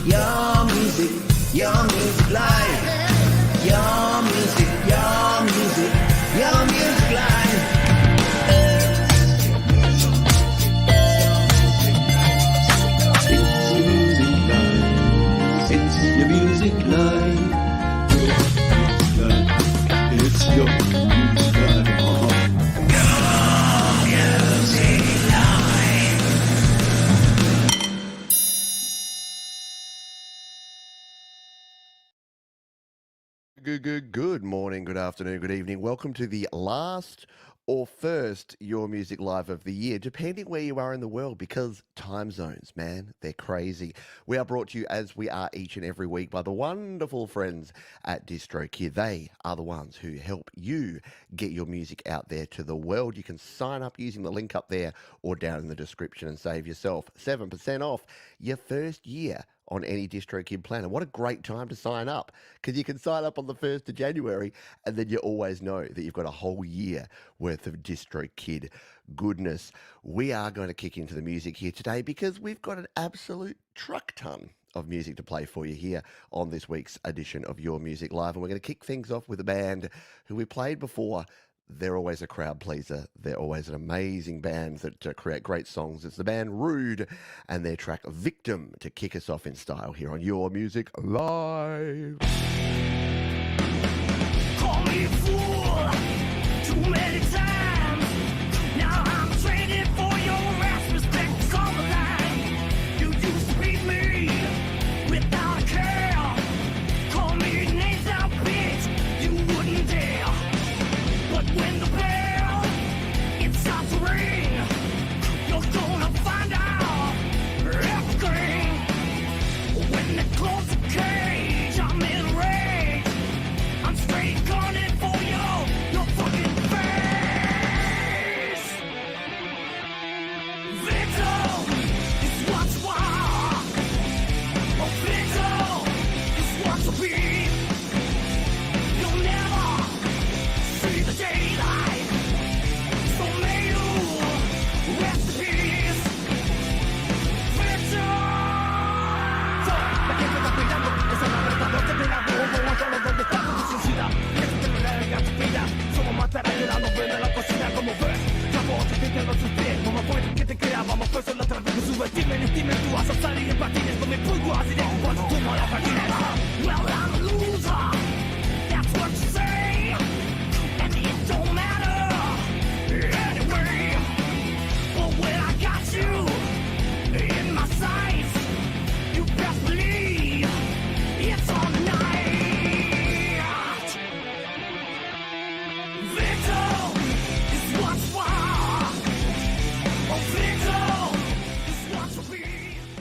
your music, your music live. Your music, your music, your music live. It's your music live. It's your music live. Good morning, good afternoon, good evening. Welcome to the last or first Your Music Live of the year, depending where you are in the world, because time zones, man, they're crazy. We are brought to you, as we are each and every week, by the wonderful friends at DistroKid. They are the ones who help you get your music out there to the world. You can sign up using the link up there or down in the description and save yourself 7% off your first year on any DistroKid plan. And what a great time to sign up, because you can sign up on the 1st of January and then you always know that you've got a whole year worth of DistroKid goodness. We are going to kick into the music here today because we've got an absolute truck ton of music to play for you here on this week's edition of Your Music Live. And we're going to kick things off with a band who we played before. They're always a crowd pleaser. They're always an amazing band that create great songs. It's the band Rude and their track Victim to kick us off in style here on Your Music Live. Call me a fool too many times. Now I'm trading for your ass. Respect is on the line. You used to beat me without a care. Call me names out, bitch. You wouldn't dare. But when the bell, it starts to ring, you're gonna find out everything. When they close the cage, I'm in a rage. I'm straight gunning for your fucking face. Victim is what you are. A victim is what you be. You'll never see the daylight. So may you rest in peace. Victim. La gente está cuidando, esa nave está loca de la bomba, aguantando donde está tu suicida. Y eso te lo larga tu vida. Somos más tarangueras, nos ven en la cocina como ves. Vamos, te tengo sus pies, no me pueden que te crea. Vamos, pues solo otra vez, subestimen, estimen, tú vas a salir en patines. No me puedo así de cuando tú no la patines. Well, I'm a loser, that's what you say. And it don't matter anyway. But when I got you in my sights, you best believe it's on the night. Victim is what you are. A victim is what you be.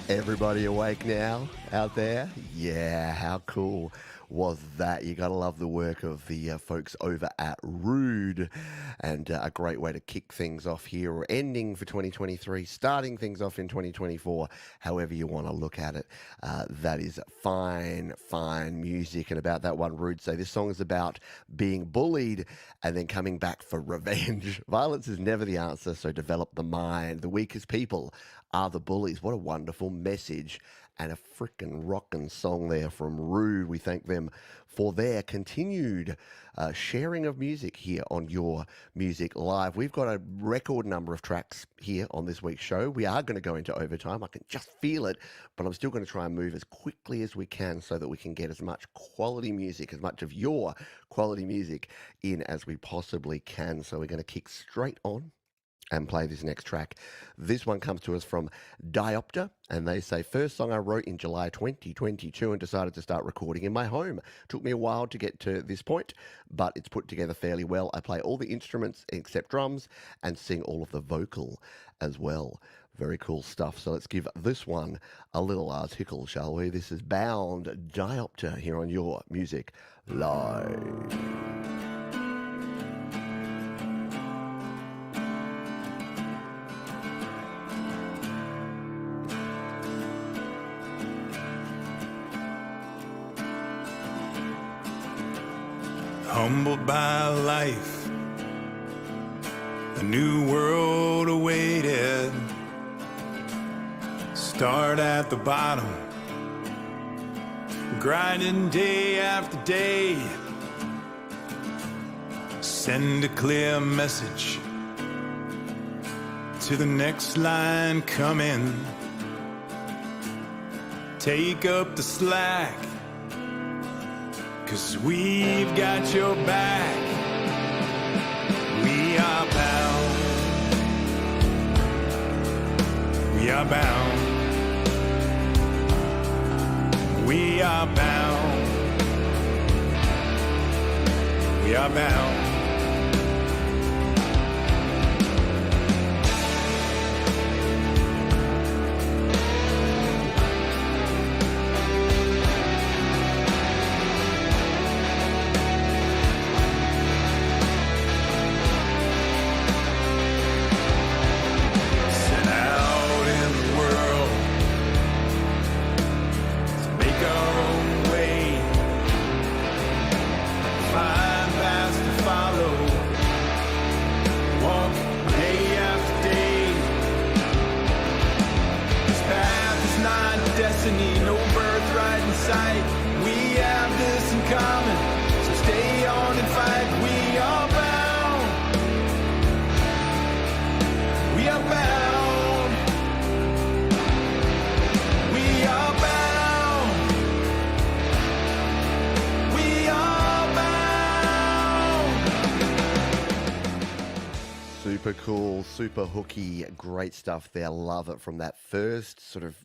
Everybody awake now out there? Yeah, how cool was that? You gotta love the work of the folks over at Rude, and a great way to kick things off here, or ending for 2023, starting things off in 2024, however you want to look at it. That is fine music. And about that one, Rude say this song is about being bullied and then coming back for revenge. Violence is never the answer, so develop the mind. The weakest people are the bullies. What a wonderful message, and a frickin' rockin' song there from Rude. We thank them for their continued sharing of music here on Your Music Live. We've got a record number of tracks here on this week's show. We are going to go into overtime. I can just feel it, but I'm still going to try and move as quickly as we can so that we can get as much quality music, as much of your quality music in as we possibly can. So we're going to kick straight on and play this next track. This one comes to us from Diopter, and they say, first song I wrote in July 2022 and decided to start recording in my home. Took me a while to get to this point, but it's put together fairly well. I play all the instruments except drums and sing all of the vocal as well. Very cool stuff. So let's give this one a little tickle, shall we? This is Bound, Diopter, here on Your Music Live. Humbled by life, a new world awaited. Start at the bottom, grinding day after day. Send a clear message to the next line coming. Take up the slack, 'cause we've got your back. We are bound. We are bound. We are bound. We are bound. No birthright in sight. We have this in common, so stay on and fight. We are bound. We are bound. We are bound. We are bound. Super cool, super hooky, great stuff there. Love it from that first sort of,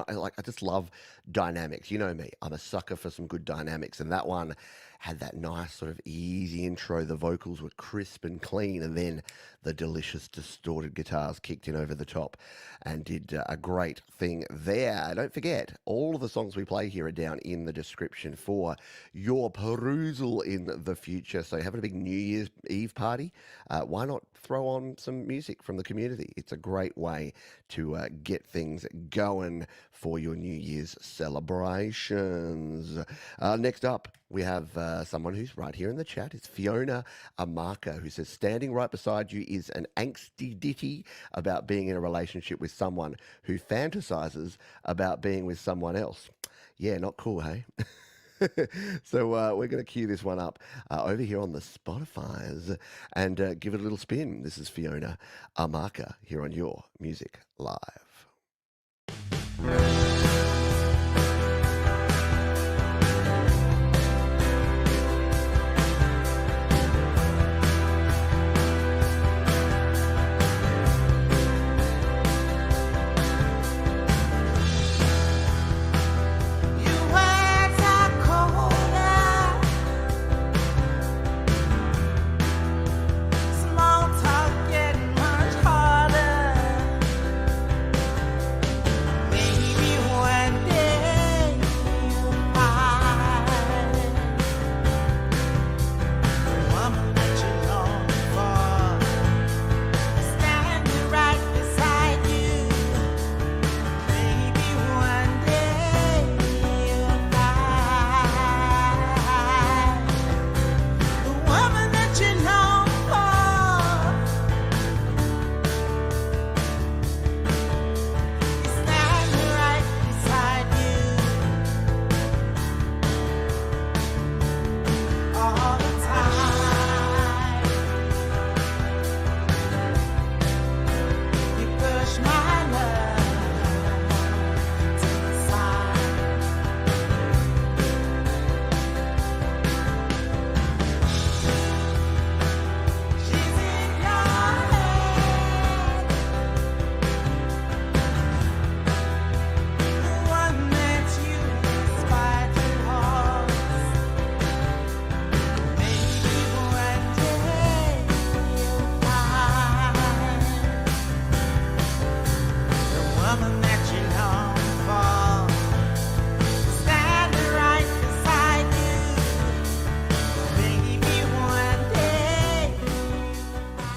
I just love dynamics. You know me, I'm a sucker for some good dynamics, and that one had that nice sort of easy intro. The vocals were crisp and clean, and then the delicious distorted guitars kicked in over the top and did a great thing there. Don't forget, all of the songs we play here are down in the description for your perusal in the future. So having a big New Year's Eve party, why not throw on some music from the community? It's a great way to get things going for your New Year's celebrations. Next up, we have someone who's right here in the chat. It's Fiona AR Mara, who says, standing right beside you is an angsty ditty about being in a relationship with someone who fantasizes about being with someone else. Yeah, not cool, hey? So we're going to cue this one up over here on the Spotifys and give it a little spin. This is Fiona AR Mara here on Your Music Live.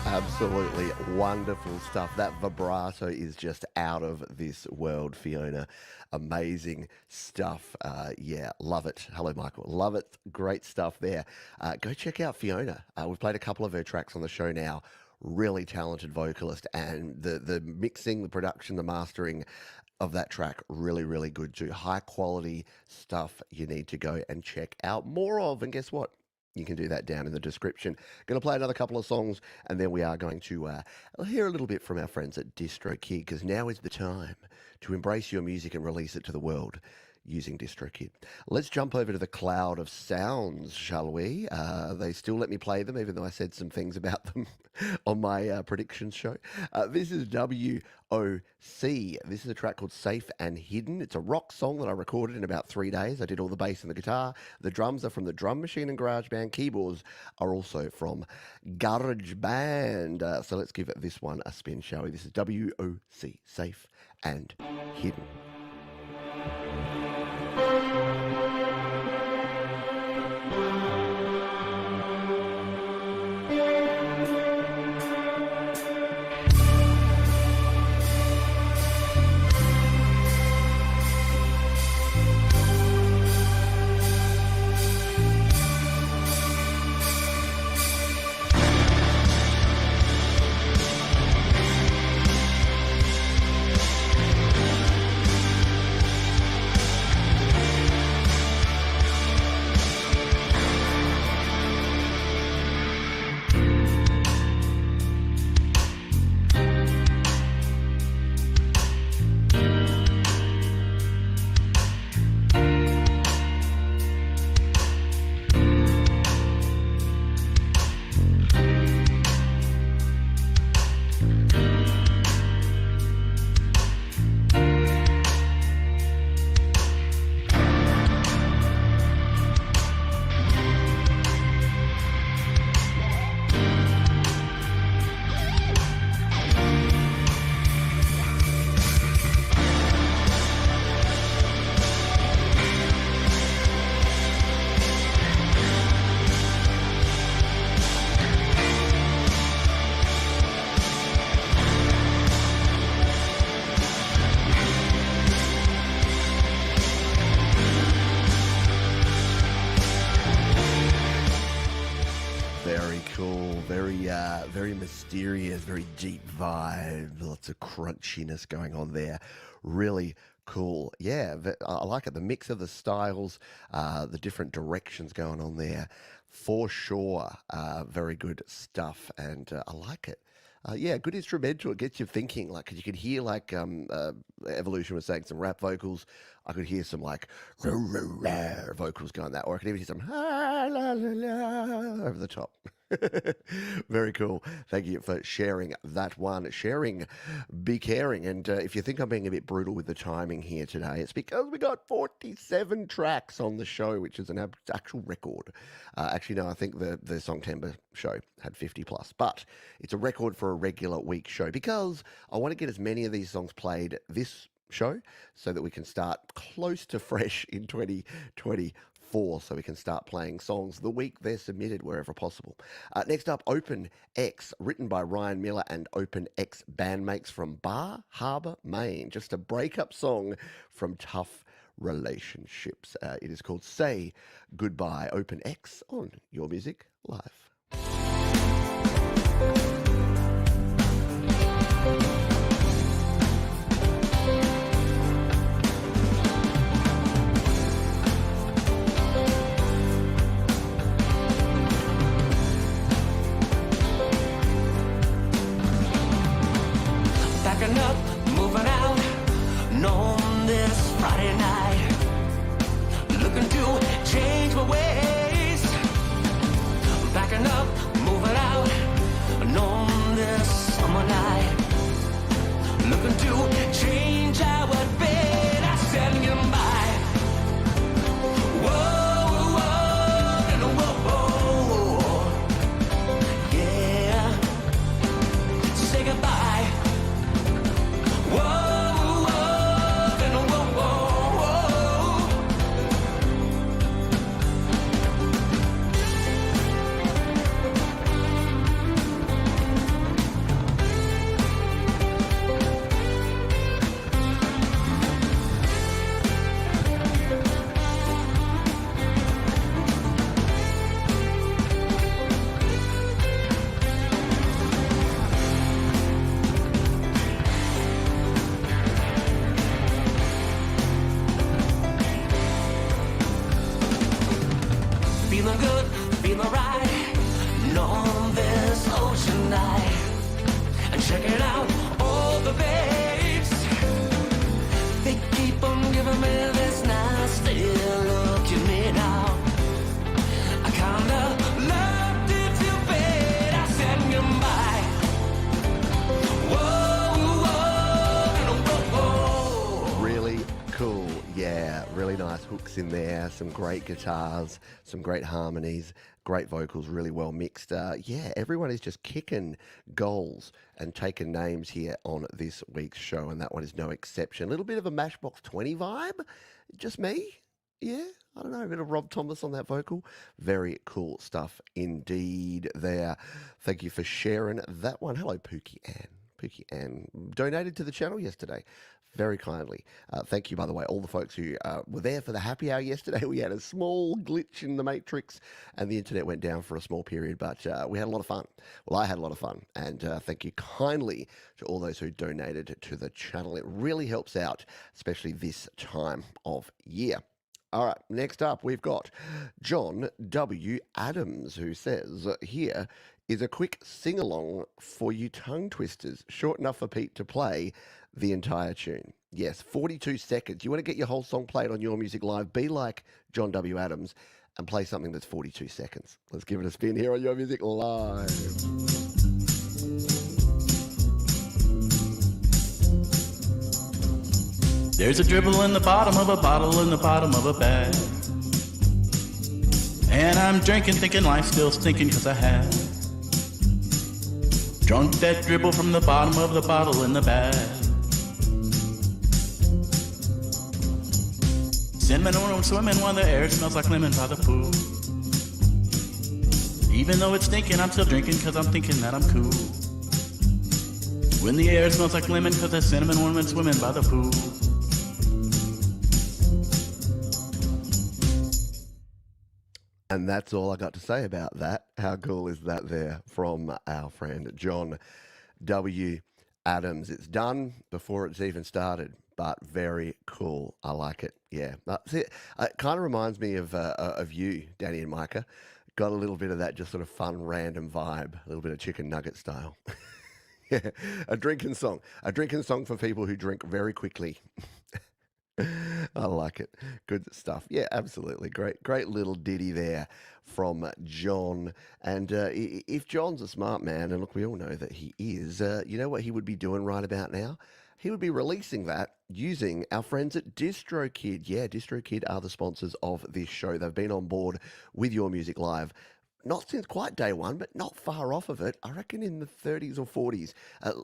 Absolutely wonderful stuff. That vibrato is just out of this world, Fiona. Amazing stuff. Yeah, love it. Hello, Michael. Love it. Great stuff there. Go check out Fiona. We've played a couple of her tracks on the show now. Really talented vocalist, and the mixing, the production, the mastering, of that track really, really good too. High quality stuff you need to go and check out more of. And guess what? You can do that down in the description. Going to play another couple of songs, and then we are going to hear a little bit from our friends at DistroKid, because now is the time to embrace your music and release it to the world using DistroKid. Let's jump over to the cloud of sounds, shall we? They still let me play them, even though I said some things about them on my predictions show. This is WOC. This is a track called Safe and Hidden. It's a rock song that I recorded in about 3 days. I did all the bass and the guitar. The drums are from the Drum Machine and GarageBand. Keyboards are also from GarageBand. So let's give this one a spin, shall we? This is WOC, Safe and Hidden. Very mysterious, very deep vibe, lots of crunchiness going on there. Really cool. Yeah, I like it. The mix of the styles, the different directions going on there, for sure. Very good stuff, and I like it. Yeah, good instrumental. It gets you thinking, like, 'cause you could hear, like, Evolution was saying some rap vocals. I could hear some, like, vocals going that, or I could even hear some over the top. Very cool. Thank you for sharing that one. Sharing, be caring. And if you think I'm being a bit brutal with the timing here today, it's because we got 47 tracks on the show, which is an actual record. Actually, no, I think the Songtember show had 50 plus, but it's a record for a regular week show because I want to get as many of these songs played this show so that we can start close to fresh in 2024, so we can start playing songs the week they're submitted wherever possible. Next up, Open X, written by Ryan Miller and Open X bandmates from Bar Harbor, Maine. Just a breakup song from Tough Relationships. It is called Say Goodbye. Open X on Your Music Live. Backing up, moving out, on this Friday night, looking to change my ways. Backing up, moving out, on this summer night, looking to change how I'd been. I said goodbye. Whoa, whoa, and whoa, yeah. Say goodbye. Whoa, whoa, and whoa, whoa, whoa. checking out all the babes. They keep on giving me this nasty look at me now. I kinda loved it too bad I said goodbye. Whoa, whoa, whoa. Really cool. Yeah, really nice hooks in there, some great guitars, some great harmonies, great vocals, really well mixed. Yeah, everyone is just kicking goals and taking names here on this week's show, and that one is no exception. A little bit of a Matchbox 20 vibe. Just me? Yeah, I don't know, a bit of Rob Thomas on that vocal. Very cool stuff indeed there. Thank you for sharing that one. Hello, Pookie Ann. Pookie Ann donated to the channel yesterday very kindly. Thank you, by the way, all the folks who were there for the happy hour yesterday. We had a small glitch in the matrix and the internet went down for a small period, but we had a lot of fun. Well, I had a lot of fun, and thank you kindly to all those who donated to the channel. It really helps out, especially this time of year. All right, next up, we've got John W. Adams, who says, here is a quick sing-along for you tongue twisters, short enough for Pete to play the entire tune. Yes, 42 seconds. You want to get your whole song played on Your Music Live, be like John W. Adams and play something that's 42 seconds. Let's give it a spin here on Your Music Live. There's a dribble in the bottom of a bottle in the bottom of a bag. And I'm drinking, thinking life's still stinking because I have drunk that dribble from the bottom of the bottle in the bag. Cinnamon when I'm swimming while the air smells like lemon by the pool. Even though it's stinking, I'm still drinking because I'm thinking that I'm cool. When the air smells like lemon because the cinnamon woman swimming by the pool. And that's all I got to say about that. How cool is that there from our friend John W. Adams? It's done before it's even started, but very cool. I like it. Yeah. See, it kind of reminds me of you, Danny and Micah. Got a little bit of that just sort of fun, random vibe, a little bit of chicken nugget style. Yeah, a drinking song. A drinking song for people who drink very quickly. I like it. Good stuff. Yeah, absolutely. Great little ditty there from John. And if John's a smart man, and look, we all know that he is, you know what he would be doing right about now? He would be releasing that using our friends at DistroKid. Yeah, DistroKid are the sponsors of this show. They've been on board with Your Music Live. Not since quite day one, but not far off of it. I reckon in the 30s or 40s.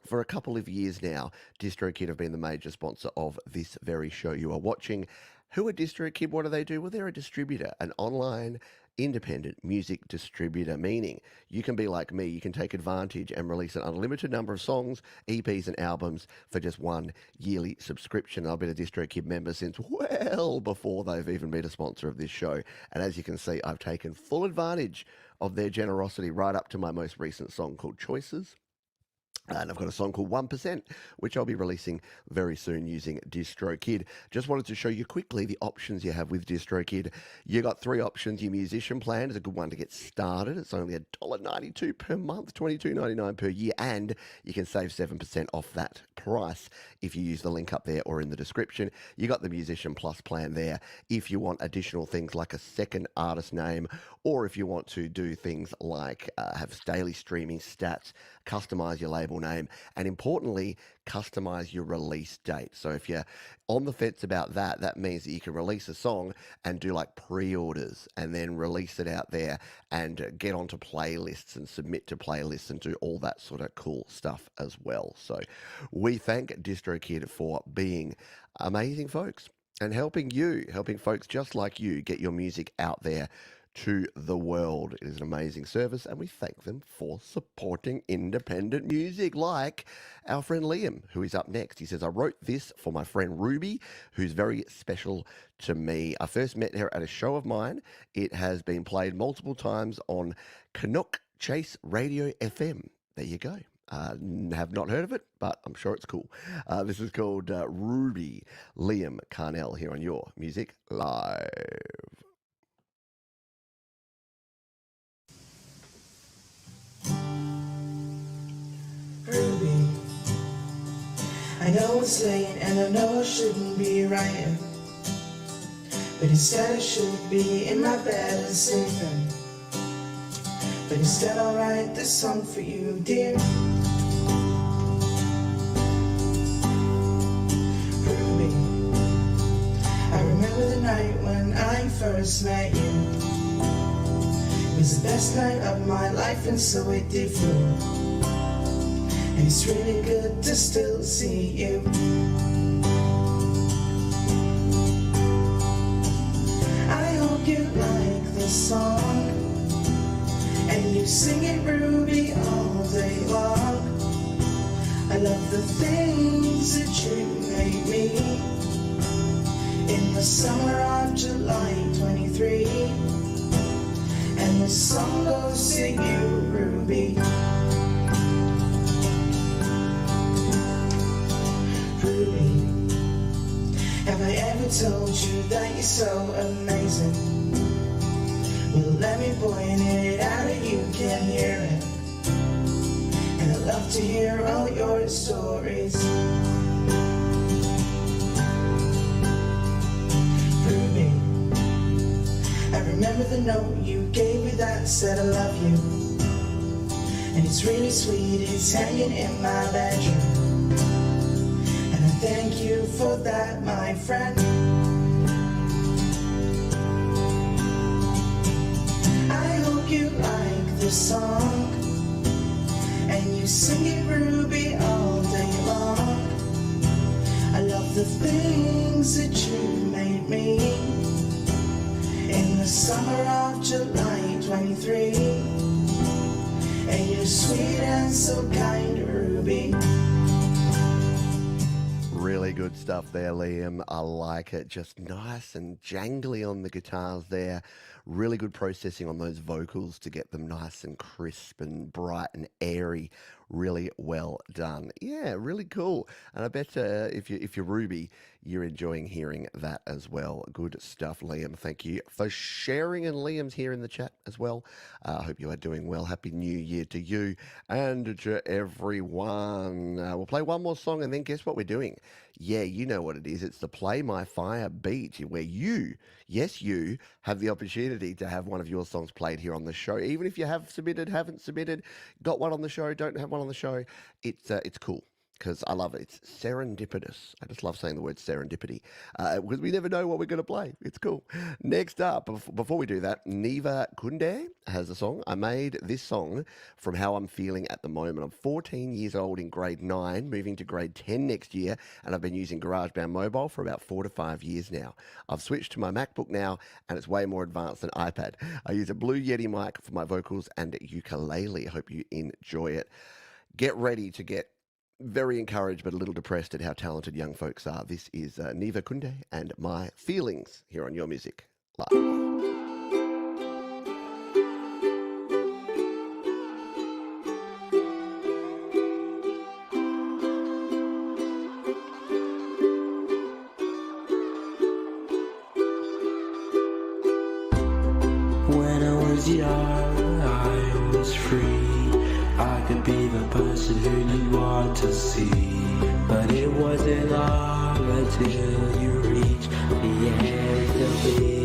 For a couple of years now, DistroKid have been the major sponsor of this very show you are watching. Who are DistroKid? What do they do? Well, they're a distributor, an online independent music distributor, meaning you can be like me. You can take advantage and release an unlimited number of songs, EPs and albums for just one yearly subscription. I've been a DistroKid member since well before they've even been a sponsor of this show. And as you can see, I've taken full advantage of their generosity right up to my most recent song called Choices. And I've got a song called 1%, which I'll be releasing very soon using DistroKid. Just wanted to show you quickly the options you have with DistroKid. You got 3 options. Your musician plan is a good one to get started. It's only $1.92 per month, $22.99 per year, and you can save 7% off that price if you use the link up there or in the description. You got the Musician Plus plan there if you want additional things like a second artist name, or if you want to do things like have daily streaming stats, customize your label name, and importantly, customize your release date. So if you're on the fence about that, that means that you can release a song and do like pre-orders and then release it out there and get onto playlists and submit to playlists and do all that sort of cool stuff as well. So we thank DistroKid for being amazing folks and helping folks just like you get your music out there to the world. It is an amazing service, and we thank them for supporting independent music, like our friend Liam, who is up next. He says, I wrote this for my friend Ruby, who's very special to me. I first met her at a show of mine. It has been played multiple times on Canuck Chase Radio FM. There you go. Have not heard of it, but I'm sure it's cool. This is called Ruby. Liam Carnell here on Your Music Live. Ruby. I know it's late and I know I shouldn't be writing, but instead I should be in my bed and sleeping. But instead I'll write this song for you, dear. Ruby, I remember the night when I first met you. It was the best night of my life and so it did feel. And it's really good to still see you. I hope you like this song, and you sing it, Ruby, all day long. I love the things that you made me in the summer of July 23. And the song goes to you, Ruby. Ruby, have I ever told you that you're so amazing? Well, let me point it out and you can hear it. And I love to hear all your stories. Ruby, I remember the note you gave me that said I love you. And it's really sweet, it's hanging in my bedroom. Thank you for that, my friend. I hope you like this song, and you sing it, Ruby, all day long. I love the things that you made me in the summer of July 23. And you're sweet and so kind, Ruby. Really good stuff there, Liam. I like it. Just nice and jangly on the guitars there. Really good processing on those vocals to get them nice and crisp and bright and airy. Really well done. Yeah, really cool. And I bet if you're Ruby, you're enjoying hearing that as well. Good stuff, Liam. Thank you for sharing. And Liam's here in the chat as well. I hope you are doing well. Happy New Year to you and to everyone. We'll play one more song and then guess what we're doing? Yeah, you know what it is. It's the Play My Fire beat where you, yes, you have the opportunity to have one of your songs played here on the show. Even if you have submitted, haven't submitted, got one on the show, don't have one on the show, it's cool. Because I love it. It's serendipitous. I just love saying the word serendipity because we never know what we're going to play. It's cool. Next up, before we do that, Neakund has a song. I made this song from how I'm feeling at the moment. I'm 14 years old in grade 9, moving to grade 10 next year, and I've been using GarageBand Mobile for about 4 to 5 years now. I've switched to my MacBook now, and it's way more advanced than iPad. I use a Blue Yeti mic for my vocals and ukulele. I hope you enjoy it. Get ready to get very encouraged but a little depressed at how talented young folks are. This is Neakund and My Feelings here on Your Music Live. When I was young, I was free. I could be the person who you want to see. But it wasn't long until you reached the end of me.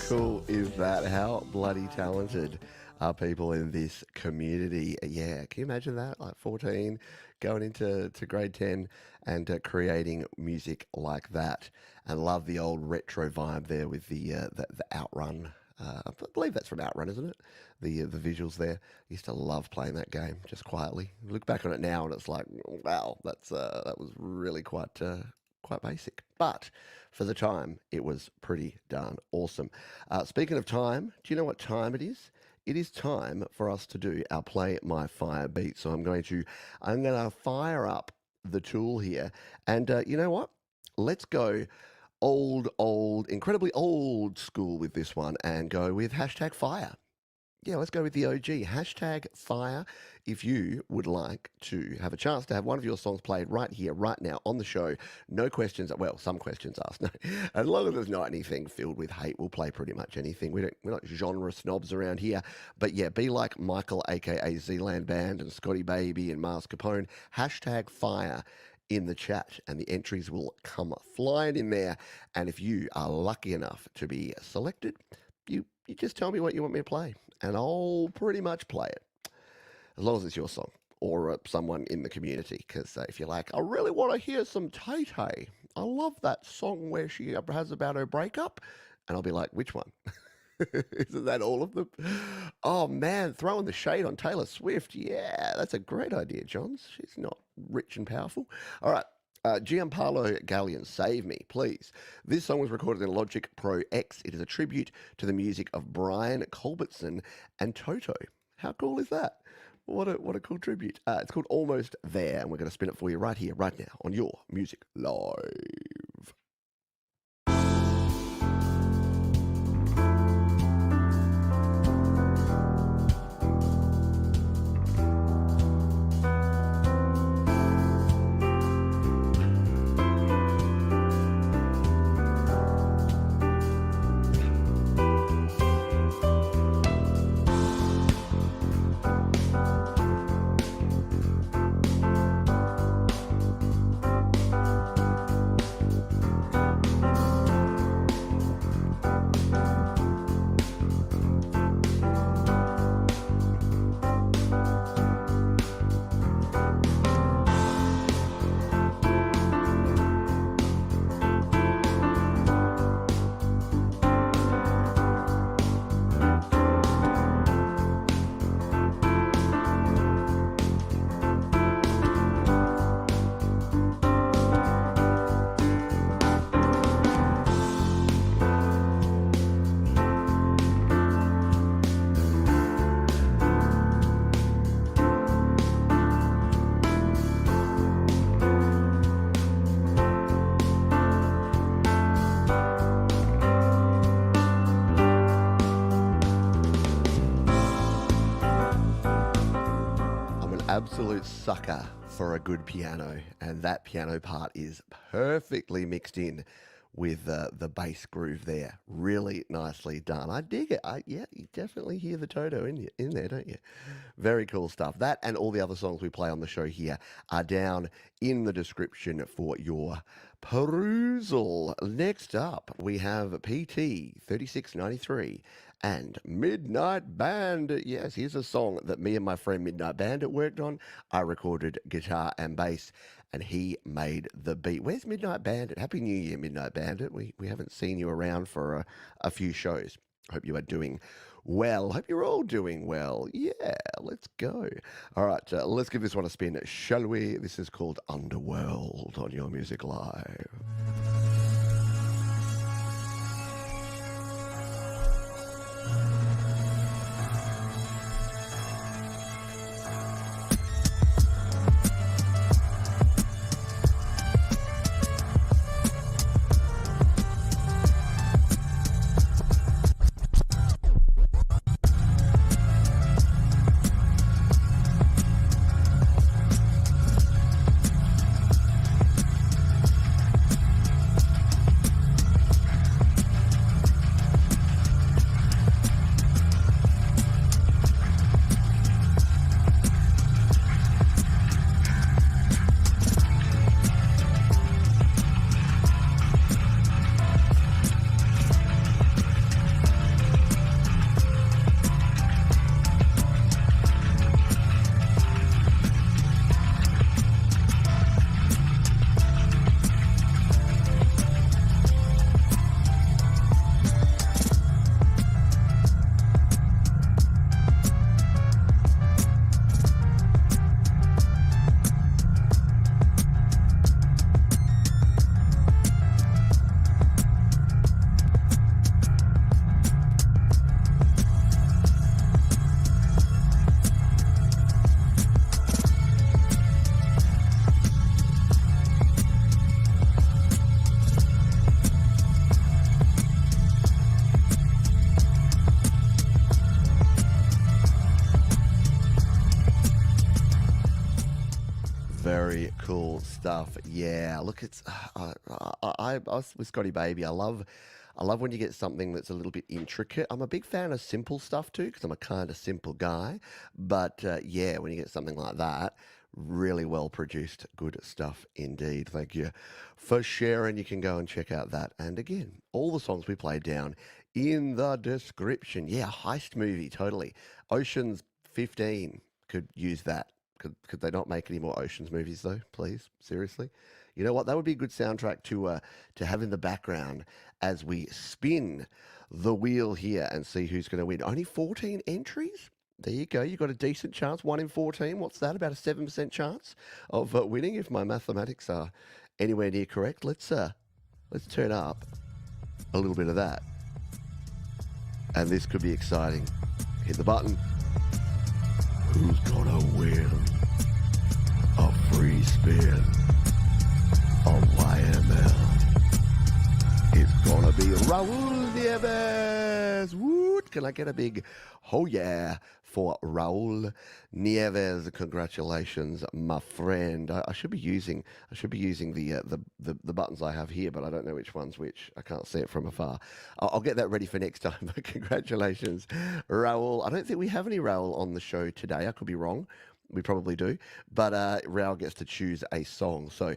cool is that? How bloody talented are people in this community? Yeah, can you imagine that? Like 14, going into grade 10 and creating music like that. And love the old retro vibe there with the Outrun. I believe that's from Outrun, isn't it? The visuals there. Used to love playing that game just quietly. Look back on it now and it's like, wow, that was really quite basic. But for the time, it was pretty darn awesome. Speaking of time, do you know what time it is? It is time for us to do our Play My Fire beat. So I'm going to fire up the tool here. And you know what? Let's go incredibly old school with this one and go with #fire. Yeah, let's go with the OG. #fire if you would like to have a chance to have one of your songs played right here, right now on the show. No questions. Well, some questions asked. No. As long as there's not anything filled with hate, we'll play pretty much anything. We're not genre snobs around here. But yeah, be like Michael, a.k.a. Zealand Band, and Scotty Baby and Mars Capone. #fire in the chat, and the entries will come flying in there. And if you are lucky enough to be selected, you just tell me what you want me to play, and I'll pretty much play it, as long as it's your song or someone in the community. Because if you're like, I really want to hear some Tay-Tay, I love that song where she has about her breakup, and I'll be like, which one? Isn't that all of them? Oh man, throwing the shade on Taylor Swift. Yeah, that's a great idea, Johns. She's not rich and powerful. All right. Gianpaolo Gallion, Save Me, please. This song was recorded in Logic Pro X. It is a tribute to the music of Brian Culbertson and Toto. How cool is that? What a cool tribute. It's called Almost There, and we're going to spin it for you right here, right now, on your Music Live. Absolute sucker for a good piano, and that piano part is perfectly mixed in with the bass groove there. Really nicely done. I dig it. Yeah, you definitely hear the Toto in there, don't you? Very cool stuff. That and all the other songs we play on the show here are down in the description for your perusal. Next up, we have PT 3693 and Midnight Bandit. Yes, here's a song that me and my friend Midnight Bandit worked on. I recorded guitar and bass, and he made the beat. Where's Midnight Bandit? Happy New Year, Midnight Bandit. We haven't seen you around for a few shows. Hope you are doing well. Hope you're all doing well. Yeah, let's go. All right, let's give this one a spin, shall we? This is called Underworld on Your Music Live. Very cool stuff. Yeah, look, it's I was with Scotty Baby. I love when you get something that's a little bit intricate. I'm a big fan of simple stuff too, because I'm a kind of simple guy. But yeah, when you get something like that, really well produced, good stuff indeed. Thank you for sharing. You can go and check out that. And again, all the songs we played down in the description. Yeah, heist movie, totally. Ocean's 15 could use that. Could they not make any more Oceans movies though? Please, seriously. You know what? That would be a good soundtrack to have in the background as we spin the wheel here and see who's going to win. Only 14 entries. There you go. You got a decent chance. 1 in 14. What's that? About a 7% chance of winning if my mathematics are anywhere near correct. Let's turn up a little bit of that, and this could be exciting. Hit the button. Who's gonna win a free spin on YML? It's gonna be Raul Nieves. Woot! Can I get a big oh yeah for Raul Nieves? Congratulations, my friend. I should be using the buttons I have here, but I don't know which one's which. I can't see it from afar. I'll get that ready for next time. But congratulations, Raul. I don't think we have any Raul on the show today. I could be wrong. We probably do, but Raul gets to choose a song. So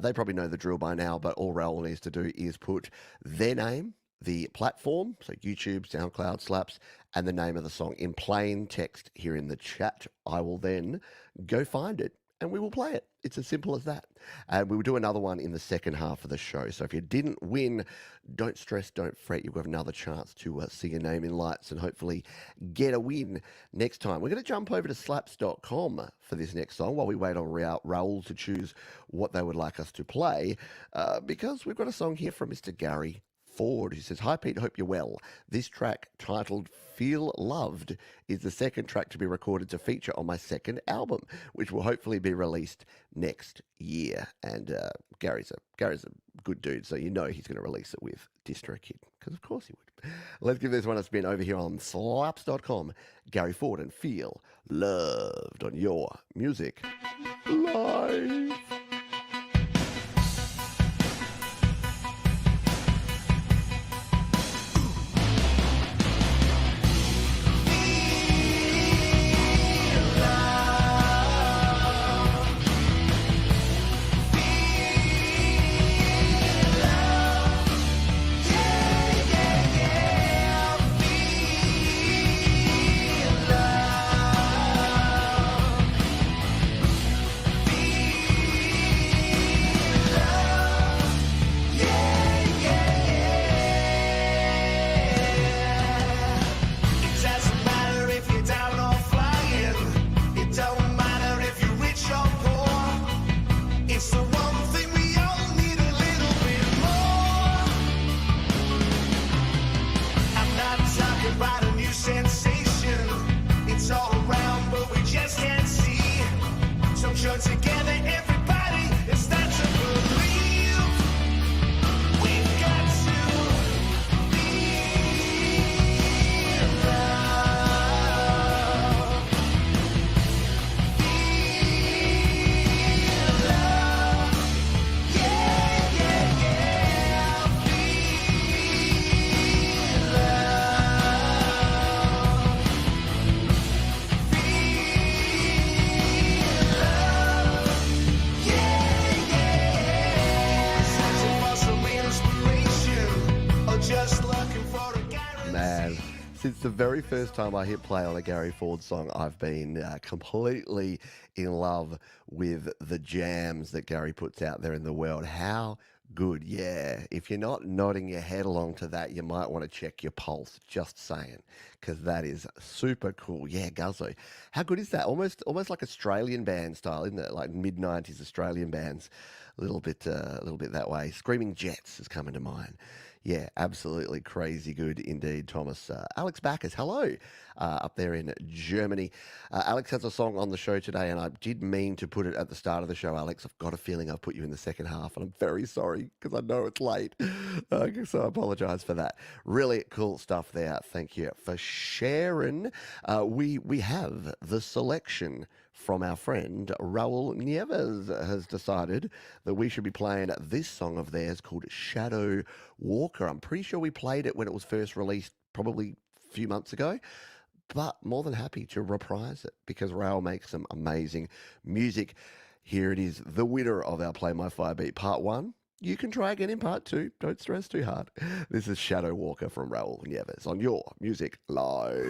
they probably know the drill by now, but all Raul needs to do is put their name, the platform, so YouTube, SoundCloud, Slaps, and the name of the song in plain text here in the chat. I will then go find it and we will play it. It's as simple as that. And we will do another one in the second half of the show. So if you didn't win, don't stress, don't fret. You've got another chance to see your name in lights and hopefully get a win next time. We're going to jump over to slaps.com for this next song while we wait on Raul to choose what they would like us to play, because we've got a song here from Mr. Gary Ford, who says, "Hi Pete, hope you're well. This track, titled Feel Loved, is the second track to be recorded to feature on my second album, which will hopefully be released next year." And Gary's a good dude, so you know he's going to release it with DistroKid, because of course he would. Let's give this one a spin over here on slaps.com. Gary Ford and Feel Loved on your Music Live. Together, everybody, it's start to believe we've got to feel love. Feel love. Yeah, yeah, yeah. Feel love. Feel love. Man, since the very first time I hit play on a Gary Ford song, I've been completely in love with the jams that Gary puts out there in the world. How good, yeah. If you're not nodding your head along to that, you might want to check your pulse, just saying, because that is super cool. Yeah, Guzzo. How good is that? Almost like Australian band style, isn't it? Like mid-90s Australian bands. A little bit that way. Screaming Jets is coming to mind. Yeah, absolutely crazy good indeed, Thomas. Alex Backus, hello, up there in Germany. Alex has a song on the show today, and I did mean to put it at the start of the show, Alex. I've got a feeling I've put you in the second half, and I'm very sorry because I know it's late. So I apologise for that. Really cool stuff there. Thank you for sharing. We have the selection from our friend Raul Nieves has decided that we should be playing this song of theirs called Shadow Walker. I'm pretty sure we played it when it was first released probably a few months ago, but more than happy to reprise it because Raul makes some amazing music. Here it is, the winner of our Play My Fire Beat Part 1. You can try again in Part 2. Don't stress too hard. This is Shadow Walker from Raul Nieves on Your Music Live.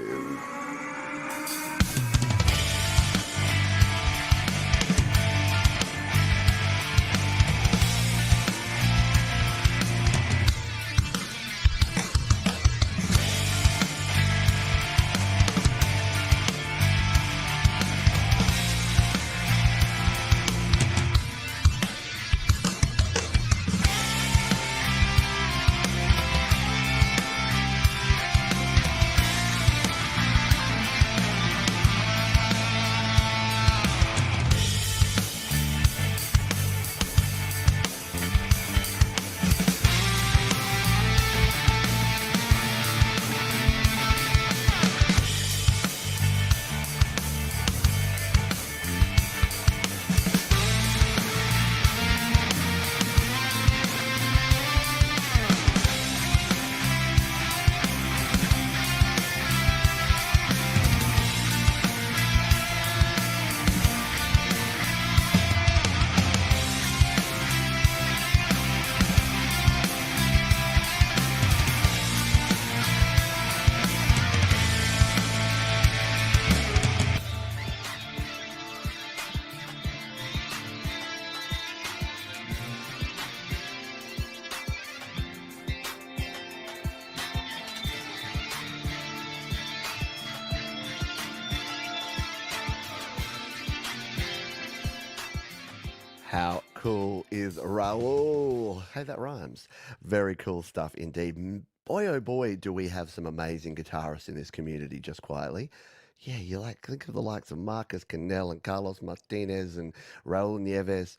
How cool is Raul? Hey, that rhymes. Very cool stuff indeed. Boy, oh boy, do we have some amazing guitarists in this community just quietly. Yeah, you think of the likes of Marcus Canel and Carlos Martinez and Raul Nieves.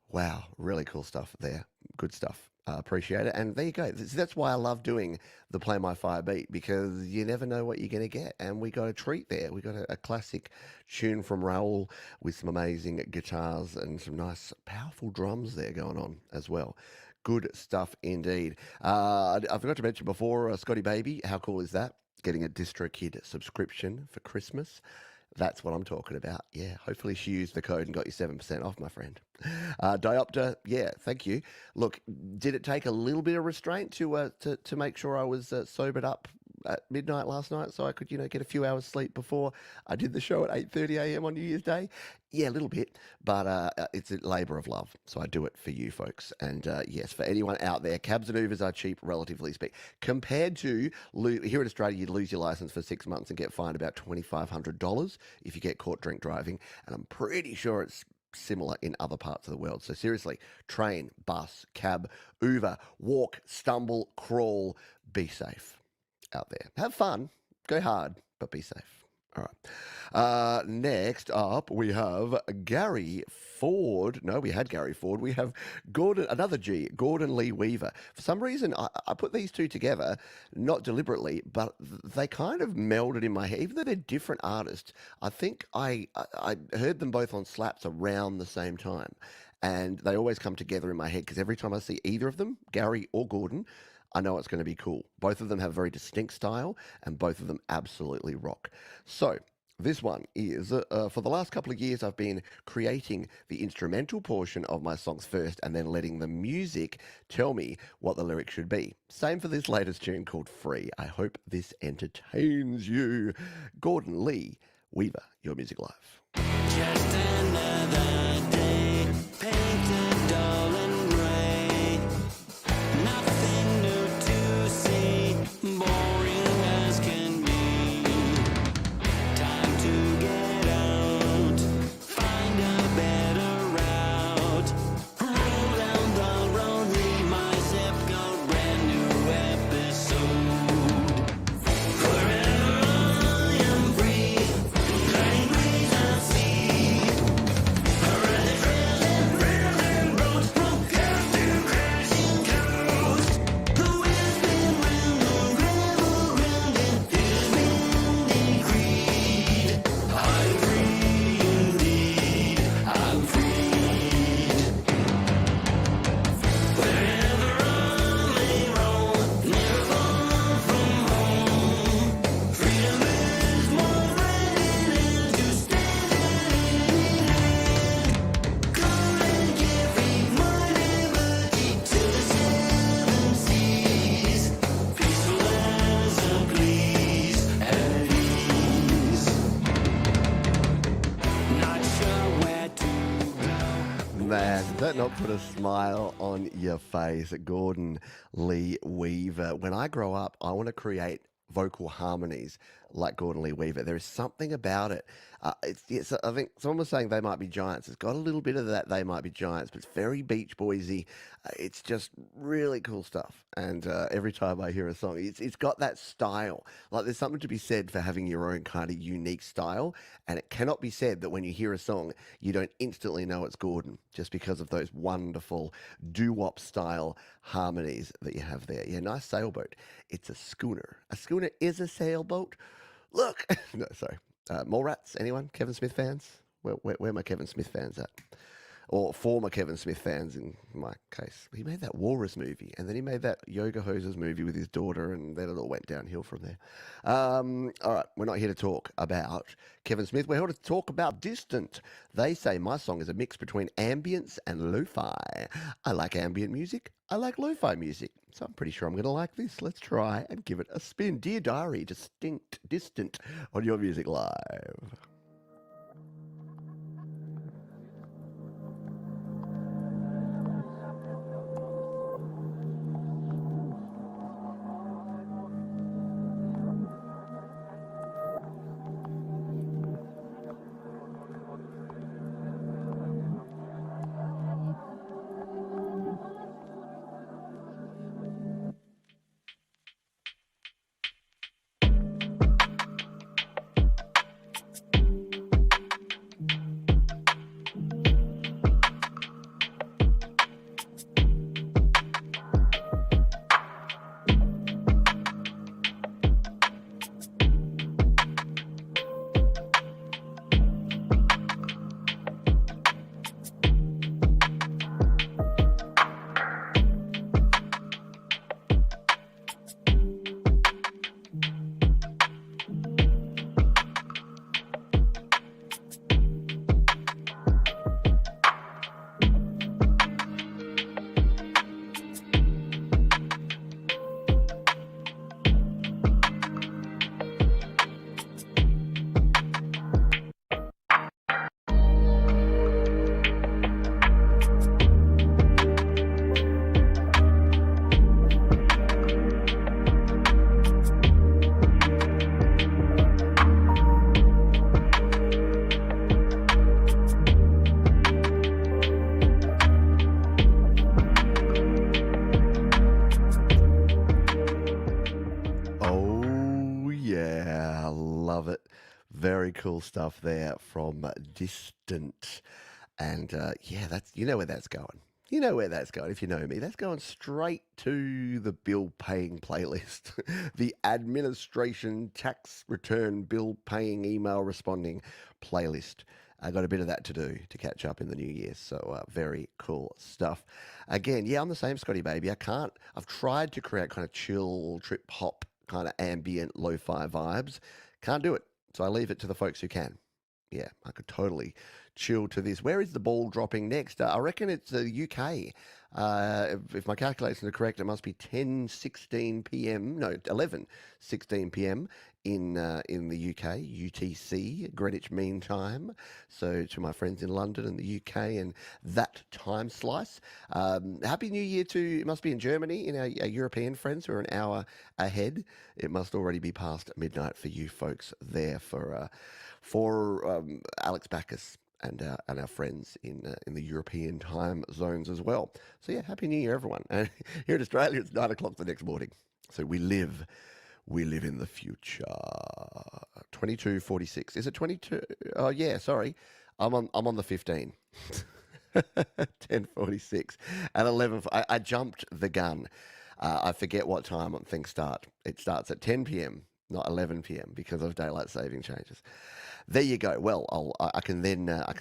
Wow, really cool stuff there. Good stuff. Appreciate it. And there you go. That's why I love doing the Play My Fire Beat, because you never know what you're going to get. And we got a treat there. We got a classic tune from Raul with some amazing guitars and some nice, powerful drums there going on as well. Good stuff indeed. I forgot to mention before, Scotty Baby, how cool is that? Getting a DistroKid subscription for Christmas. That's what I'm talking about. Yeah, hopefully she used the code and got you 7% off, my friend. Diopter, yeah, thank you. Look, did it take a little bit of restraint to make sure I was sobered up at midnight last night so I could, get a few hours sleep before I did the show at 8:30 a.m. on New Year's Day? Yeah, a little bit, but it's a labour of love, so I do it for you folks. And yes, for anyone out there, cabs and Ubers are cheap, relatively speaking. Compared to, here in Australia, you'd lose your licence for 6 months and get fined about $2,500 if you get caught drink driving, and I'm pretty sure it's similar in other parts of the world. So seriously, train, bus, cab, Uber, walk, stumble, crawl, be safe out there. Have fun, go hard, but be safe. All right. Next up, we have Gary Ford. No, we had Gary Ford. We have Gordon, another G, Gordon Lee Weaver. For some reason, I put these two together, not deliberately, but they kind of melded in my head. Even though they're different artists, I think I heard them both on slaps around the same time. And they always come together in my head because every time I see either of them, Gary or Gordon, I know it's going to be cool. Both of them have very distinct style, and both of them absolutely rock. So this one is, for the last couple of years, I've been creating the instrumental portion of my songs first and then letting the music tell me what the lyrics should be. Same for this latest tune called Free. I hope this entertains you. Gordon Lee Weaver, Your Music Live. Just another day, painted dull and gray. Nothing new to see, boring as can be. Time to get out, find a better route. Roll down the road, leave my zip code, brand new episode. Forever I am free, letting breeze and sea. Already that not put a smile on your face? Gordon Lee Weaver. When I grow up, I want to create vocal harmonies like Gordon Lee Weaver. There is something about it. I think someone was saying They Might Be Giants. It's got a little bit of that They Might Be Giants, but it's very Beach Boysy. It's just really cool stuff. And every time I hear a song, it's got that style. Like there's something to be said for having your own kind of unique style. And it cannot be said that when you hear a song, you don't instantly know it's Gordon just because of those wonderful doo-wop style harmonies that you have there. Yeah, nice sailboat. It's a schooner. A schooner is a sailboat. Look. No, sorry. Mallrats, anyone? Kevin Smith fans? Where are my Kevin Smith fans at? Or former Kevin Smith fans in my case. He made that Walrus movie, and then he made that Yoga Hosers movie with his daughter, and then it all went downhill from there. All right, we're not here to talk about Kevin Smith. We're here to talk about Distant. They say my song is a mix between ambience and lo-fi. I like ambient music. I like lo-fi music. So I'm pretty sure I'm going to like this. Let's try and give it a spin. Dear Diary, Distant on Your Music Live. Very cool stuff there from Distant. And yeah, that's you know where that's going. You know where that's going if you know me. That's going straight to the bill paying playlist. The administration tax return bill paying email responding playlist. I got a bit of that to do to catch up in the new year. So very cool stuff. Again, yeah, I'm the same, Scotty baby. I've tried to create kind of chill, trip hop, kind of ambient lo-fi vibes. Can't do it. So I leave it to the folks who can. Yeah, I could totally chill to this. Where is the ball dropping next? I reckon it's the UK. If my calculations are correct, it must be 10:16 p.m. No, 11:16 p.m. in the UK, UTC, Greenwich Mean Time. So to my friends in London and the UK and that time slice, Happy New Year to, it must be in Germany, our European friends who are an hour ahead. It must already be past midnight for you folks there for Alex Backus and our friends in the European time zones as well. So yeah, Happy New Year, everyone. And here in Australia, it's 9 o'clock the next morning. So we live in the future. 22:46. Is it 22? Oh yeah, sorry. I'm on the 15. 10:46 and 11. I jumped the gun. I forget what time things start. It starts at 10 p.m. not 11 p.m. because of daylight saving changes. There you go. Well, I can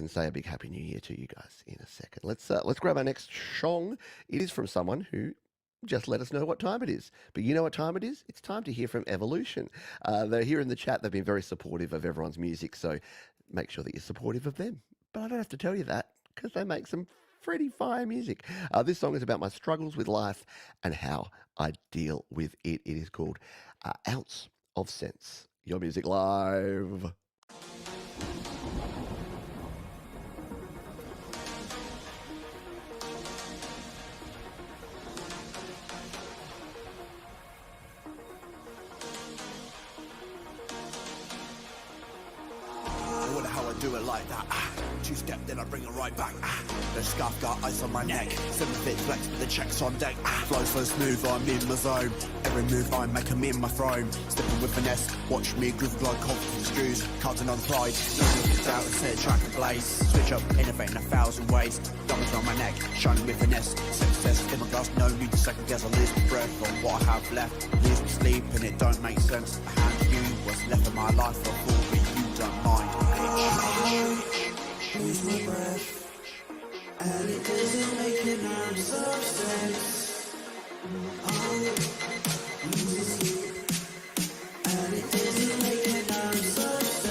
say a big Happy New Year to you guys in a second. Let's grab our next song. It is from someone who just let us know what time it is. But you know what time it is? It's time to hear from Evolution. They're here in the chat. They've been very supportive of everyone's music, so make sure that you're supportive of them. But I don't have to tell you that because they make some pretty fire music. This song is about my struggles with life and how I deal with it. It is called Ounce of Sense. Your Music Live. do it like that. Two-step, then I bring it right back. The scarf got ice on my neck. 7 feet flex with the checks on deck. Flow so smooth, I'm in my zone. Every move I make, I'm in my throne. Stepping with finesse, watch me groove like confidence screws. Cards on pride, no looking down and set track ablaze. Switch up, innovate in 1,000 ways. Diamonds on my neck, shining with finesse. Success in my glass, no need to second guess. I lose my breath on what I have left. Lose my sleep and it don't make sense. I hand you what's left of my life. I fall, but you don't mind. Lose my breath, and it doesn't make an ounce of sense. Oh, lose sleep, and it doesn't make an ounce of sense.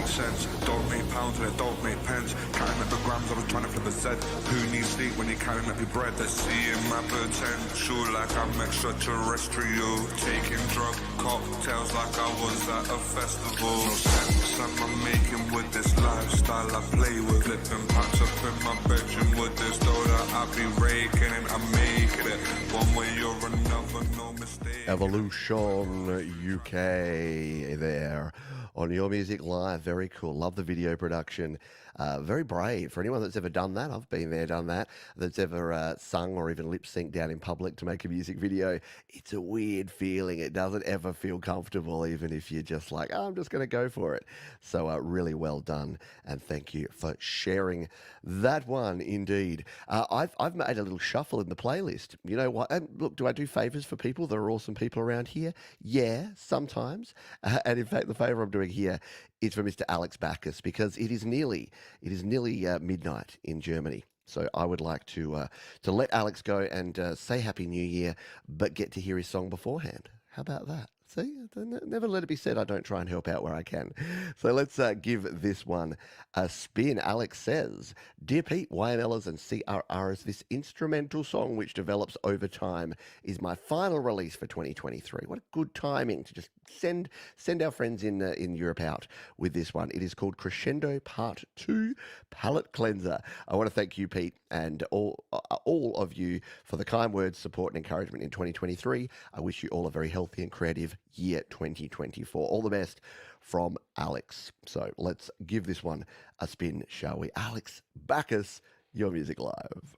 Sense. Don't make pounds and it don't make pence. Counting up the grams, I was trying to flip a Z. Who needs sleep when you're counting up your bread? They're seeing my potential like I'm extraterrestrial. Taking drug cocktails like I was at a festival. No sense am I making with this lifestyle I play with. Flipping packs up in my bedroom with this dough that I be raking and I'm making it. One way or another, no mistake. Evolution UK there on Your Music Live. Very cool. Love the video production. Very brave. For anyone that's ever done that, I've been there, done that, that's ever sung or even lip synced down in public to make a music video, it's a weird feeling. It doesn't ever feel comfortable, even if you're just like, oh, I'm just going to go for it. So really well done. And thank you for sharing that one indeed. I've made a little shuffle in the playlist. You know what? And look, do I do favors for people? There are awesome people around here. Yeah, sometimes. And in fact, the favor I'm doing here is for Mr. Alex Backus, because it is nearly midnight in Germany. So I would like to let Alex go and say Happy New Year, but get to hear his song beforehand. How about that? See, never let it be said I don't try and help out where I can. So let's give this one a spin. Alex says, Dear Pete, YMLers and CRRs, this instrumental song, which develops over time, is my final release for 2023. What a good timing to just send our friends in Europe out with this one. It is called Crescendo Part 2, Palette Cleanser. I want to thank you, Pete, and all of you for the kind words, support, and encouragement in 2023. I wish you all a very healthy and creative year 2024. All the best from Alex. So let's give this one a spin, shall we? Alex Backus, Your Music Live.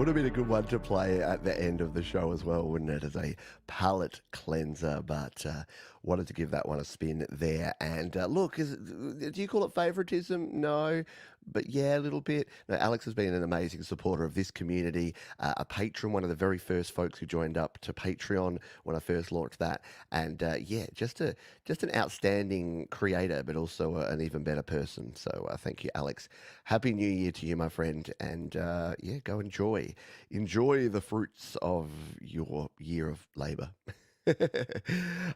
would have been a good one to play at the end of the show as well, wouldn't it? As a palate cleanser, but wanted to give that one a spin there. And look, do you call it favoritism? No. But yeah, a little bit. No, Alex has been an amazing supporter of this community, a patron, one of the very first folks who joined up to Patreon when I first launched that. And yeah, just an outstanding creator, but also an even better person. So thank you, Alex. Happy New Year to you, my friend. And yeah, go enjoy the fruits of your year of labour.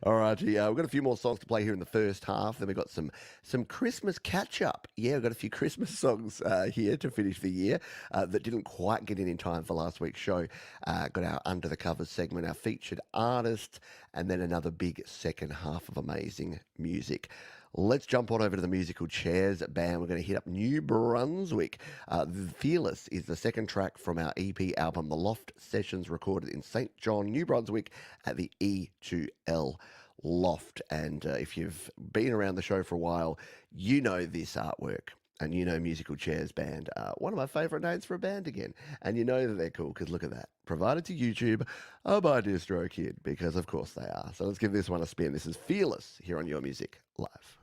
All right, we've got a few more songs to play here in the first half. Then we've got some Christmas catch-up. Yeah, we've got a few Christmas songs here to finish the year that didn't quite get in time for last week's show. Got our Under the Covers segment, our featured artist, and then another big second half of amazing music. Let's jump on over to the musical chairs band. We're going to hit up New Brunswick. Fearless is the second track from our EP album, The Loft Sessions, recorded in St. John, New Brunswick at the E2L Loft. And if you've been around the show for a while, you know this artwork. And you know Musical Chairs Band, one of my favourite names for a band again. And you know that they're cool, because look at that. Provided to YouTube by DistroKid, because of course they are. So let's give this one a spin. This is Fearless here on Your Music Live.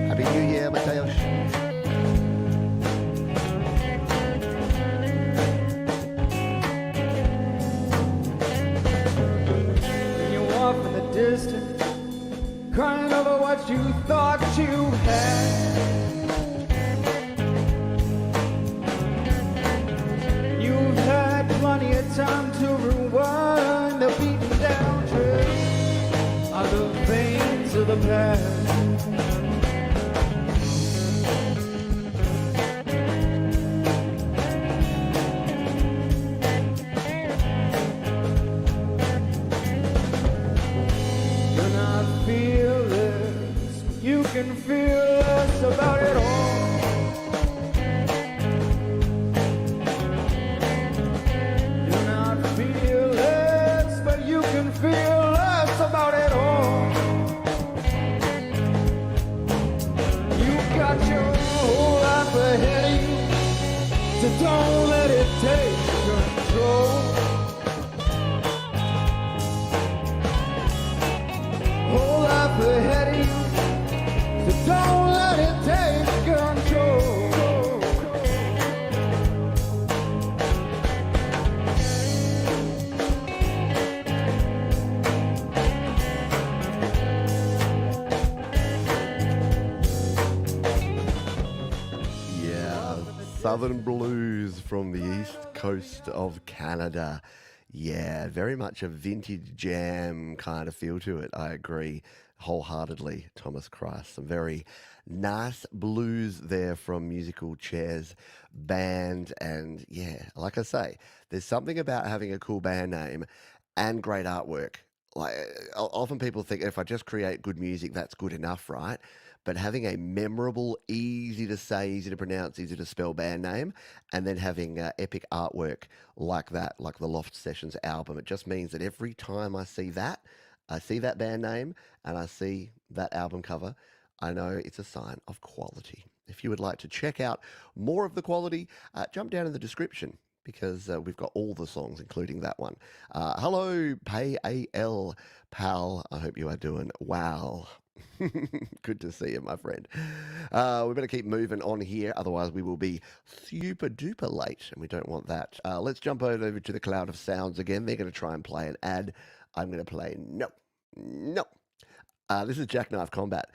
Happy New Year, Mateusz. Distant, crying over what you thought you had. You've had plenty of time to rewind the beaten down trail on the veins of the past. You can feel less about it all. Do not feel less, but you can feel less about it all. You got your whole life ahead of you, so don't let it take control. Whole life ahead of you, so don't let it take control. Yeah, Southern Blues from the east coast of Canada. Yeah, very much a vintage jam kind of feel to it. I agree wholeheartedly, Thomas Christ. Some very nice blues there from Musical Chairs Band. And yeah, like I say, there's something about having a cool band name and great artwork. Like, often people think if I just create good music, that's good enough, right? But having a memorable, easy to say, easy to pronounce, easy to spell band name, and then having epic artwork like that, like the Loft Sessions album, it just means that every time I see that band name and I see that album cover, I know it's a sign of quality. If you would like to check out more of the quality, jump down in the description, because we've got all the songs, including that one. Hello, Pay AL, pal. I hope you are doing well. Good to see you, my friend. We better keep moving on here, otherwise we will be super duper late, and we don't want that. Let's jump over to the Cloud of Sounds again. They're going to try and play an ad. I'm going to play no. This is Jackknife Combat.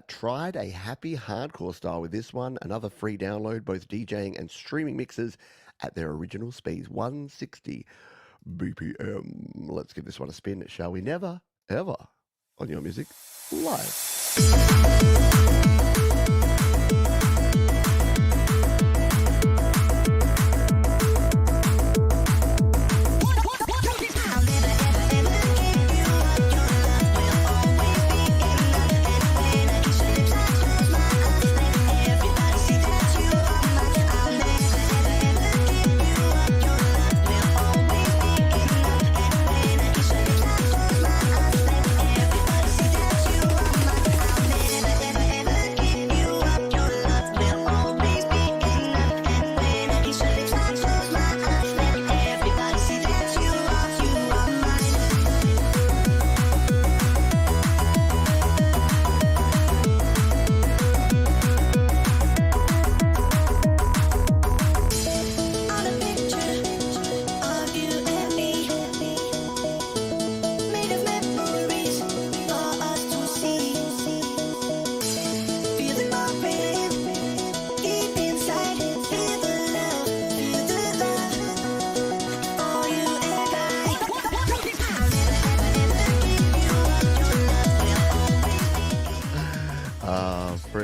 Tried a happy hardcore style with this one. Another free download, both DJing and streaming mixes at their original speeds, 160 BPM. Let's give this one a spin, shall we? Never, ever, on Your Music Live.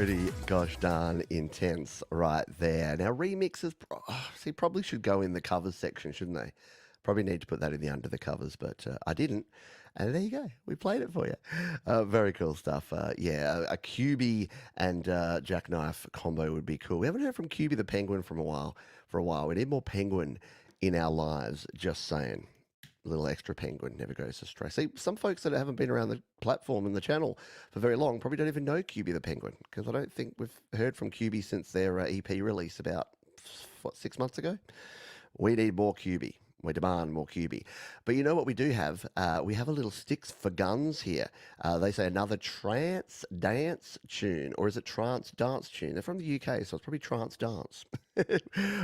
Pretty gosh darn intense right there. Now remixes, probably should go in the covers section, shouldn't they? Probably need to put that in the under the covers, but I didn't. And there you go. We played it for you. Very cool stuff. Yeah, a QB and Jackknife combo would be cool. We haven't heard from QB the Penguin for a while. We need more Penguin in our lives, just saying. A little extra Penguin never goes astray. See, some folks that haven't been around the platform and the channel for very long probably don't even know QB the Penguin, because I don't think we've heard from QB since their EP release about, 6 months ago? We need more QB. We demand more QB. But you know what we do have? We have a little Sticks for Guns here. They say another trance dance tune, or is it trance dance tune? They're from the UK, so it's probably trance dance.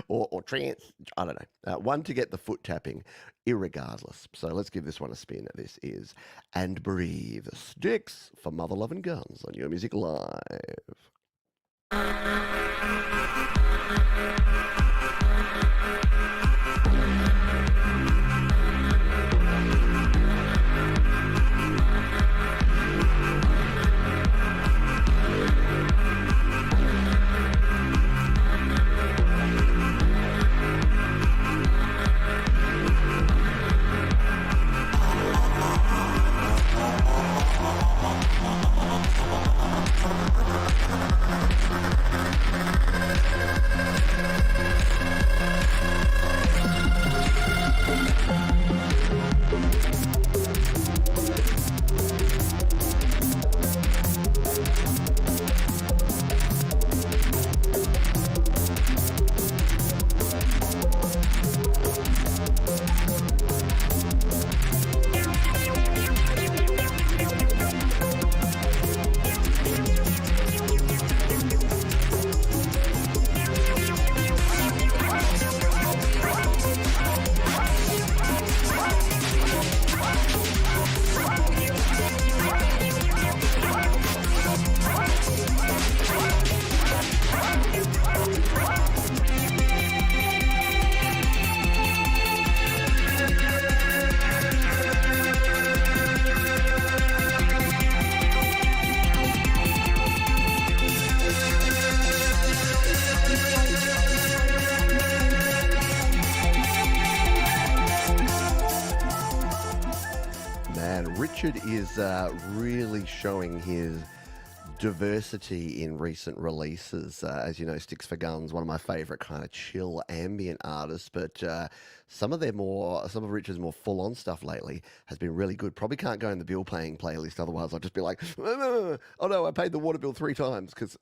or trance, I don't know. One to get the foot tapping, irregardless. So let's give this one a spin. This is And Breathe, Sticks for Mother Loving Guns on Your Music Live. Richard is really showing his diversity in recent releases. As you know, Sticks for Guns, one of my favourite kind of chill ambient artists, but some of Richard's more full-on stuff lately has been really good. Probably can't go in the bill paying playlist, otherwise I'll just be like, oh no, I paid the water bill 3 times because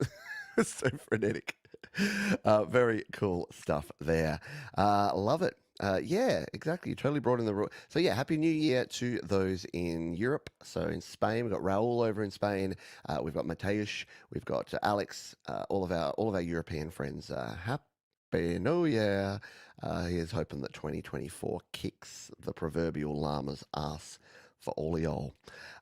it's so frenetic. Very cool stuff there. Love it. Yeah, exactly. You totally brought in the... So yeah, Happy New Year to those in Europe. So in Spain, we've got Raul over in Spain. We've got Mateusz. We've got Alex. All of our European friends. Happy New Year. Here's hoping that 2024 kicks the proverbial llama's ass for all of y'all.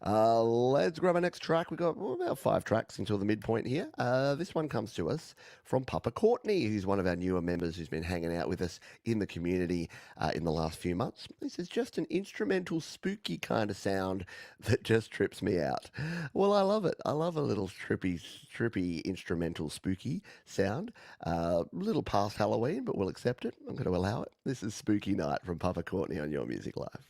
Let's grab our next track. We've got about 5 tracks until the midpoint here. This one comes to us from Papa Courtney, who's one of our newer members who's been hanging out with us in the community in the last few months. This is just an instrumental, spooky kind of sound that just trips me out. Well, I love it. I love a little trippy instrumental, spooky sound. A little past Halloween, but we'll accept it. I'm going to allow it. This is Spooky Night from Papa Courtney on Your Music Live.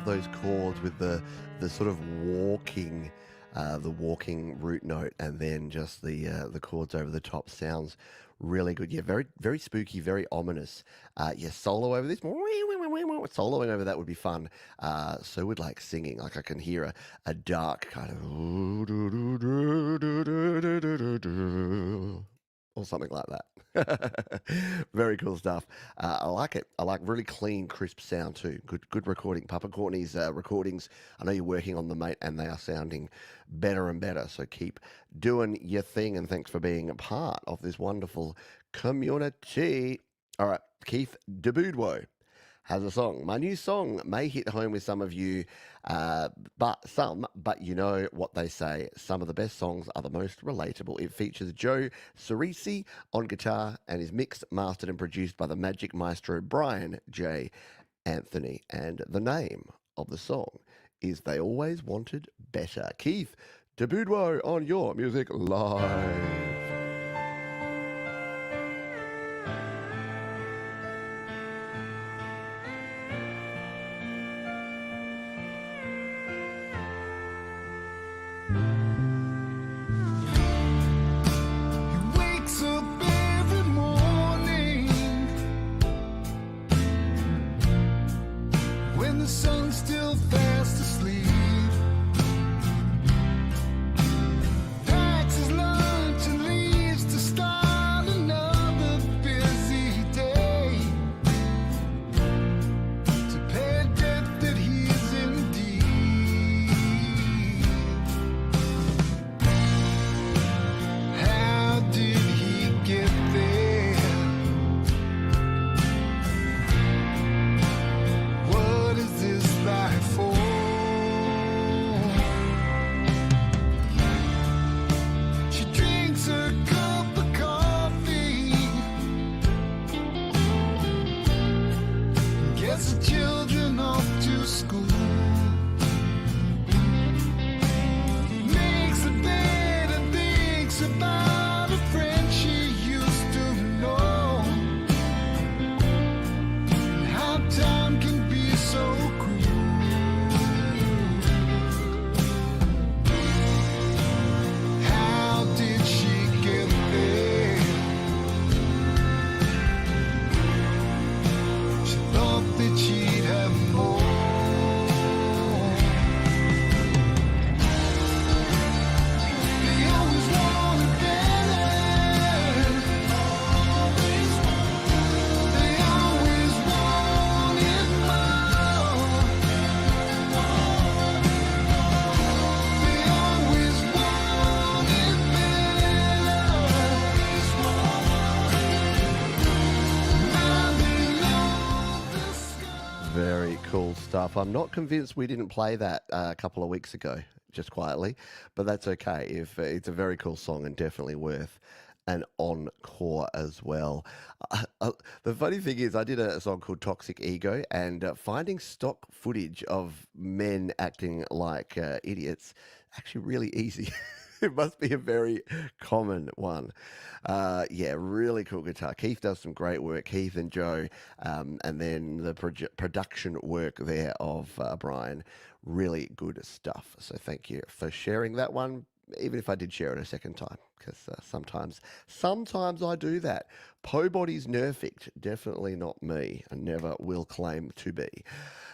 love those chords with the sort of walking root note, and then just the chords over the top. Sounds really good. Yeah, very very spooky, very ominous. Yeah, solo over this. Soloing over that would be fun. So would like singing. Like I can hear a dark kind of or something like that. Very cool stuff. I like it. I like really clean, crisp sound too. Good recording. Papa Courtney's recordings, I know you're working on them, mate, and they are sounding better and better. So keep doing your thing, and thanks for being a part of this wonderful community. All right, Keith DeBoudwo has a song. My new song may hit home with some of you, but you know what they say. Some of the best songs are the most relatable. It features Joe Cerisi on guitar and is mixed, mastered, and produced by the magic maestro Brian J. Anthony. And the name of the song is They Always Wanted Better. Keith DeBoudwo on Your Music Live. Wakes up every morning when the sun's still fast asleep. Packs his lunch and leaves to start another busy day, to pay a debt that he's in deep. How did he get there? What is this life for? She drinks her cup of coffee, gets the children off to school, makes a bed and thinks about a friend she used to know, and how time can be so cruel. How did she get there? She thought that she'd have more. They always wanted better. They always wanted more. They always wanted better. Now they know the sky. Very cool stuff. I'm not convinced we didn't play that a couple of weeks ago, just quietly, but that's okay. If it's a very cool song and definitely worth an encore as well. The funny thing is, I did a song called Toxic Ego, and finding stock footage of men acting like idiots actually really easy. It must be a very common one. Yeah, really cool guitar. Keith does some great work, Keith and Joe, and then the production work there of Brian. Really good stuff. So thank you for sharing that one, even if I did share it a second time, because sometimes I do that. Po Body's Nerfect, definitely not me, and never will claim to be.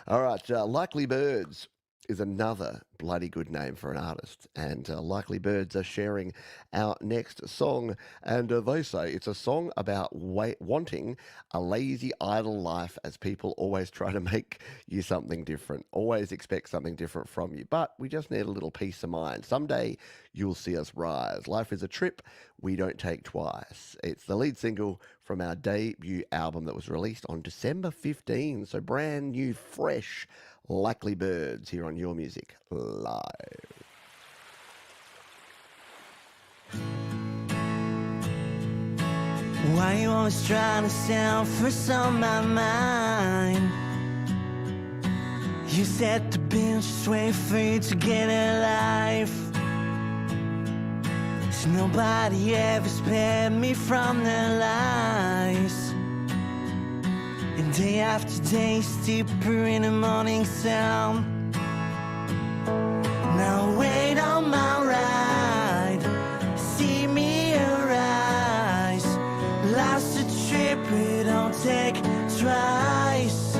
All right, Likely Birds is another bloody good name for an artist, and Likely Birds are sharing our next song, and they say it's a song about wanting a lazy, idle life, as people always try to make you something different, always expect something different from you, but we just need a little peace of mind. Someday you'll see us rise. Life is a trip we don't take twice. It's the lead single from our debut album that was released on December 15, so brand new, fresh Likely Birds here on Your Music Live. Why you always trying to sound first on my mind? You set the bench just wait for you to get a life. So nobody ever spared me from their lies. And And day after day, steeper in the morning sun. Now wait on my ride, see me arise. Last a trip, we don't take twice.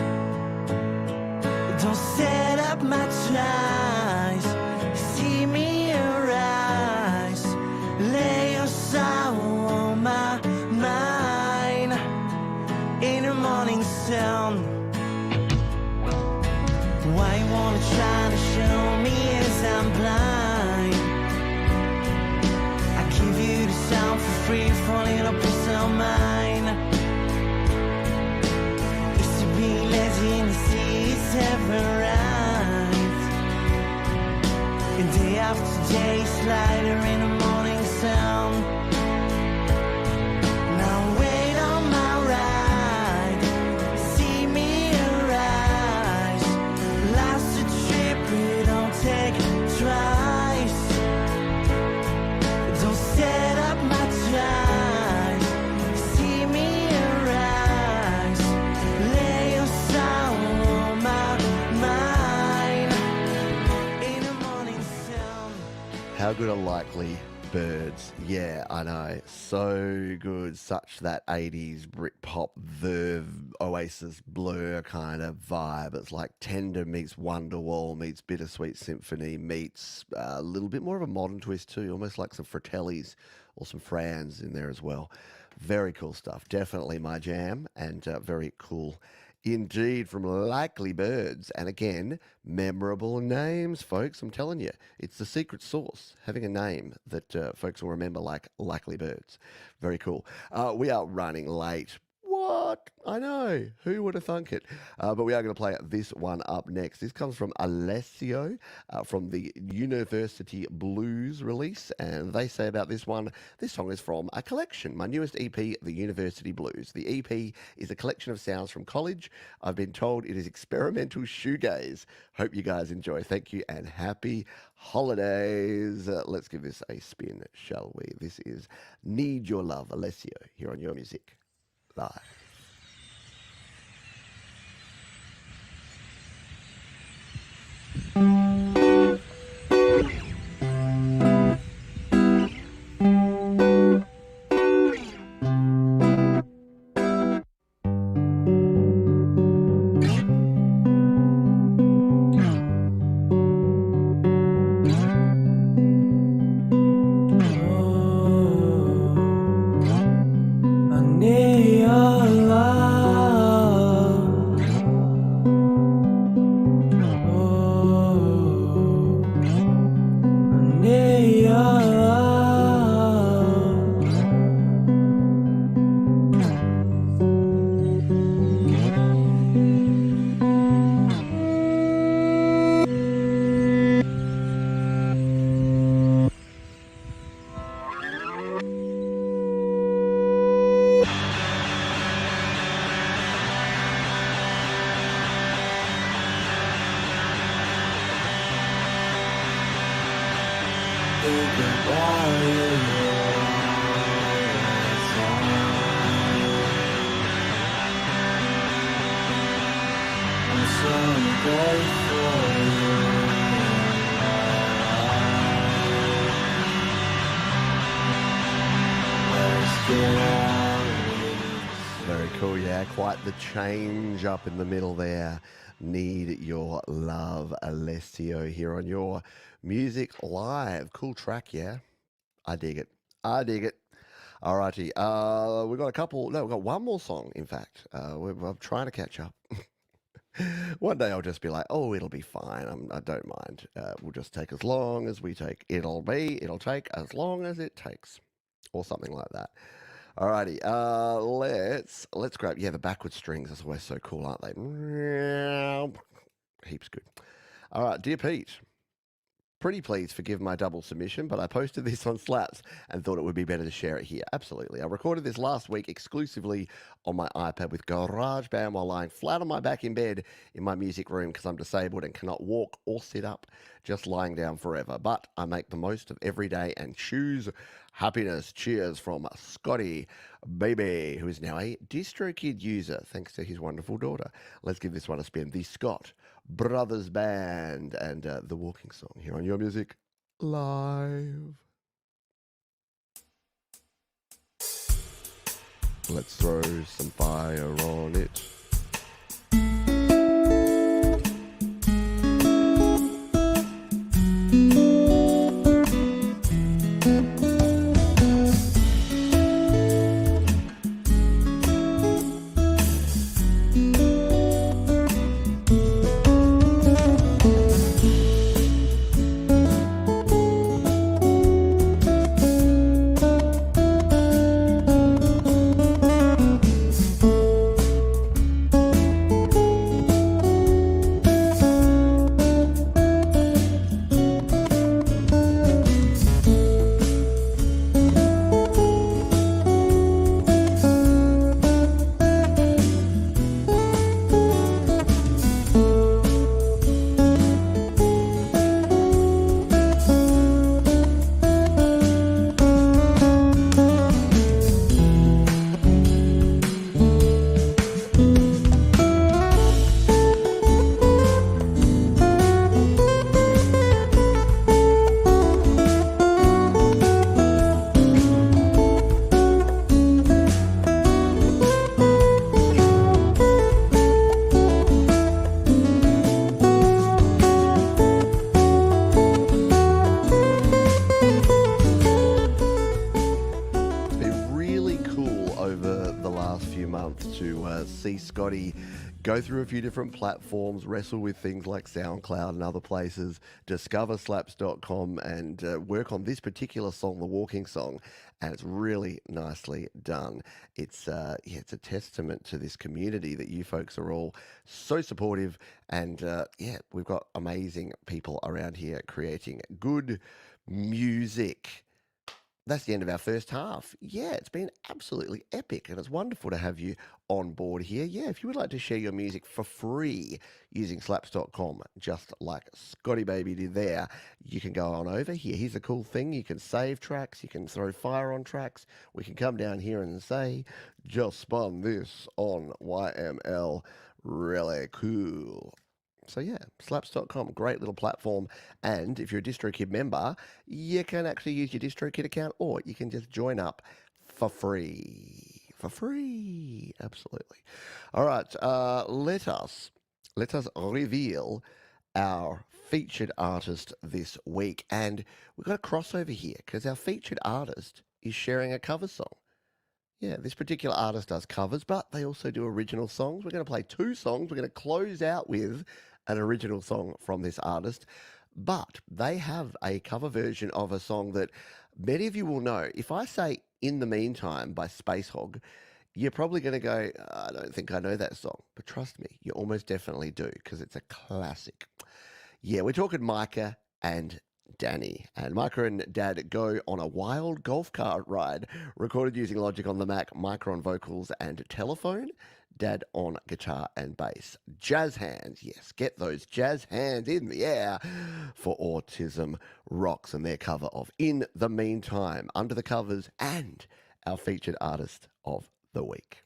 Don't set up my ties, see me arise. Lay your sorrow on my mind in the morning sun. Why you wanna try to show me as I'm blind? I give you the sound for free for a little peace of mind. Used to be lazy in the sea, it's ever right. And day after day, slider in the morning sun. Now wait on my ride, see me arise. Last a trip, we don't take twice. Don't set up my ties, see me arise. Lay your sorrow on my mind in the morning sun. How good are Likely Birds? Yeah, I know. So good. Such that 80s Britpop verve, Oasis Blur kind of vibe. It's like Tender meets Wonderwall meets Bittersweet Symphony meets a little bit more of a modern twist too, almost like some Fratellis or some Frans in there as well. Very cool stuff. Definitely my jam, and very cool indeed from Likely Birds. And again, memorable names, folks. I'm telling you, it's the secret sauce, having a name that folks will remember, like Likely Birds. Very cool. We are running late. What? I know. Who would have thunk it? But we are going to play this one up next. This comes from Alessio from the University Blues release. And they say about this one, this song is from a collection. My newest EP, The University Blues. The EP is a collection of sounds from college. I've been told it is experimental shoegaze. Hope you guys enjoy. Thank you and happy holidays. Let's give this a spin, shall we? This is Need Your Love, Alessio, here on Your Music Live. I need your love. Oh, I need your love. Think about you. I'm so grateful. Let's get out. Very cool, yeah. Quite the change up in the middle there. Need Your Love, Alessio, here on Your Music Live. Cool track, yeah. I dig it. I dig it. Alrighty. We've got a couple. No, we've got one more song, in fact. I'm trying to catch up. One day I'll just be like, oh, it'll be fine. I don't mind. We'll just take as long as we take. It'll take as long as it takes. Or something like that. Alrighty, let's grab, the backward strings. That's always so cool, aren't they? Heaps good. All right, dear Pete, Pretty please forgive my double submission, but I posted this on Slaps and thought it would be better to share it here. Absolutely. I recorded this last week exclusively on my iPad with GarageBand while lying flat on my back in bed in my music room because I'm disabled and cannot walk or sit up, just lying down forever. But I make the most of every day and choose happiness. Cheers from Scotty Baby, who is now a DistroKid user thanks to his wonderful daughter. Let's give this one a spin. The Scott Brothers Band and The Walking Song here on Your Music Live. Let's throw some fire on it. Scotty go through a few different platforms, wrestle with things like SoundCloud and other places, discover slaps.com and work on this particular song, The Walking Song, and it's really nicely done. It's a testament to this community that you folks are all so supportive, and we've got amazing people around here creating good music. That's the end of our first half. Yeah, it's been absolutely epic, and it's wonderful to have you on board here. Yeah, if you would like to share your music for free using slaps.com, just like Scotty Baby did there, you can go on over here. Here's a cool thing. You can save tracks. You can throw fire on tracks. We can come down here and say, just spun this on YML. Really cool. So yeah, slaps.com, great little platform. And if you're a DistroKid member, you can actually use your DistroKid account, or you can just join up for free. For free, absolutely. All right, let us reveal our featured artist this week. And we've got a crossover here because our featured artist is sharing a cover song. Yeah, this particular artist does covers, but they also do original songs. We're going to play two songs. We're going to close out with an original song from this artist, but they have a cover version of a song that many of you will know. If I say In the Meantime by Space Hog, you're probably going to go, I don't think I know that song. But trust me, you almost definitely do, because it's a classic. Yeah, we're talking Micah and Danny. And Micah and Dad go on a wild golf cart ride, recorded using Logic on the Mac, Micah on vocals and telephone, Dad on guitar and bass. Jazz hands, yes, get those jazz hands in the air for Autism Rocks and their cover of In the Meantime, Under the Covers, and our featured artist of the week.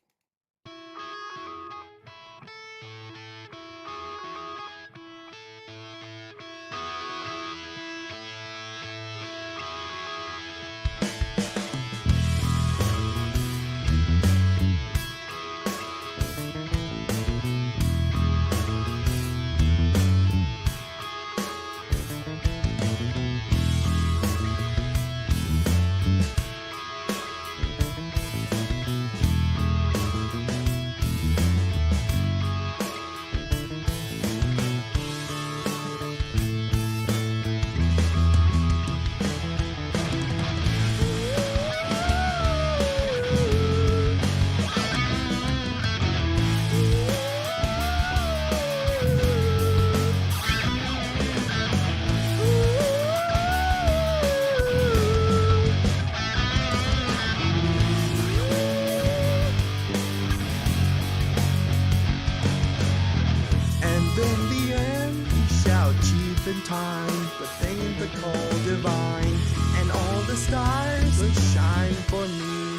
for me.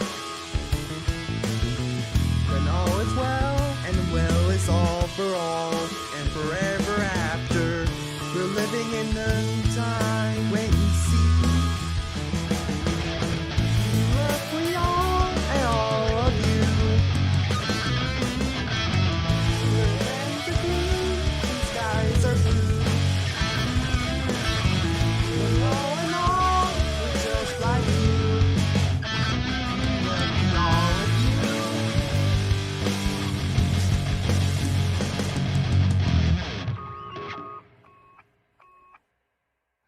Then all is well, and well is all for all, and forever after. We're living in the time, wait and see. Love for y'all and all of you. The lands are green, and skies are blue. But all in all, we're just like you. Loving all of you.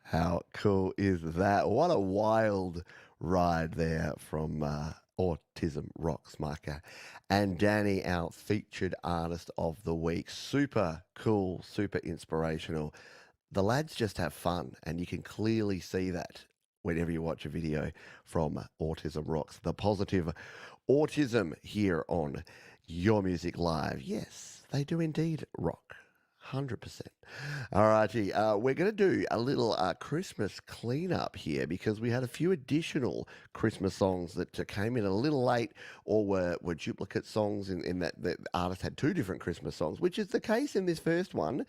How cool is that? What a wild ride there from Autism Rocks, Micah. And Danny, our featured artist of the week. Super cool, super inspirational. The lads just have fun, and you can clearly see that whenever you watch a video from Autism Rocks. The positive autism here on Your Music Live. Yes, they do indeed rock. 100%. All righty, we're going to do a little Christmas cleanup here because we had a few additional Christmas songs that came in a little late or were duplicate songs in that the artist had two different Christmas songs, which is the case in this first one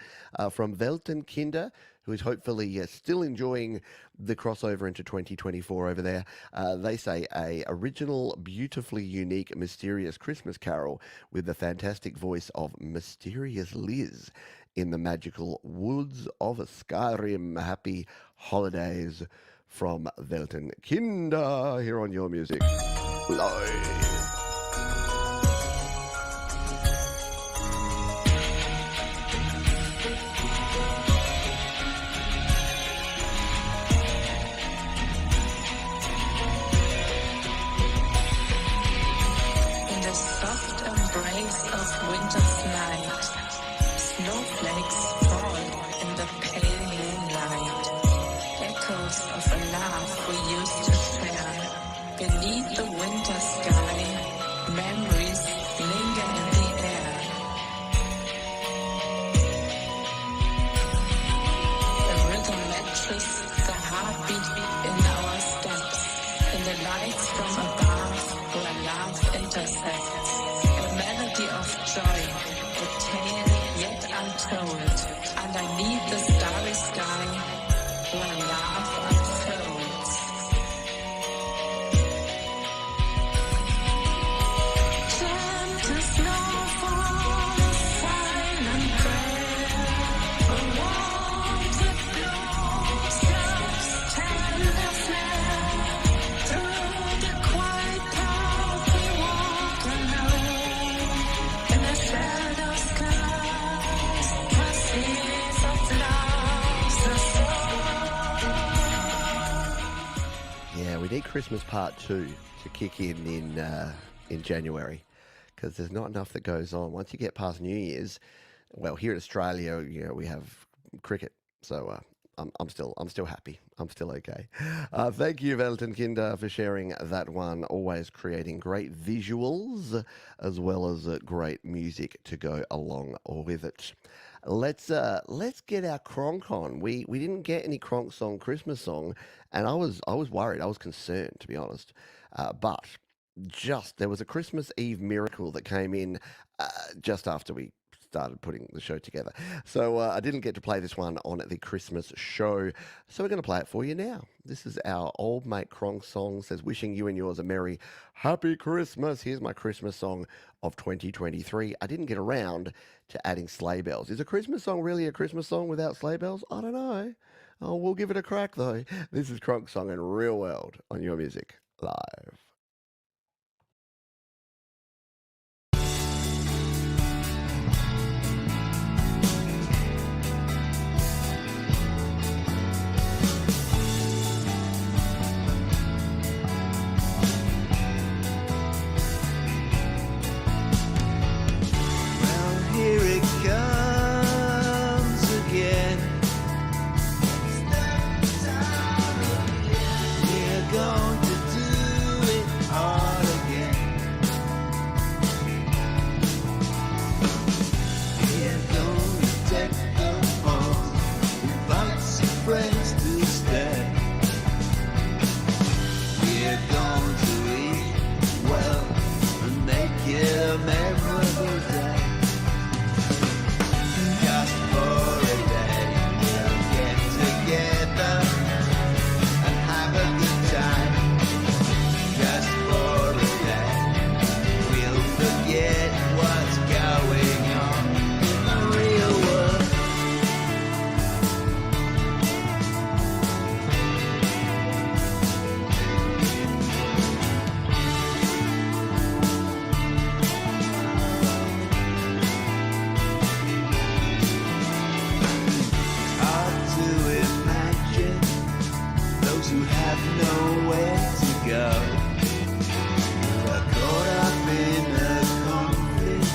from Neakund, who is hopefully still enjoying the crossover into 2024 over there. They say a original, beautifully unique, mysterious Christmas carol with the fantastic voice of Mysterious Liz in the magical woods of Skyrim. Happy holidays from Neakund here on Your Music Live. In the soft embrace of winter's night, snowflakes fall in the pale moonlight. Echoes of a laugh we used to share. Beneath the winter sky, memories linger in the air. The rhythm matches the heartbeat in our steps. In the lights from above, where love intersects. A melody of joy, a tale yet untold. Underneath the starry sky, where love unfolds. Gentle snowfall, a silent prayer. A warmth that blows, love's tender flare. Through the quiet path we walk alone. In the shadow skies, mercies of love, the soul. Yeah, we need Christmas Part 2 to kick in January because there's not enough that goes on. Once you get past New Year's, well, here in Australia, we have cricket, so I'm still happy. I'm still okay. Thank you, Neakund, for sharing that one. Always creating great visuals as well as great music to go along with it. Let's get our cronk on. We didn't get any cronk song, Christmas song, and I was worried. I was concerned, to be honest. But there was a Christmas Eve miracle that came in just after we started putting the show together. So I didn't get to play this one on the Christmas show. So we're going to play it for you now. This is our old mate Cronk song. Says, wishing you and yours a merry, happy Christmas. Here's my Christmas song of 2023. I didn't get around to adding sleigh bells. Is a Christmas song really a Christmas song without sleigh bells? I don't know. Oh, we'll give it a crack though. This is Cronk song in Real World on Your Music Live. Here it comes again. We're going to do it who have nowhere to go. We're caught up in a conflict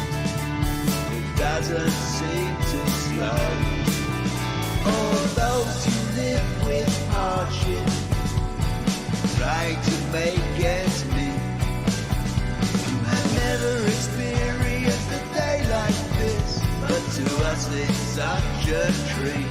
that doesn't seem to slow. All those who live with hardship, trying to make ends meet, have never experienced a day like this, but to us it's such a treat.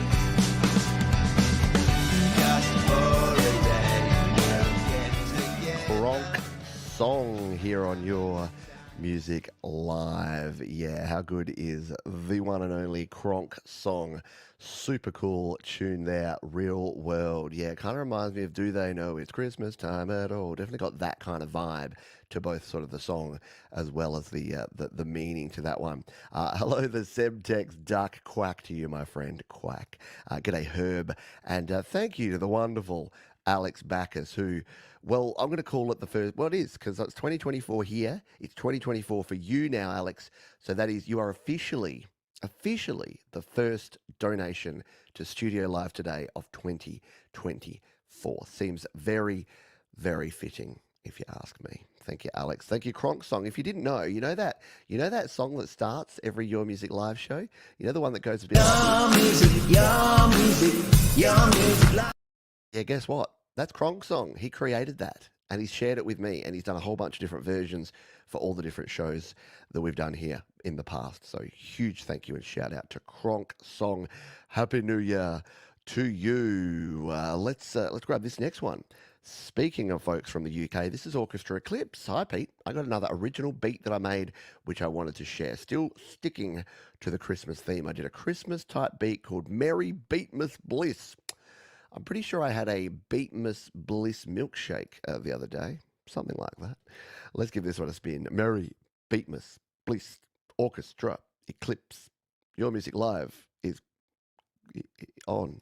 Just for a day, we'll get together. Bronk song here on your Music Live. Yeah, how good is the one and only Kronk song? Super cool tune there, Real World. Yeah, kind of reminds me of Do They Know It's Christmas Time at All? Definitely got that kind of vibe to both sort of the song as well as the meaning to that one. Hello, the Semtex Duck. Quack to you, my friend. Quack. G'day, Herb. And thank you to the wonderful Alex Backus, who, well, I'm going to call it the first, well, it is, because it's 2024 here. It's 2024 for you now, Alex. So that is, you are officially the first donation to Studio Live Today of 2024. Seems very, very fitting, if you ask me. Thank you, Alex. Thank you, Kronk song. If you didn't know, you know that song that starts every Your Music Live show? You know the one that goes a bit Your music, your music, your music live. Yeah, guess what? That's Kronk's song. He created that and he's shared it with me, and he's done a whole bunch of different versions for all the different shows that we've done here in the past. So huge thank you and shout out to Kronk song. Happy New Year to you. Let's grab this next one. Speaking of folks from the UK, this is Orchestra Eclipse. Hi, Pete. I got another original beat that I made, which I wanted to share. Still sticking to the Christmas theme. I did a Christmas type beat called Merry Beatmas Bliss. I'm pretty sure I had a Beatmas Bliss milkshake the other day. Something like that. Let's give this one a spin. Merry Beatmas Bliss Orchestra Eclipse. Your Music Live is on.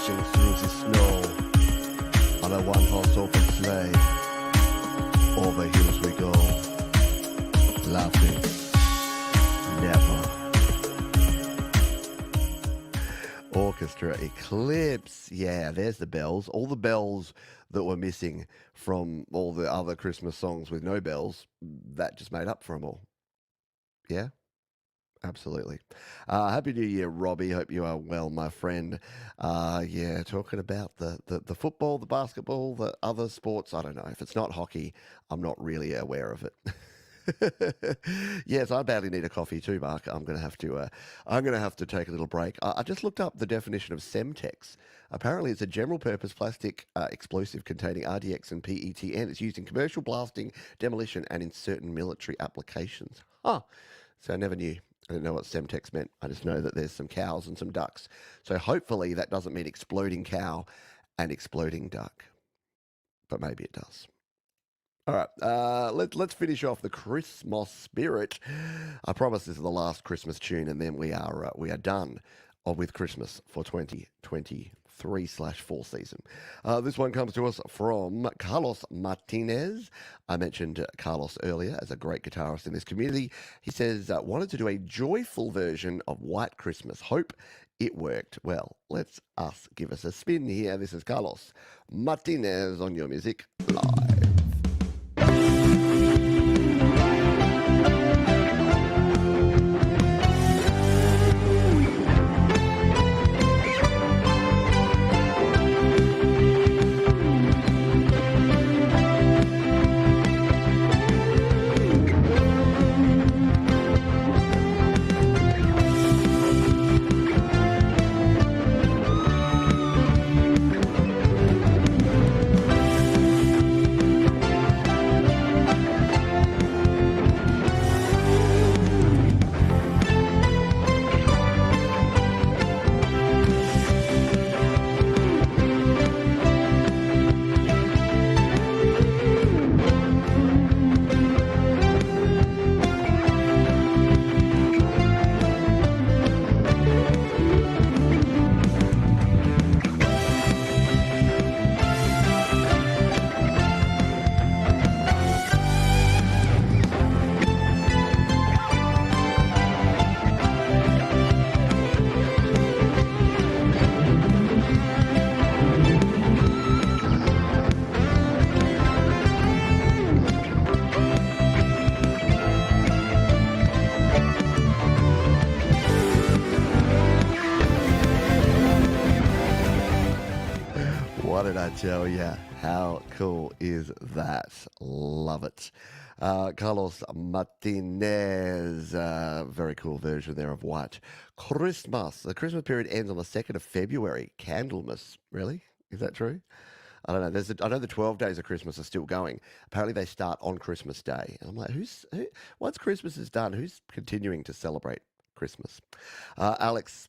Through the snow on a one-horse open sleigh. Over hills we go, laughing never. Orchestra Eclipse. Yeah, there's the bells. All the bells that were missing from all the other Christmas songs with no bells, that just made up for them all. Yeah? Absolutely. Happy New Year, Robbie. Hope you are well, my friend. Yeah, talking about the football, the basketball, the other sports. I don't know. If it's not hockey, I'm not really aware of it. Yes, I badly need a coffee too, Mark. I'm gonna have to take a little break. I just looked up the definition of Semtex. Apparently, it's a general-purpose plastic explosive containing RDX and PETN. It's used in commercial blasting, demolition, and in certain military applications. Huh. So I never knew. I didn't know what Semtex meant. I just know that there's some cows and some ducks. So hopefully that doesn't mean exploding cow and exploding duck. But maybe it does. All right, let's finish off the Christmas spirit. I promise this is the last Christmas tune, and then we are done with Christmas for 2024. 3/4 season. This one comes to us from Carlos Martinez. I mentioned Carlos earlier as a great guitarist in this community. He says, wanted to do a joyful version of White Christmas. Hope it worked. Well, let's us give us a spin here. This is Carlos Martinez on Your Music Live. What did I tell you? How cool is that? Love it. Carlos Martinez, very cool version there of White Christmas. The Christmas period ends on the 2nd of February. Candlemas, really? Is that true? I don't know. I know the 12 days of Christmas are still going. Apparently they start on Christmas Day. And I'm like, once Christmas is done, who's continuing to celebrate Christmas? Alex,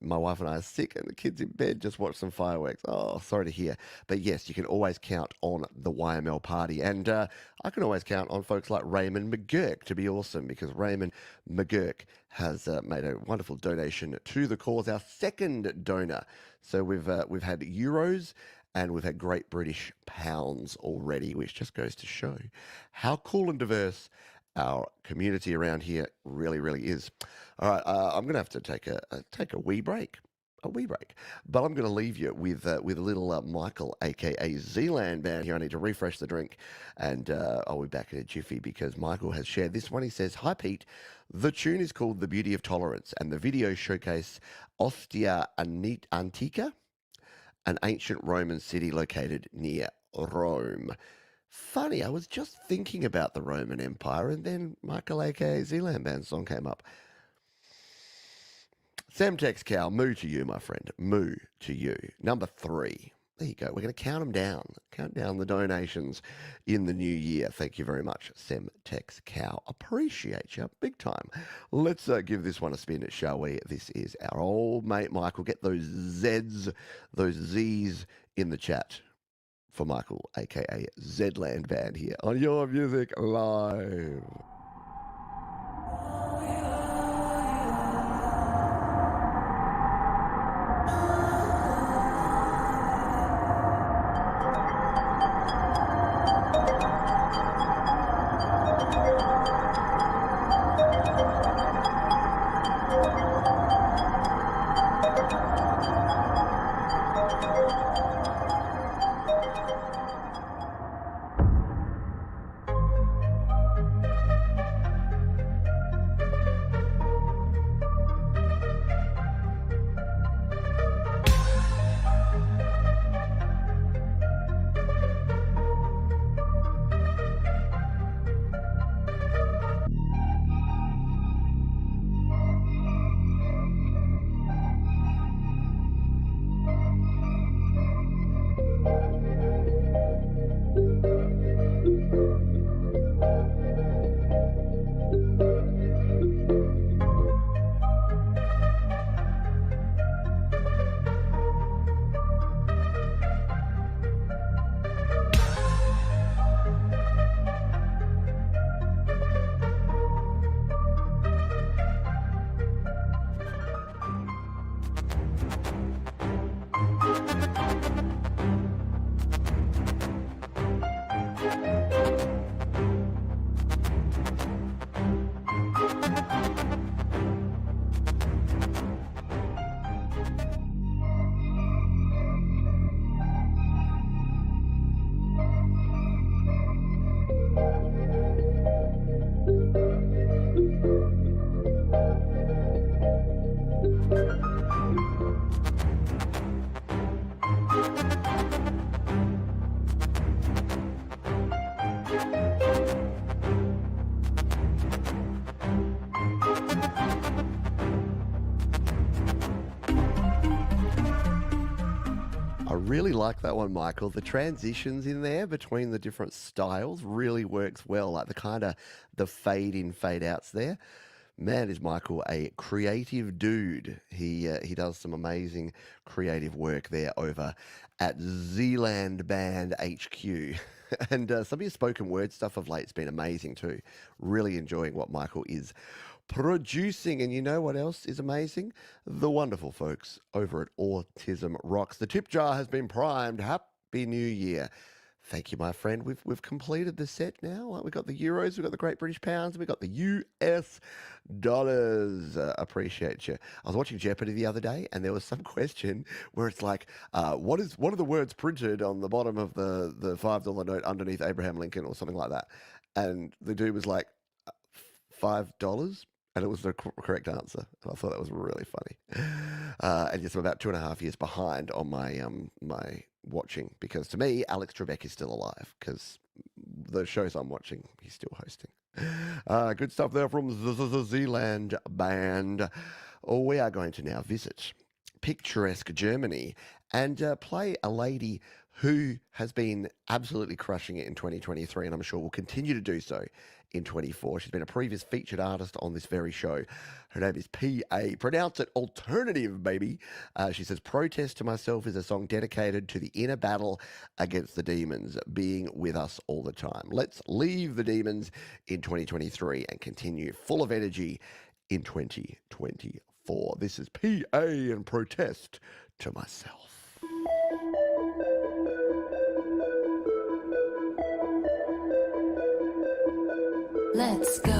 my wife and I are sick and the kids in bed, just watch some fireworks. Oh, sorry to hear. But yes, you can always count on the YML party. And I can always count on folks like Raymond McGurk to be awesome, because Raymond McGurk has made a wonderful donation to the cause, our second donor. So we've had euros and we've had Great British pounds already, which just goes to show how cool and diverse our community around here really, really is. All right, I'm going to have to take a wee break, but I'm going to leave you with a little Michael, aka Zealand Band here. I need to refresh the drink, and I'll be back in a jiffy because Michael has shared this one. He says, "Hi Pete, the tune is called The Beauty of Tolerance, and the video showcase Ostia Antica, an ancient Roman city located near Rome." Funny, I was just thinking about the Roman Empire, and then Michael aka Zealand Band song came up. Semtex Cow, moo to you, my friend. Moo to you. Number 3. There you go. We're going to count them down. Count down the donations in the new year. Thank you very much, Semtex Cow. Appreciate you big time. Let's give this one a spin, shall we? This is our old mate Michael. Get those Zs, those Zs in the chat for Michael, aka Zland Band here on Your Music Live. I really like that one, Michael. The transitions in there between the different styles really works well. Like the fade in, fade outs there. Man, is Michael a creative dude. He does some amazing creative work there over at Zealand Band HQ. And some of your spoken word stuff of late's been amazing too. Really enjoying what Michael is producing. And you know what else is amazing? The wonderful folks over at Autism Rocks. The tip jar has been primed. Happy New Year. Thank you, my friend. We've completed the set now. We've got the euros, we've got the Great British pounds, we've got the US dollars. Appreciate you. I was watching Jeopardy the other day, and there was some question where it's like, what are the words printed on the bottom of the $5 note underneath Abraham Lincoln or something like that? And the dude was like, $5. And it was the correct answer. And I thought that was really funny. And yes, I'm about 2.5 years behind on my my watching, because to me, Alex Trebek is still alive, because the shows I'm watching, he's still hosting. Good stuff there from the Zealand Band. We are going to now visit picturesque Germany and play a lady who has been absolutely crushing it in 2023, and I'm sure will continue to do so in 24. She's been a previous featured artist on this very show. Her name is P.A. Pronounce it alternative, baby. She says, Protest to Myself is a song dedicated to the inner battle against the demons being with us all the time. Let's leave the demons in 2023 and continue full of energy in 2024. This is P.A. and Protest to Myself. Let's go.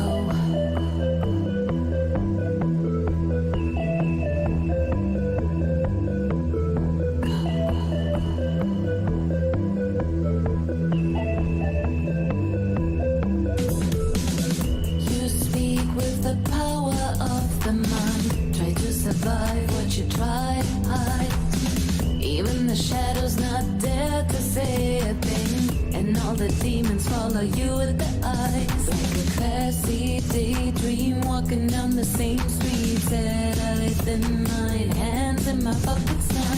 You speak with the power of the mind. Try to survive what you try to hide. Even the shadows not dare to say a thing. And all the demons follow you with the eyes. Like a classy daydream, walking down the same streets that I lit in mine. Hands in my pockets now.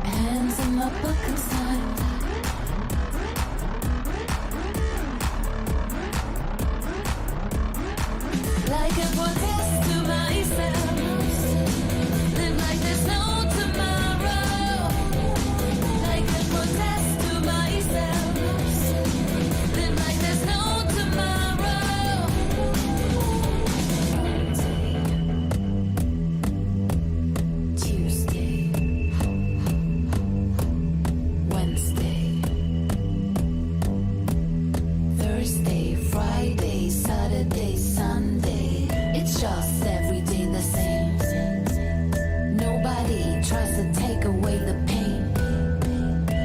Hands in my pockets now. Like a protest to myself. Live like there's no tomorrow. Like a protest to myself. Live like there's no tomorrow. Tuesday, Wednesday, Thursday, Friday, Saturday, Sunday. It's just every day the same. Nobody tries to take away the pain.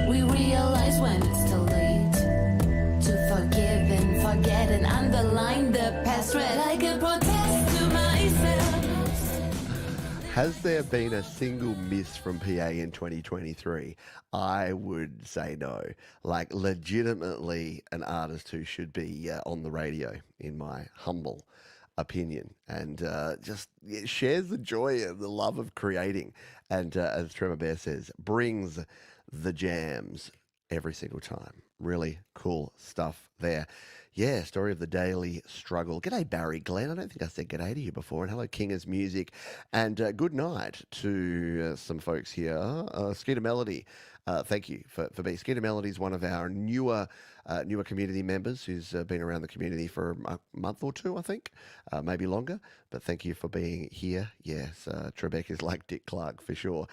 We realize when it's too late to forgive and forget and underline the past. Red like a protest to myself. Has there been a single miss from PA in 2023? I would say no. Like, legitimately an artist who should be on the radio, in my humble opinion, and just shares the joy and the love of creating, and as Trevor Bear says, brings the jams every single time. Really cool stuff there. Yeah, story of the daily struggle. G'day, Barry Glenn. I don't think I said g'day to you before. And hello, Kingers Music. And good night to some folks here. Skeeter Melody, thank you for being. Skeeter Melody is one of our newer community members who's been around the community for a month or two, I think, maybe longer. But thank you for being here. Yes, Trebek is like Dick Clark for sure.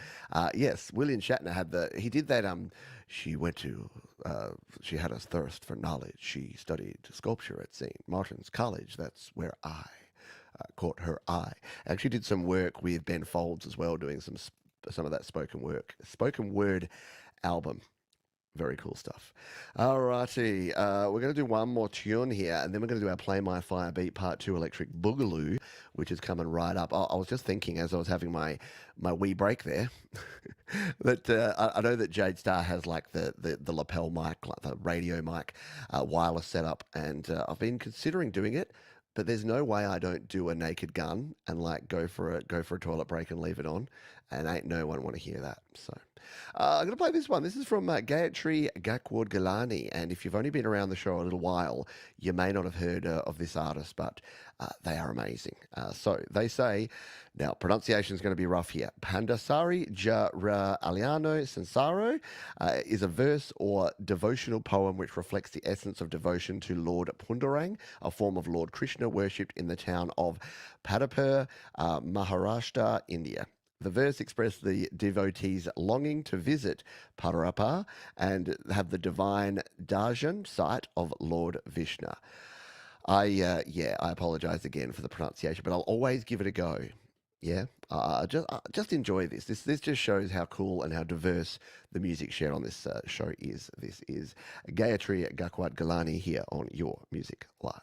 Yes, William Shatner had he did that. She had a thirst for knowledge. She studied sculpture at St. Martin's College. That's where I caught her eye. Actually did some work with Ben Folds as well, doing some of that spoken word album. Very cool stuff. Alrighty, we're going to do one more tune here, and then we're going to do our Play My Fire Beat Part 2 Electric Boogaloo, which is coming right up. I was just thinking as I was having my wee break there, that I know that Jade Star has like the lapel mic, like the radio mic, wireless setup, and I've been considering doing it, but there's no way I don't do a naked gun and like go for a toilet break and leave it on, and ain't no one want to hear that. So I'm going to play this one. This is from Gayatri Gakwad Galani, and if you've only been around the show a little while, you may not have heard of this artist, but they are amazing. So they say, now pronunciation is going to be rough here. Pandasari Jara Aliano Sansaro is a verse or devotional poem which reflects the essence of devotion to Lord Pundarang, a form of Lord Krishna worshipped in the town of Padapur, Maharashtra, India. The verse expressed the devotees' longing to visit Parapa and have the divine darshan sight of Lord Vishnu. I apologize again for the pronunciation, but I'll always give it a go. Yeah, just enjoy this. This just shows how cool and how diverse the music shared on this show is. This is Gayatri Gakwad Galani here on Your Music Live.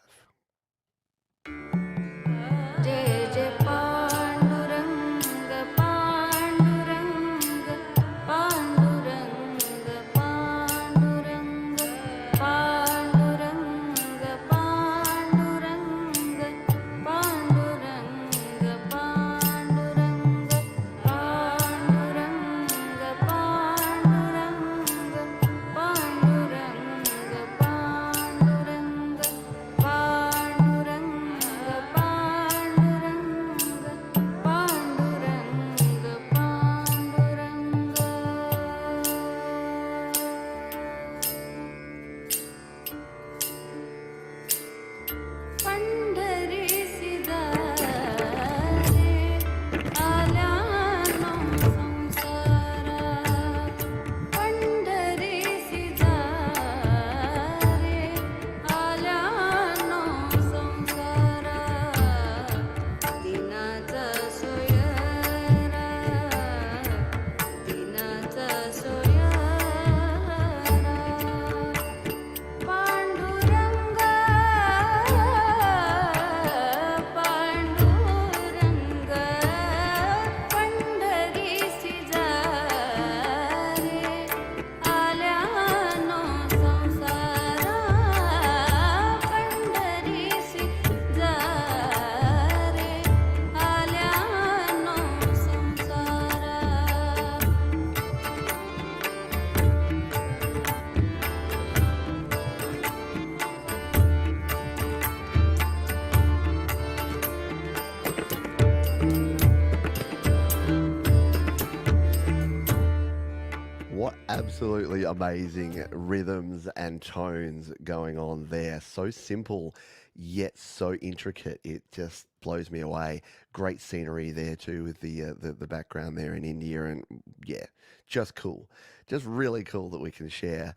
Absolutely amazing rhythms and tones going on there. So simple, yet so intricate. It just blows me away. Great scenery there too, with the background there in India, and yeah, just cool. Just really cool that we can share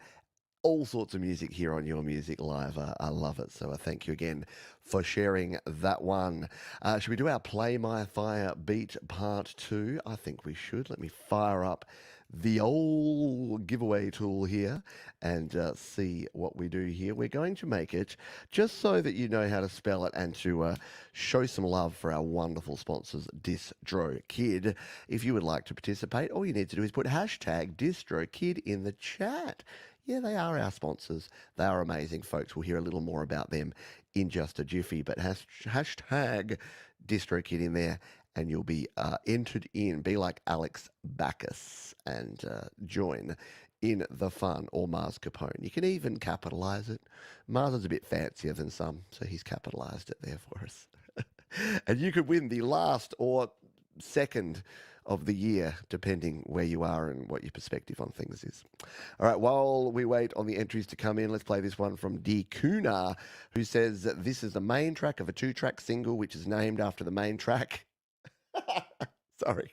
all sorts of music here on Your Music Live. I love it. So thank you again for sharing that one. Should we do our Play My Fire Beat Part 2? I think we should. Let me fire up the old giveaway tool here and see what we do here. We're going to make it just so that you know how to spell it and to show some love for our wonderful sponsors, DistroKid. If you would like to participate, all you need to do is put hashtag DistroKid in the chat. Yeah, they are our sponsors. They are amazing folks. We'll hear a little more about them in just a jiffy, but hashtag DistroKid in there and you'll be entered in. Be like Alex Backus and join in the fun, or Mars Capone. You can even capitalize it. Mars is a bit fancier than some, so he's capitalized it there for us. And you could win the last or second of the year, depending where you are and what your perspective on things is. All right, while we wait on the entries to come in, let's play this one from Diopter, who says that this is the main track of a 2-track single, which is named after the main track. Sorry.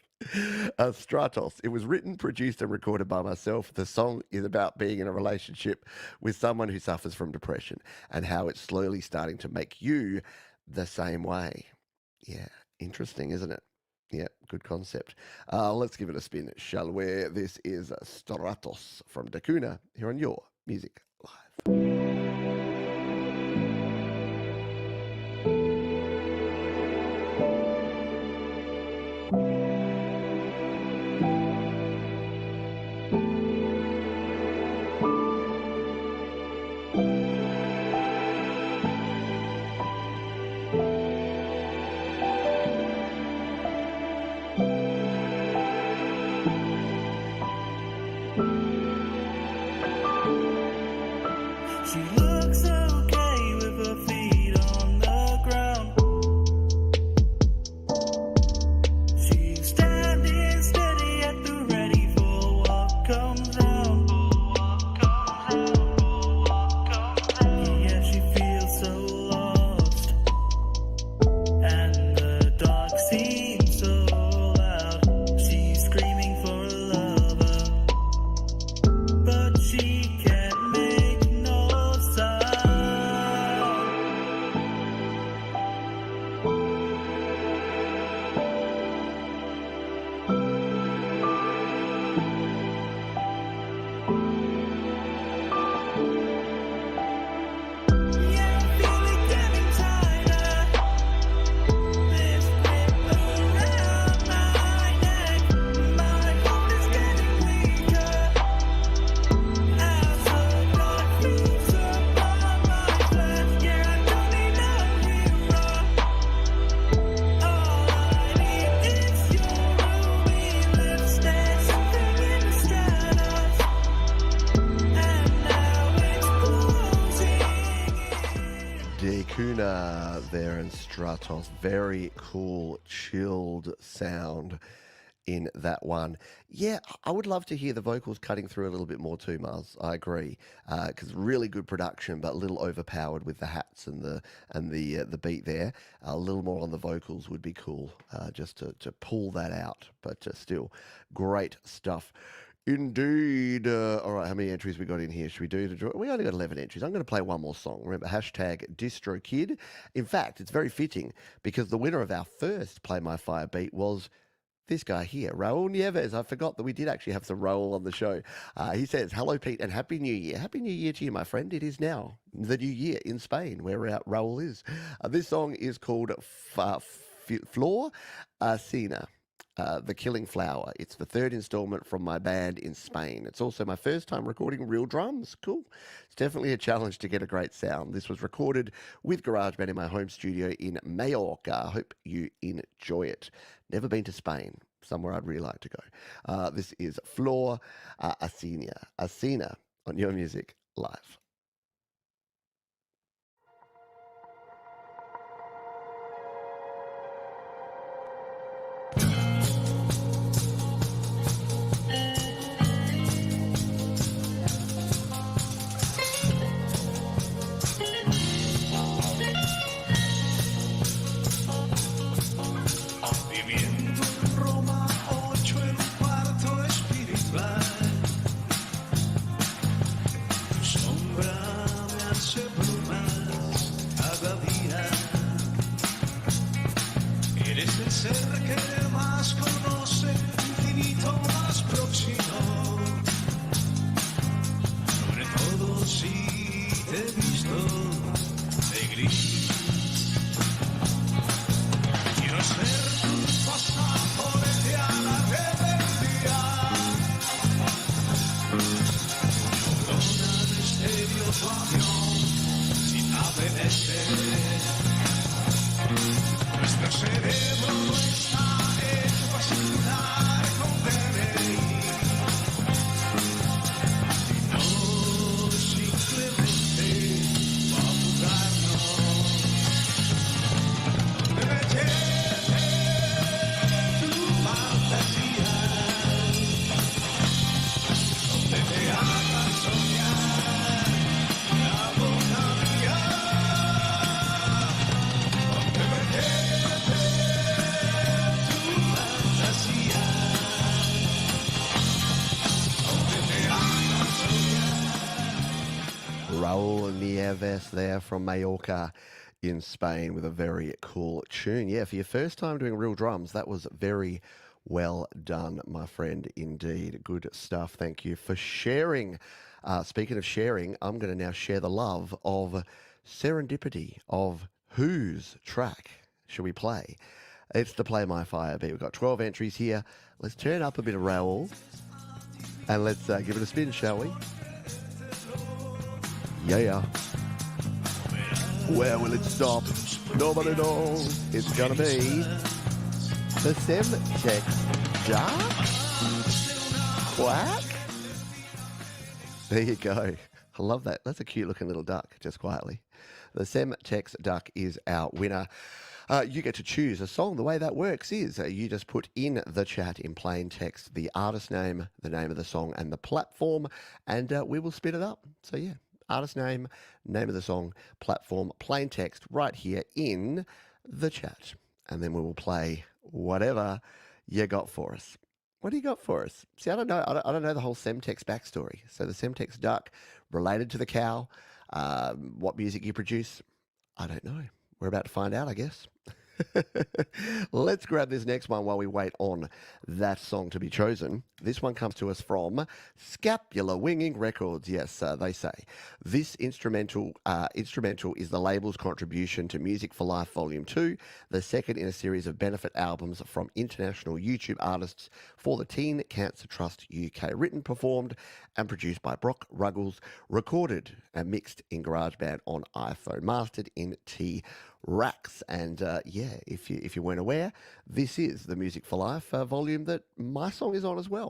Stratos. It was written, produced, and recorded by myself. The song is about being in a relationship with someone who suffers from depression and how it's slowly starting to make you the same way. Yeah, interesting, isn't it? Yeah, good concept. Let's give it a spin, shall we? This is Stratos from Dakuna here on Your Music Live. She looks okay with her feet on the ground. She's standing steady at the ready for what comes round. Yeah, she feels so lost, and the dark seems so loud. She's screaming for a lover, but she can't make no sound. Yeah, I feel it getting tighter. This grip around my neck, my hold is getting weaker. As the dark feeds upon my flesh, yeah, I don't need no hero. All I need is your ruby lips. There's something in the shadows, and now it's closing in. Dakuna there and Stratos. Very cool, chilled sound in that one. Yeah, I would love to hear the vocals cutting through a little bit more too, Mars. I agree, because really good production, but a little overpowered with the hats and the beat there. A little more on the vocals would be cool, just to pull that out. But still, great stuff. Indeed. All right, how many entries we got in here? Should we do the draw? We only got 11 entries. I'm going to play one more song. Remember, hashtag DistroKid. In fact, it's very fitting because the winner of our first Play My Fire beat was this guy here, Raul Nieves. I forgot that we did actually have some Raul on the show. He says, hello, Pete, and Happy New Year. Happy New Year to you, my friend. It is now the new year in Spain, where Raul is. This song is called Flor Asina. The Killing Flower. It's the third installment from my band in Spain. It's also my first time recording real drums. Cool. It's definitely a challenge to get a great sound. This was recorded with GarageBand in my home studio in Mallorca. I hope you enjoy it. Never been to Spain. Somewhere I'd really like to go. This is Flor Asina on Your Music Live. Viviendo en Roma, 8 en un cuarto espiritual. Tu sombra me hace brumas cada día. Eres el ser que más conoce, infinito más próximo. Sobre todo si te he visto de gris. Quiero ser tu esposa colegiala rebeldía. Corona de estéreo tu avión, si te apetece. Nuestro cerebro no está hecho para circular con DNI, sino simplemente para jugarnos. Donde me lleve tu fantasía, donde te haga soñar la boca mía, donde me lleve tu fantasía, donde te haga soñar. Raul Nieves there from Mallorca. in Spain with a very cool tune. Yeah, for your first time doing real drums, that was very well done, my friend, indeed. Good stuff. Thank you for sharing. Speaking of sharing, I'm going to now share the love of Serendipity, of whose track should we play? It's the Play My Fire beat. We've got 12 entries here. Let's turn up a bit of Raoul and let's give it a spin, shall we? Yeah. Where will it stop? Nobody knows. It's gonna be the Semtex Duck. Quack. There you go. I love that. That's a cute looking little duck, just quietly. The Semtex Duck is our winner. You get to choose a song. The way that works is you just put in the chat in plain text the artist name, the name of the song, and the platform, and we will spin it up. So yeah, artist name, name of the song, platform, plain text right here in the chat. And then we will play whatever you got for us. What do you got for us? See, I don't know. I don't know the whole Semtex backstory. So the Semtex Duck, related to the cow, what music you produce, I don't know. We're about to find out, I guess. Let's grab this next one while we wait on that song to be chosen. This one comes to us from Scapular Winging Records. Yes, they say. This instrumental is the label's contribution to Music for Life Volume 2, the second in a series of benefit albums from international YouTube artists for the Teen Cancer Trust UK. Written, performed, and produced by Brock Ruggles. Recorded and mixed in GarageBand on iPhone. Mastered in T-Rax. And yeah, if you weren't aware, this is the Music for Life volume that my song is on as well.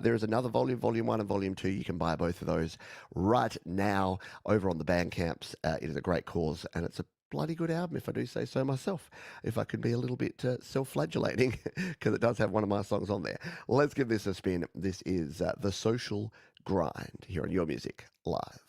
There is another volume, Volume 1 and Volume 2. You can buy both of those right now over on the Bandcamps. It is a great cause, and it's a bloody good album, if I do say so myself, if I could be a little bit self-flagellating, because it does have one of my songs on there. Let's give this a spin. This is The Social Grind here on Your Music Live.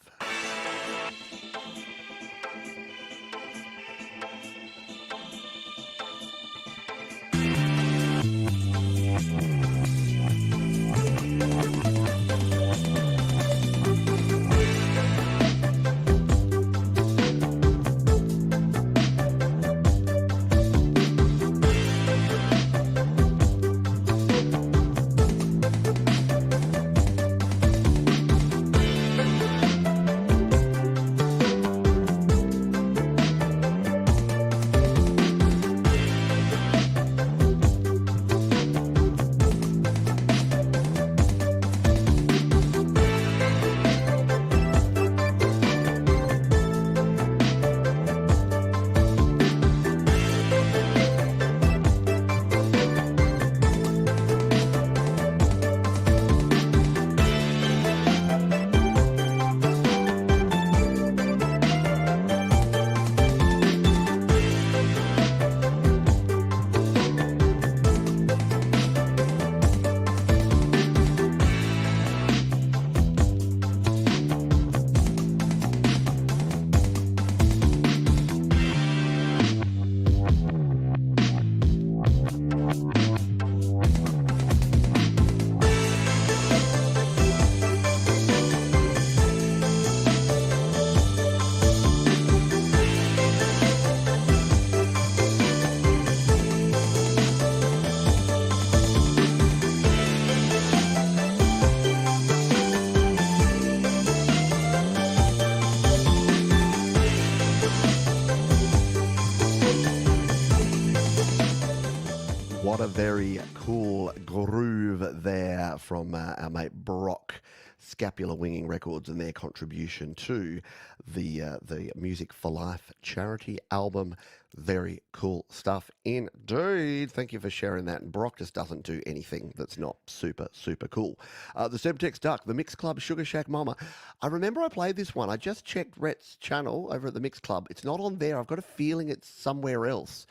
What a very cool groove there from our mate Brock, Scapular Winging Records, and their contribution to the Music for Life charity album. Very cool stuff indeed. Thank you for sharing that. And Brock just doesn't do anything that's not super, super cool. The Semtex Duck, the Mix Club, Sugar Shack Mama. I remember I played this one. I just checked Rhett's channel over at the Mix Club. It's not on there. I've got a feeling it's somewhere else.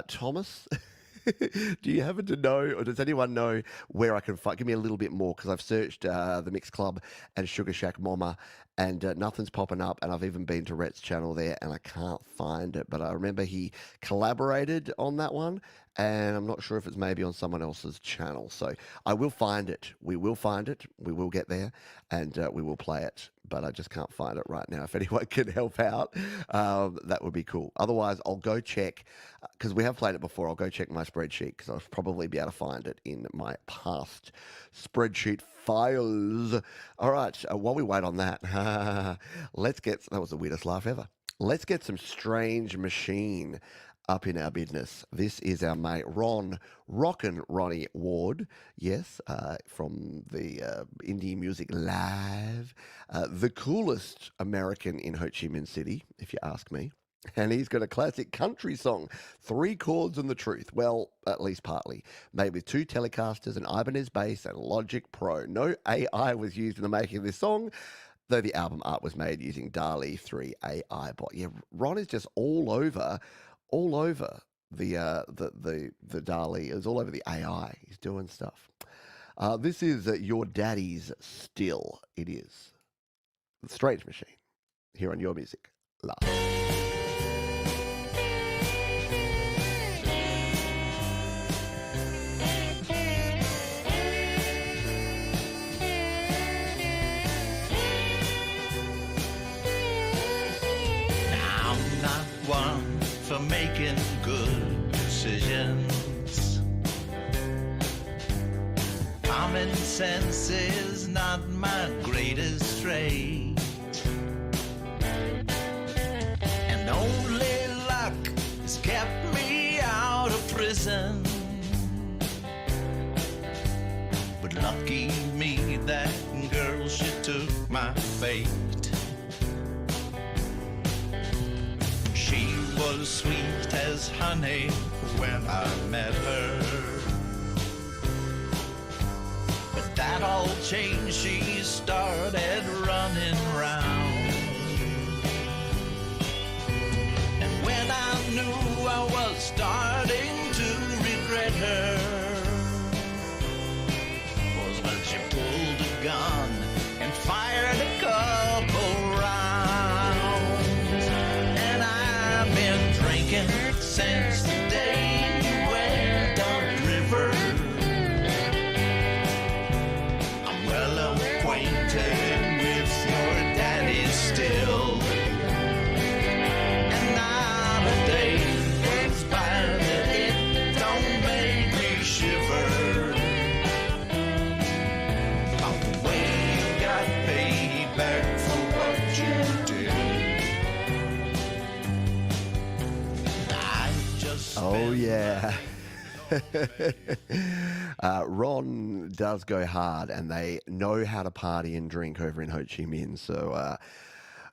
Thomas, do you happen to know, or does anyone know where I can find? Give me a little bit more, because I've searched the Mix Club and Sugar Shack Mama, and nothing's popping up. And I've even been to Rhett's channel there, and I can't find it. But I remember he collaborated on that one, and I'm not sure if it's maybe on someone else's channel. So I will find it. We will find it. We will get there, and we will play it. But I just can't find it right now. If anyone can help out, that would be cool. Otherwise, I'll go check, because we have played it before. I'll go check my spreadsheet, because I'll probably be able to find it in my past spreadsheet files. All right, while we wait on that, let's get, that was the weirdest laugh ever. Let's get some Strange Machine up in our business. This is our mate Rockin' Ronnie Ward, yes, from the Indie Music Live, the coolest American in Ho Chi Minh City, if you ask me. And he's got a classic country song, 3 Chords and the Truth. Well, at least partly. Made with 2 Telecasters, an Ibanez bass, and Logic Pro. No AI was used in the making of this song, though the album art was made using DALL-E 3 AI bot. Yeah, Ron is just all over the DALL-E. It's all over the AI. He's doing stuff. This is Your Daddy's Still. It is Strange Machine here on Your Music Live. One for making good decisions. Common sense is not my greatest trait, and only luck has kept me out of prison. But lucky me, that girl, she took my fate. She was sweet as honey when I met her, but that all changed. She started running round, and when I knew I was starting to regret her, was when she pulled a gun and fired a couple rounds. And I've been drinking since the day you went upriver. I'm well acquainted with your daddy still, and not a day goes by that it don't make me shiver about the way you got paid back for what you did. Oh, yeah. Ron does go hard, and they know how to party and drink over in Ho Chi Minh. So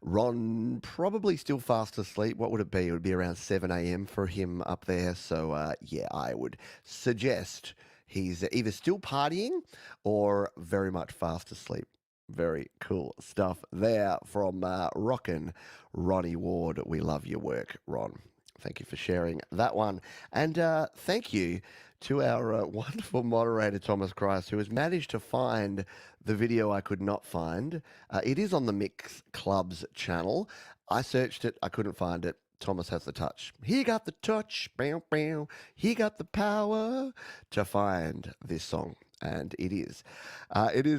Ron probably still fast asleep. What would it be? It would be around 7 a.m. for him up there. So, yeah, I would suggest he's either still partying or very much fast asleep. Very cool stuff there from Rockin' Ronnie Ward. We love your work, Ron. Thank you for sharing that one. And thank you to our wonderful moderator, Thomas Christ, who has managed to find the video I could not find. It is on the Mix Club's channel. I searched it. I couldn't find it. Thomas has the touch. He got the touch. Bow, bow. He got the power to find this song. And it is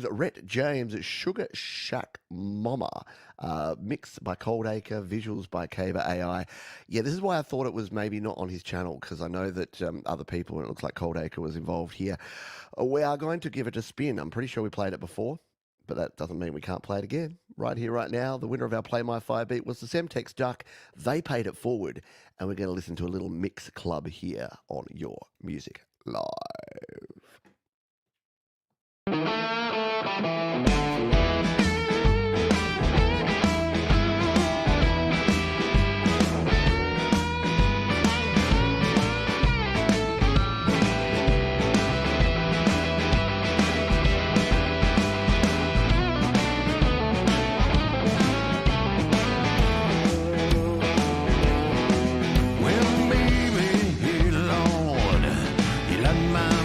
Rhett James' Sugar Shack Mama, mixed by Coldacre, visuals by Caber AI. Yeah, this is why I thought it was maybe not on his channel, because I know that other people, and it looks like Coldacre was involved here. We are going to give it a spin. I'm pretty sure we played it before, but that doesn't mean we can't play it again. Right here, right now, the winner of our Play My Fire beat was the Semtex Duck. They paid it forward, and we're going to listen to a little Mix Club here on Your Music Live. Well, baby, Lord, you light my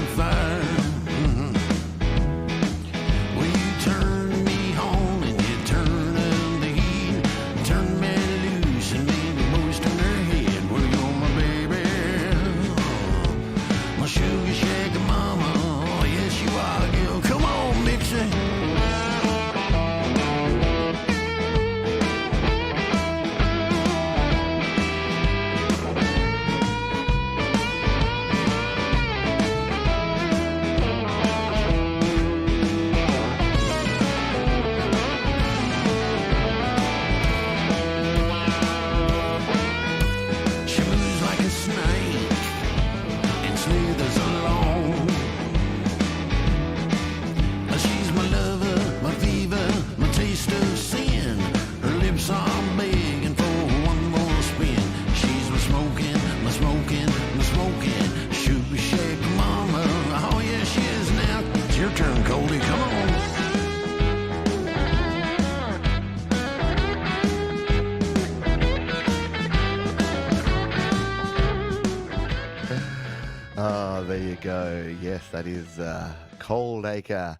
your turn, Goldie. Come on. Oh, there you go. Yes, that is Cold Acre,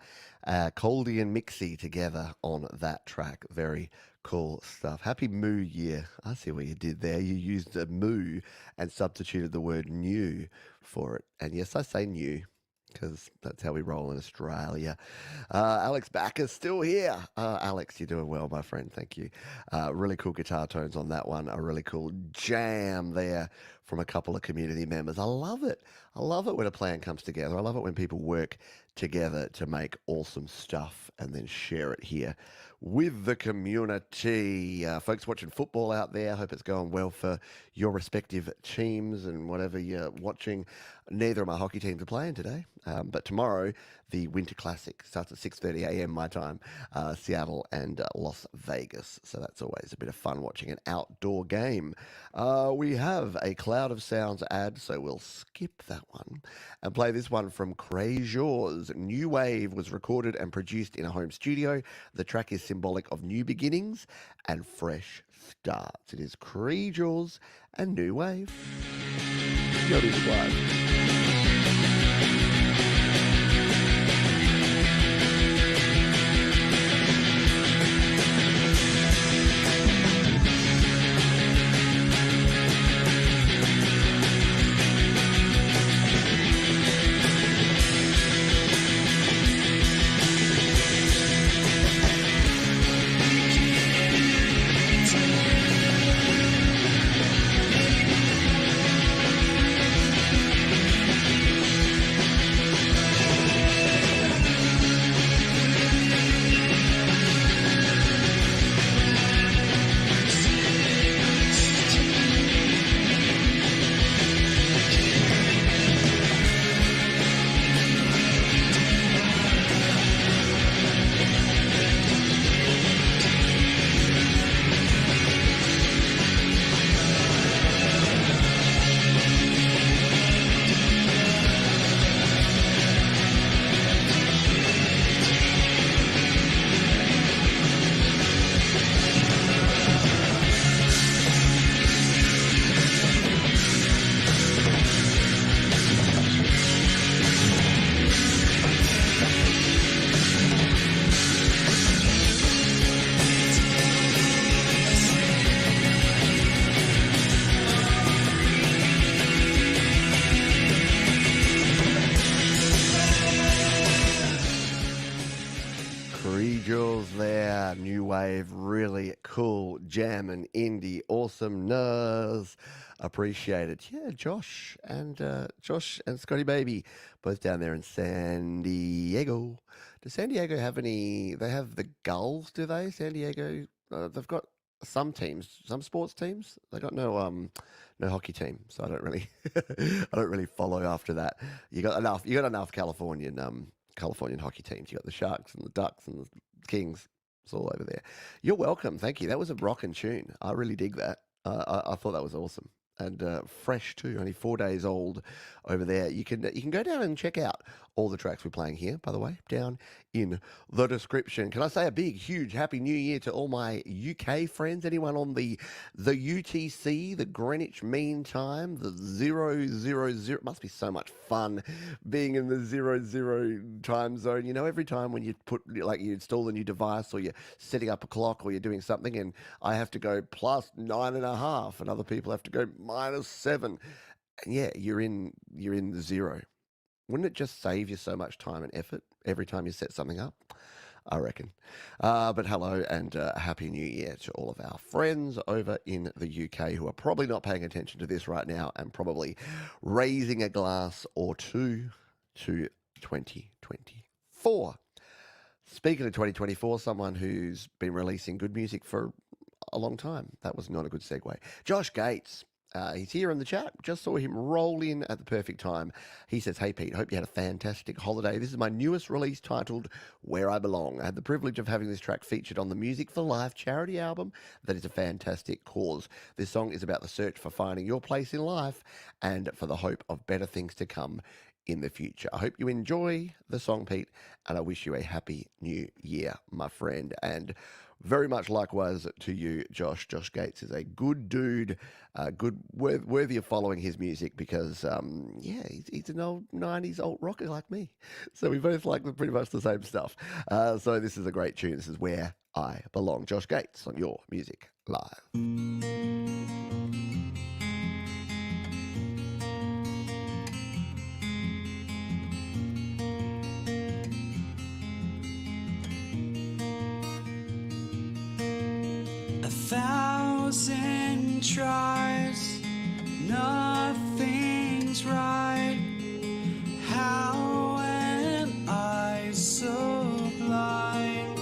Coldy and Mixie together on that track. Very cool stuff. Happy Moo Year. I see what you did there. You used a moo and substituted the word new for it. And yes, I say new because that's how we roll in Australia. Alex Backus still here. Alex, you're doing well, my friend. Thank you. Really cool guitar tones on that one. A really cool jam there from a couple of community members. I love it. I love it when a plan comes together. I love it when people work together to make awesome stuff and then share it here with the community. Folks watching football out there, I hope it's going well for your respective teams and whatever you're watching. Neither of my hockey teams are playing today, but tomorrow the Winter Classic starts at 6:30 a.m. my time, Seattle and Las Vegas. So that's always a bit of fun watching an outdoor game. We have a Cloud of Sounds ad, so we'll skip that one and play this one from Crazy's. New Wave was recorded and produced in a home studio. The track is symbolic of new beginnings and fresh starts. It is Crazy's and New Wave. Yo, this is live. There, New Wave, really cool, jamming, indie, awesomeness, appreciated. Yeah, Josh and Scotty Baby, both down there in San Diego. Does San Diego have any? They have the Gulls, do they? San Diego, they've got some teams, some sports teams. They got no hockey team, so I don't really, I don't really follow after that. You got enough Californian hockey teams. You got the Sharks and the Ducks and the Kings. It's all over there. You're welcome. Thank you. That was a rockin' tune. I really dig that. I thought that was awesome. And fresh too, only 4 days old over there. You can go down and check out all the tracks we're playing here, by the way, down in the description. Can I say a big, huge Happy New Year to all my UK friends? Anyone on the UTC, the Greenwich Mean Time, the 000? It must be so much fun being in the 00 time zone. You know, every time when you you install a new device or you're setting up a clock or you're doing something and I have to go +9.5 and other people have to go -7. And yeah, you're in the zero. Wouldn't it just save you so much time and effort every time you set something up? I reckon. But hello and Happy New Year to all of our friends over in the UK who are probably not paying attention to this right now and probably raising a glass or two to 2024. Speaking of 2024, someone who's been releasing good music for a long time. That was not a good segue. Josh Gates. He's here in the chat. Just saw him roll in at the perfect time. He says, "Hey Pete, hope you had a fantastic holiday. This is my newest release titled Where I Belong. I had the privilege of having this track featured on the Music for Life charity album that is a fantastic cause. This song is about the search for finding your place in life and for the hope of better things to come in the future. I hope you enjoy the song, Pete, and I wish you a happy new year, my friend. And very much likewise to you, Josh. Josh Gates is a good dude, worthy of following his music because, he's an old 90s alt rocker like me. So we both like pretty much the same stuff. So this is a great tune. This is Where I Belong. Josh Gates on Your Music Live. Thousand tries, nothing's right. How am I so blind?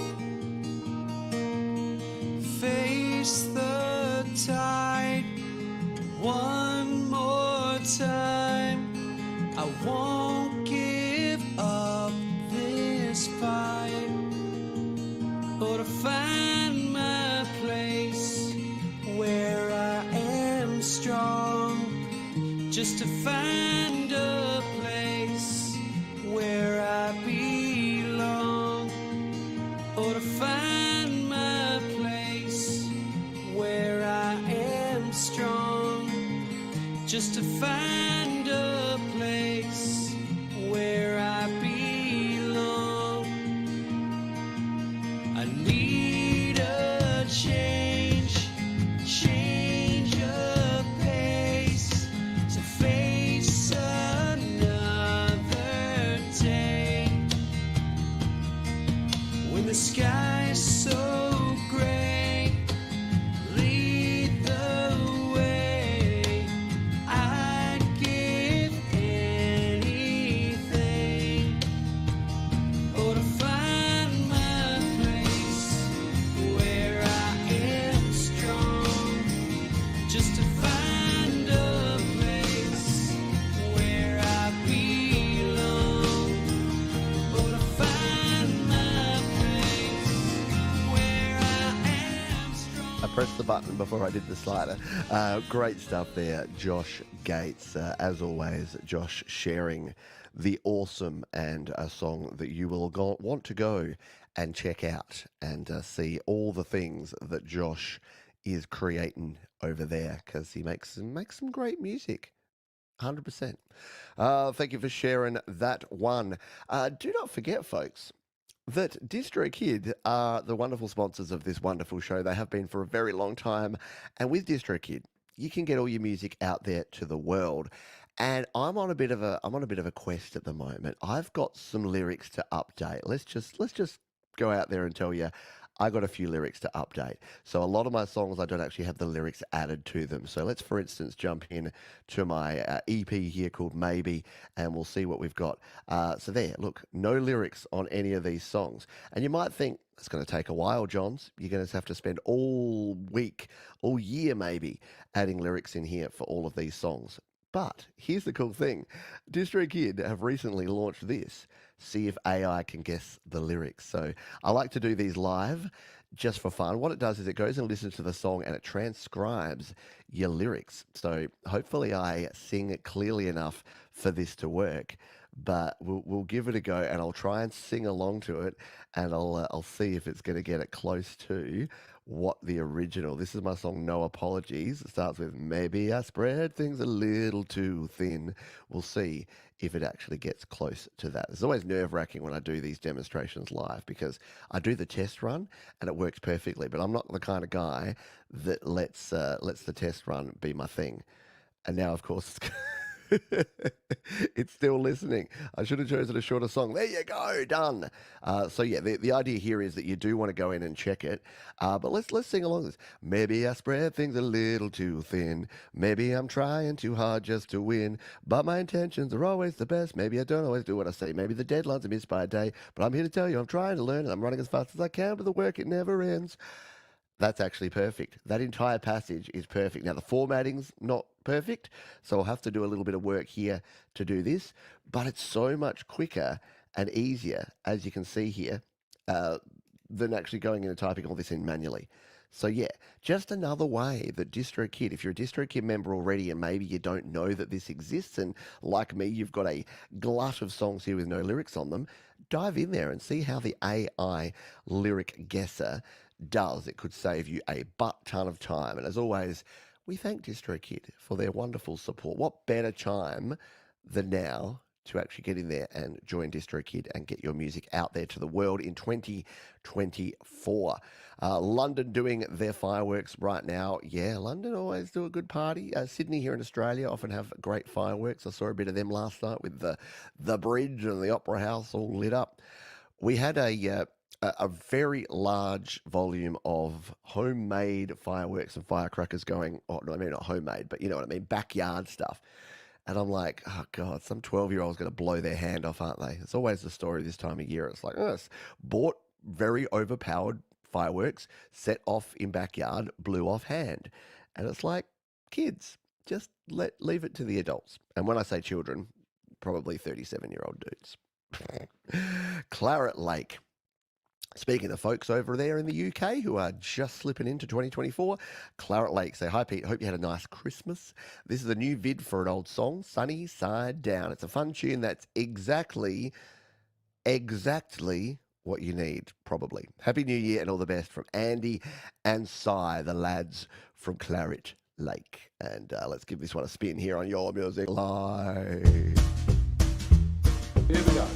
Face the tide one more time. I won't give up this fight, or to find my place where I am strong, just to find a place where I belong, or to find my place where I am strong, just to find a place where I belong. I need a change of pace to face another day when the sky's so gray. Lead the way. I'd give anything, or to find my place where I am strong, just to find a place where I belong, or to find my place where I am strong. I pressed the button before I did the slider. Great stuff there, Josh Gates. As always, Josh sharing the awesome and a song that you will want to go and check out and see all the things that Josh is creating over there because he makes some great music. 100%. Thank you for sharing that one. Do not forget, folks, that DistroKid are the wonderful sponsors of this wonderful show. They have been for a very long time. And with DistroKid, you can get all your music out there to the world. And I'm on a bit of a quest at the moment. I've got some lyrics to update. Let's just go out there and tell you I got a few lyrics to update. So a lot of my songs, I don't actually have the lyrics added to them. So let's, for instance, jump in to my EP here called Maybe, and we'll see what we've got. So there, look, no lyrics on any of these songs. And you might think, it's going to take a while, Johns. You're going to have to spend all week, all year maybe, adding lyrics in here for all of these songs. But here's the cool thing. DistroKid have recently launched this. See if AI can guess the lyrics. So I like to do these live just for fun. What it does is it goes and listens to the song and it transcribes your lyrics. So hopefully I sing it clearly enough for this to work. But we'll give it a go and I'll try and sing along to it and I'll see if it's going to get it close to what the original. This is my song No Apologies. It starts with maybe I spread things a little too thin. We'll see if it actually gets close to that. It's always nerve-wracking when I do these demonstrations live because I do the test run and it works perfectly, but I'm not the kind of guy that lets the test run be my thing. And now, of course, it's still listening. I should have chosen a shorter song. There you go, done. So yeah, the idea here is that you do want to go in and check it. But let's sing along this. Maybe I spread things a little too thin. Maybe I'm trying too hard just to win. But my intentions are always the best. Maybe I don't always do what I say. Maybe the deadlines are missed by a day. But I'm here to tell you I'm trying to learn and I'm running as fast as I can, but the work, it never ends. That's actually perfect. That entire passage is perfect. Now, the formatting's not perfect, so I'll have to do a little bit of work here to do this, but it's so much quicker and easier, as you can see here, than actually going in and typing all this in manually. So yeah, just another way that DistroKid, if you're a DistroKid member already and maybe you don't know that this exists, and like me, you've got a glut of songs here with no lyrics on them, dive in there and see how the AI lyric guesser does. It could save you a butt ton of time. And as always, we thank DistroKid for their wonderful support. What better time than now to actually get in there and join DistroKid and get your music out there to the world in 2024. London doing their fireworks right now. Yeah, London always do a good party. Sydney here in Australia often have great fireworks. I saw a bit of them last night with the bridge and the Opera House all lit up. We had a very large volume of homemade fireworks and firecrackers going. Oh, no, I mean not homemade, but you know what I mean, backyard stuff. And I'm like, oh, God, some 12-year-old's going to blow their hand off, aren't they? It's always the story this time of year. It's like, oh, it's bought very overpowered fireworks, set off in backyard, blew off hand. And it's like, kids, just leave it to the adults. And when I say children, probably 37-year-old dudes. Claret Lake. Speaking of folks over there in the UK who are just slipping into 2024, Claret Lake say, hi Pete, hope you had a nice Christmas. This is a new vid for an old song, Sunny Side Down. It's a fun tune that's exactly what you need, probably. Happy New Year and all the best from Andy and Cy, the lads from Claret Lake. And let's give this one a spin here on Your Music Live. Here we go.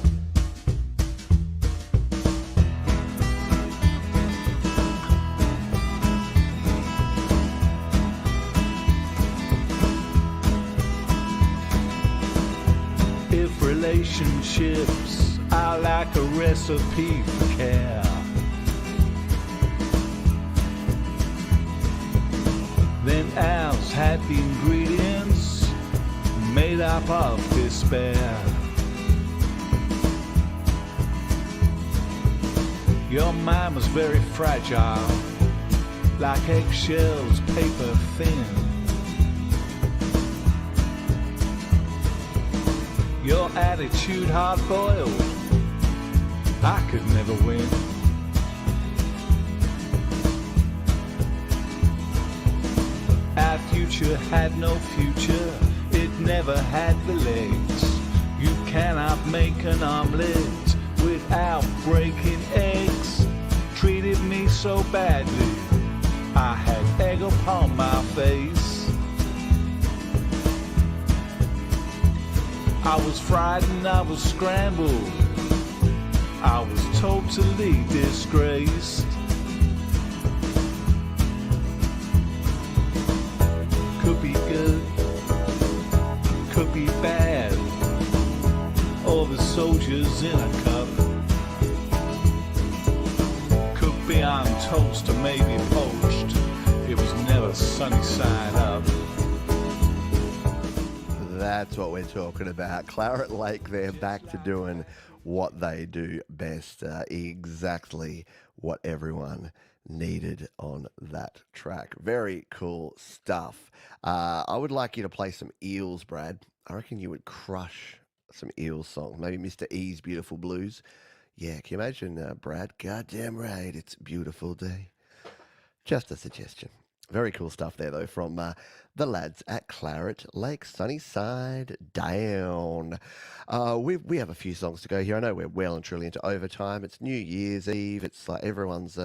If relationships are like a recipe for care, then ours had the ingredients made up of despair. Your mind was very fragile, like eggshells, paper thin. Your attitude hard-boiled, I could never win. Our future had no future, it never had the legs. You cannot make an omelette without breaking eggs. Treated me so badly, I had egg upon my face. I was frightened, I was scrambled, I was totally disgraced. Could be good, could be bad, or the soldiers in a cup. Could be on toast or maybe poached, it was never sunny side up. That's what we're talking about. Claret Lake, they're back to doing what they do best. Exactly what everyone needed on that track. Very cool stuff. I would like you to play some Eels, Brad. I reckon you would crush some Eels songs. Maybe Mr. E's Beautiful Blues. Yeah, can you imagine, Brad? Goddamn right, it's a beautiful day. Just a suggestion. Very cool stuff there, though, from the lads at Claret Lake, Sunny Side Down. We have a few songs to go here. I know we're well and truly into overtime. It's New Year's Eve. It's like everyone's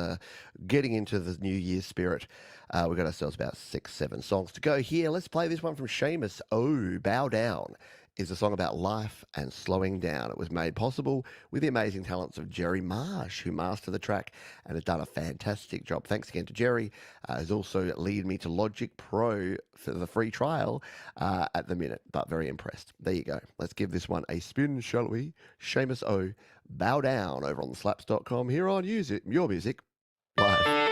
getting into the New Year's spirit. We've got ourselves about 6-7 songs to go here. Let's play this one from Seamus. Oh, Bow Down is a song about life and slowing down. It was made possible with the amazing talents of Jerry Marsh, who mastered the track and has done a fantastic job. Thanks again to Jerry, who's also leading me to Logic Pro for the free trial at the minute, but very impressed. There you go. Let's give this one a spin, shall we? Seamus O, Bow Down, over on slaps.com here on Your Music Live.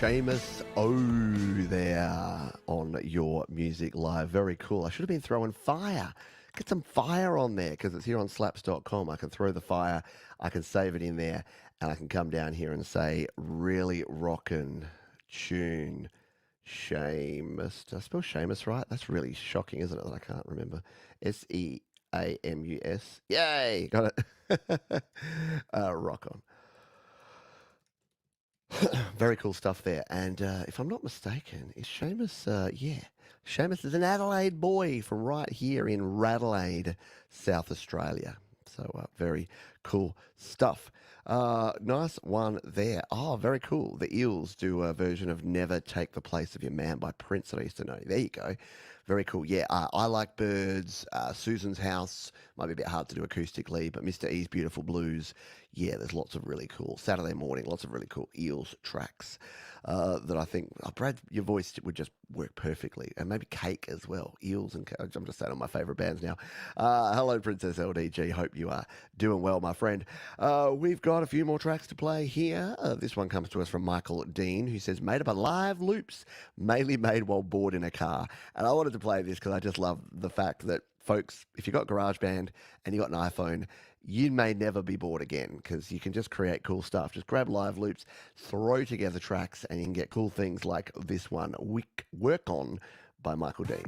Seamus O there on Your Music Live. Very cool. I should have been throwing fire. Get some fire on there because it's here on slaps.com. I can throw the fire, I can save it in there, and I can come down here and say, really rockin' tune. Seamus. Did I spell Seamus right? That's really shocking, isn't it, that I can't remember. Seamus. Yay! Got it. Rock on. Very cool stuff there. And if I'm not mistaken, is Seamus, Seamus is an Adelaide boy from right here in Radelaide, South Australia. So very cool stuff. Nice one there. Oh, very cool. The Eels do a version of Never Take the Place of Your Man by Prince that I used to know. There you go. Very cool. Yeah, I Like Birds, Susan's House, might be a bit hard to do acoustically, but Mr. E's Beautiful Blues, yeah, there's lots of really cool, Saturday Morning, lots of really cool Eels tracks that I think, Brad, your voice would just work perfectly. And maybe Cake as well. Eels and Cake. I'm just saying on my favourite bands now. Hello, Princess LDG. Hope you are doing well, my friend. We've got a few more tracks to play here. This one comes to us from Michael Dean, who says, made up of live loops, mainly made while bored in a car. And I wanted to play this because I just love the fact that, folks, if you've got GarageBand and you've got an iPhone, you may never be bored again because you can just create cool stuff. Just grab live loops, throw together tracks, and you can get cool things like this one, Work On by Michael Dean.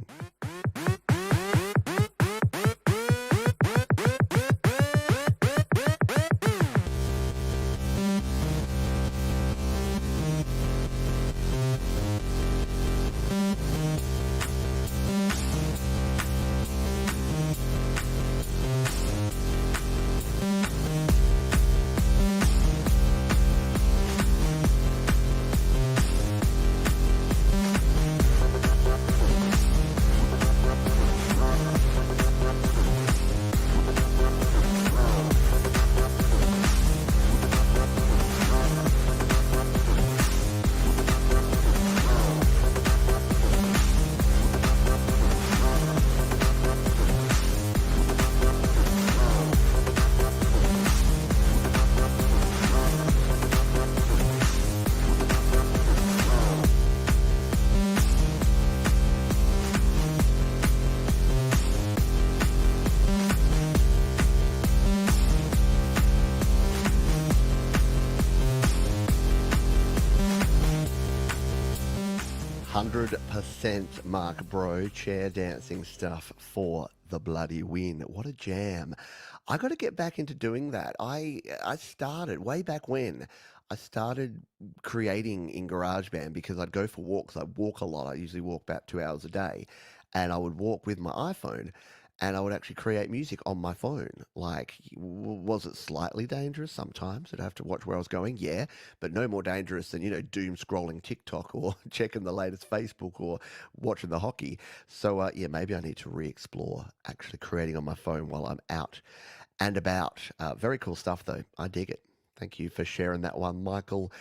100% Mark Bro, chair dancing stuff for the bloody win. What a jam. I got to get back into doing that. I started way back when. I started creating in GarageBand because I'd go for walks. I'd walk a lot. I usually walk about 2 hours a day. And I would walk with my iPhone and I would actually create music on my phone. Like, was it slightly dangerous? Sometimes I'd have to watch where I was going, yeah, but no more dangerous than, doom scrolling TikTok or checking the latest Facebook or watching the hockey. So, yeah, maybe I need to re-explore actually creating on my phone while I'm out and about. Very cool stuff, though. I dig it. Thank you for sharing that one, Michael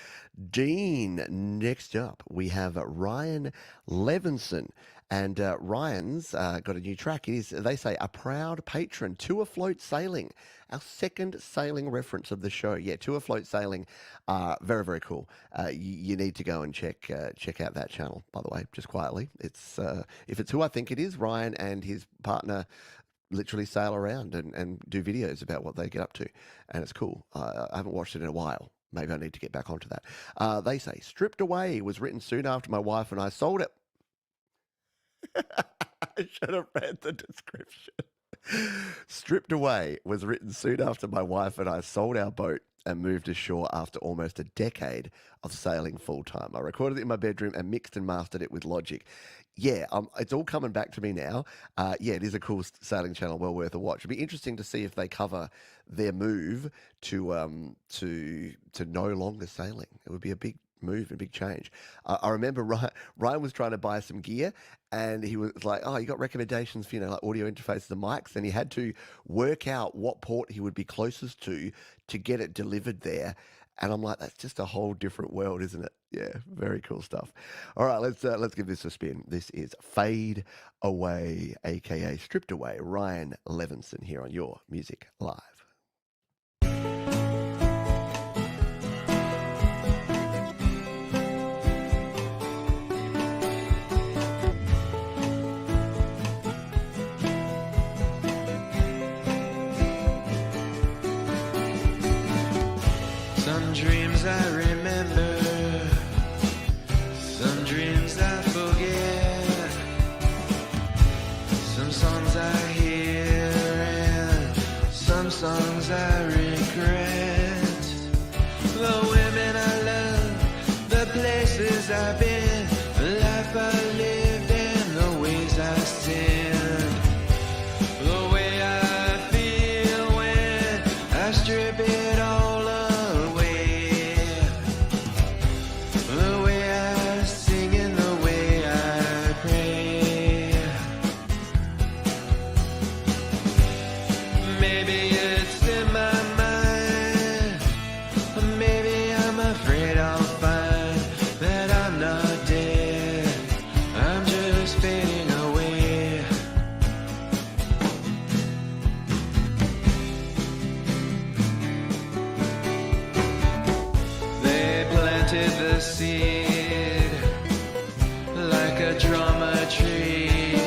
Dean. Next up, we have Ryan Levinson. And Ryan's got a new track. It is, they say, a proud patron, To Afloat Sailing, our second sailing reference of the show. Yeah, To Afloat Sailing, very, very cool. You need to go and check out that channel, by the way, just quietly. It's if it's who I think it is, Ryan and his partner literally sail around and do videos about what they get up to. And it's cool. I haven't watched it in a while. Maybe I need to get back onto that. They say, Stripped Away was written soon after my wife and I sold it. I should have read the description. Stripped Away was written soon after my wife and I sold our boat and moved ashore after almost a decade of sailing full-time. I recorded it in my bedroom and mixed and mastered it with Logic. Yeah, it's all coming back to me now. Yeah, it is a cool sailing channel, well worth a watch. It'd be interesting to see if they cover their move to no longer sailing. It would be a big move, a big change. I remember Ryan was trying to buy some gear and he was like, oh, you got recommendations for, like audio interfaces and mics, and he had to work out what port he would be closest to get it delivered there. And I'm like, that's just a whole different world, isn't it? Yeah, very cool stuff. All right, let's give this a spin. This is Fade Away, aka Stripped Away, Ryan Levinson here on Your Music Live. things I regret. The women I love, the places I've been, the life I lived and the ways I sinned. The way I feel when I strip it all away. The way I sing and the way I pray. Maybe it's in my mind, or maybe I'm afraid I'll find that I'm not dead, I'm just fading away. They planted the seed like a drama tree.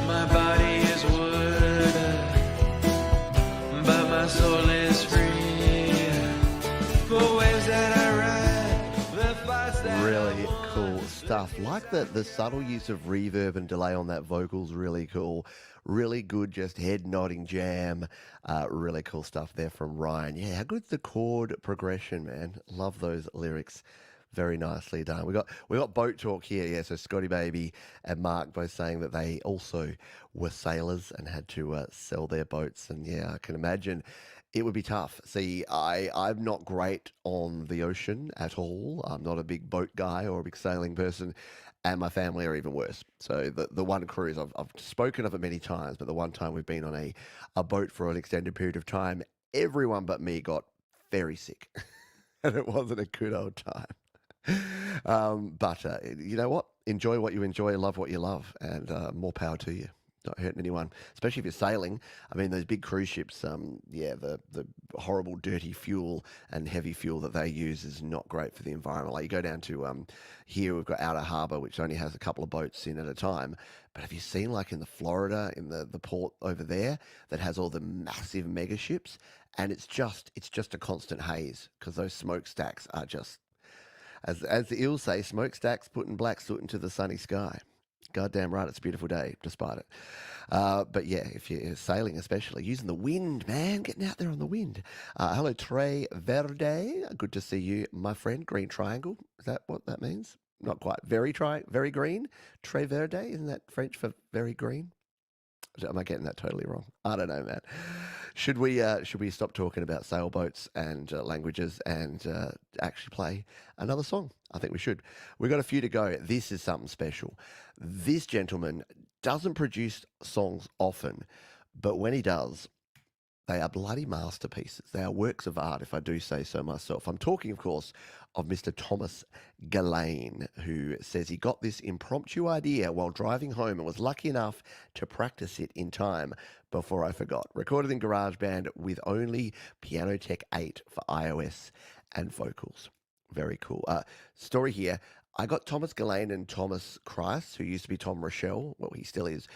My body is wood, but my soul is free. For waves that I ride, the fights that Really cool stuff. Like the subtle use of reverb and delay on that vocal's really cool. Really good, just head nodding jam. Really cool stuff there from Ryan. Yeah, how good's the chord progression, man? Love those lyrics. Very nicely done. We got boat talk here. Yeah, so Scotty Baby and Mark both saying that they also were sailors and had to sell their boats. And yeah, I can imagine it would be tough. See, I'm not great on the ocean at all. I'm not a big boat guy or a big sailing person, and my family are even worse. So the one cruise, I've spoken of it many times, but the one time we've been on a boat for an extended period of time, everyone but me got very sick, and it wasn't a good old time. But you know what? Enjoy what you enjoy, love what you love, and more power to you. Not hurting anyone, especially if you're sailing. I mean, those big cruise ships, the horrible dirty fuel and heavy fuel that they use is not great for the environment. Like you go down to here, we've got Outer Harbour, which only has a couple of boats in at a time. But have you seen like in the Florida, in the port over there, that has all the massive mega ships, and it's just a constant haze because those smokestacks are just, as the eels say, smokestacks putting black soot into the sunny sky. Goddamn right, it's a beautiful day, despite it. But yeah, if you're sailing especially, using the wind, man, getting out there on the wind. Hello, Tre Verde. Good to see you, my friend. Green triangle. Is that what that means? Not quite. Very green. Tre Verde, isn't that French for very green? Am I getting that totally wrong? I don't know, man. Should we stop talking about sailboats and languages and actually play another song? I think we should. We've got a few to go. This is something special. This gentleman doesn't produce songs often, but when he does, they are bloody masterpieces. They are works of art, if I do say so myself. I'm talking, of course, of Mr. Thomas Gillane, who says he got this impromptu idea while driving home and was lucky enough to practice it in time before I forgot. Recorded in GarageBand with only Piano Tech 8 for iOS and vocals. Very cool. Story here. I got Thomas Gillane and Thomas Christ, who used to be Tom Rochelle, well, he still is,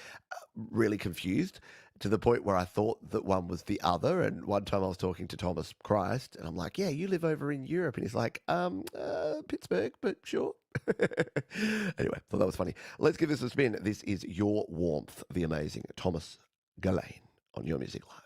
really confused to the point where I thought that one was the other. And one time I was talking to Thomas Christ, and I'm like, yeah, you live over in Europe. And he's like, Pittsburgh, but sure. Anyway, thought that was funny. Let's give this a spin. This is Your Warmth, the amazing Thomas Gillane on Your Music Live.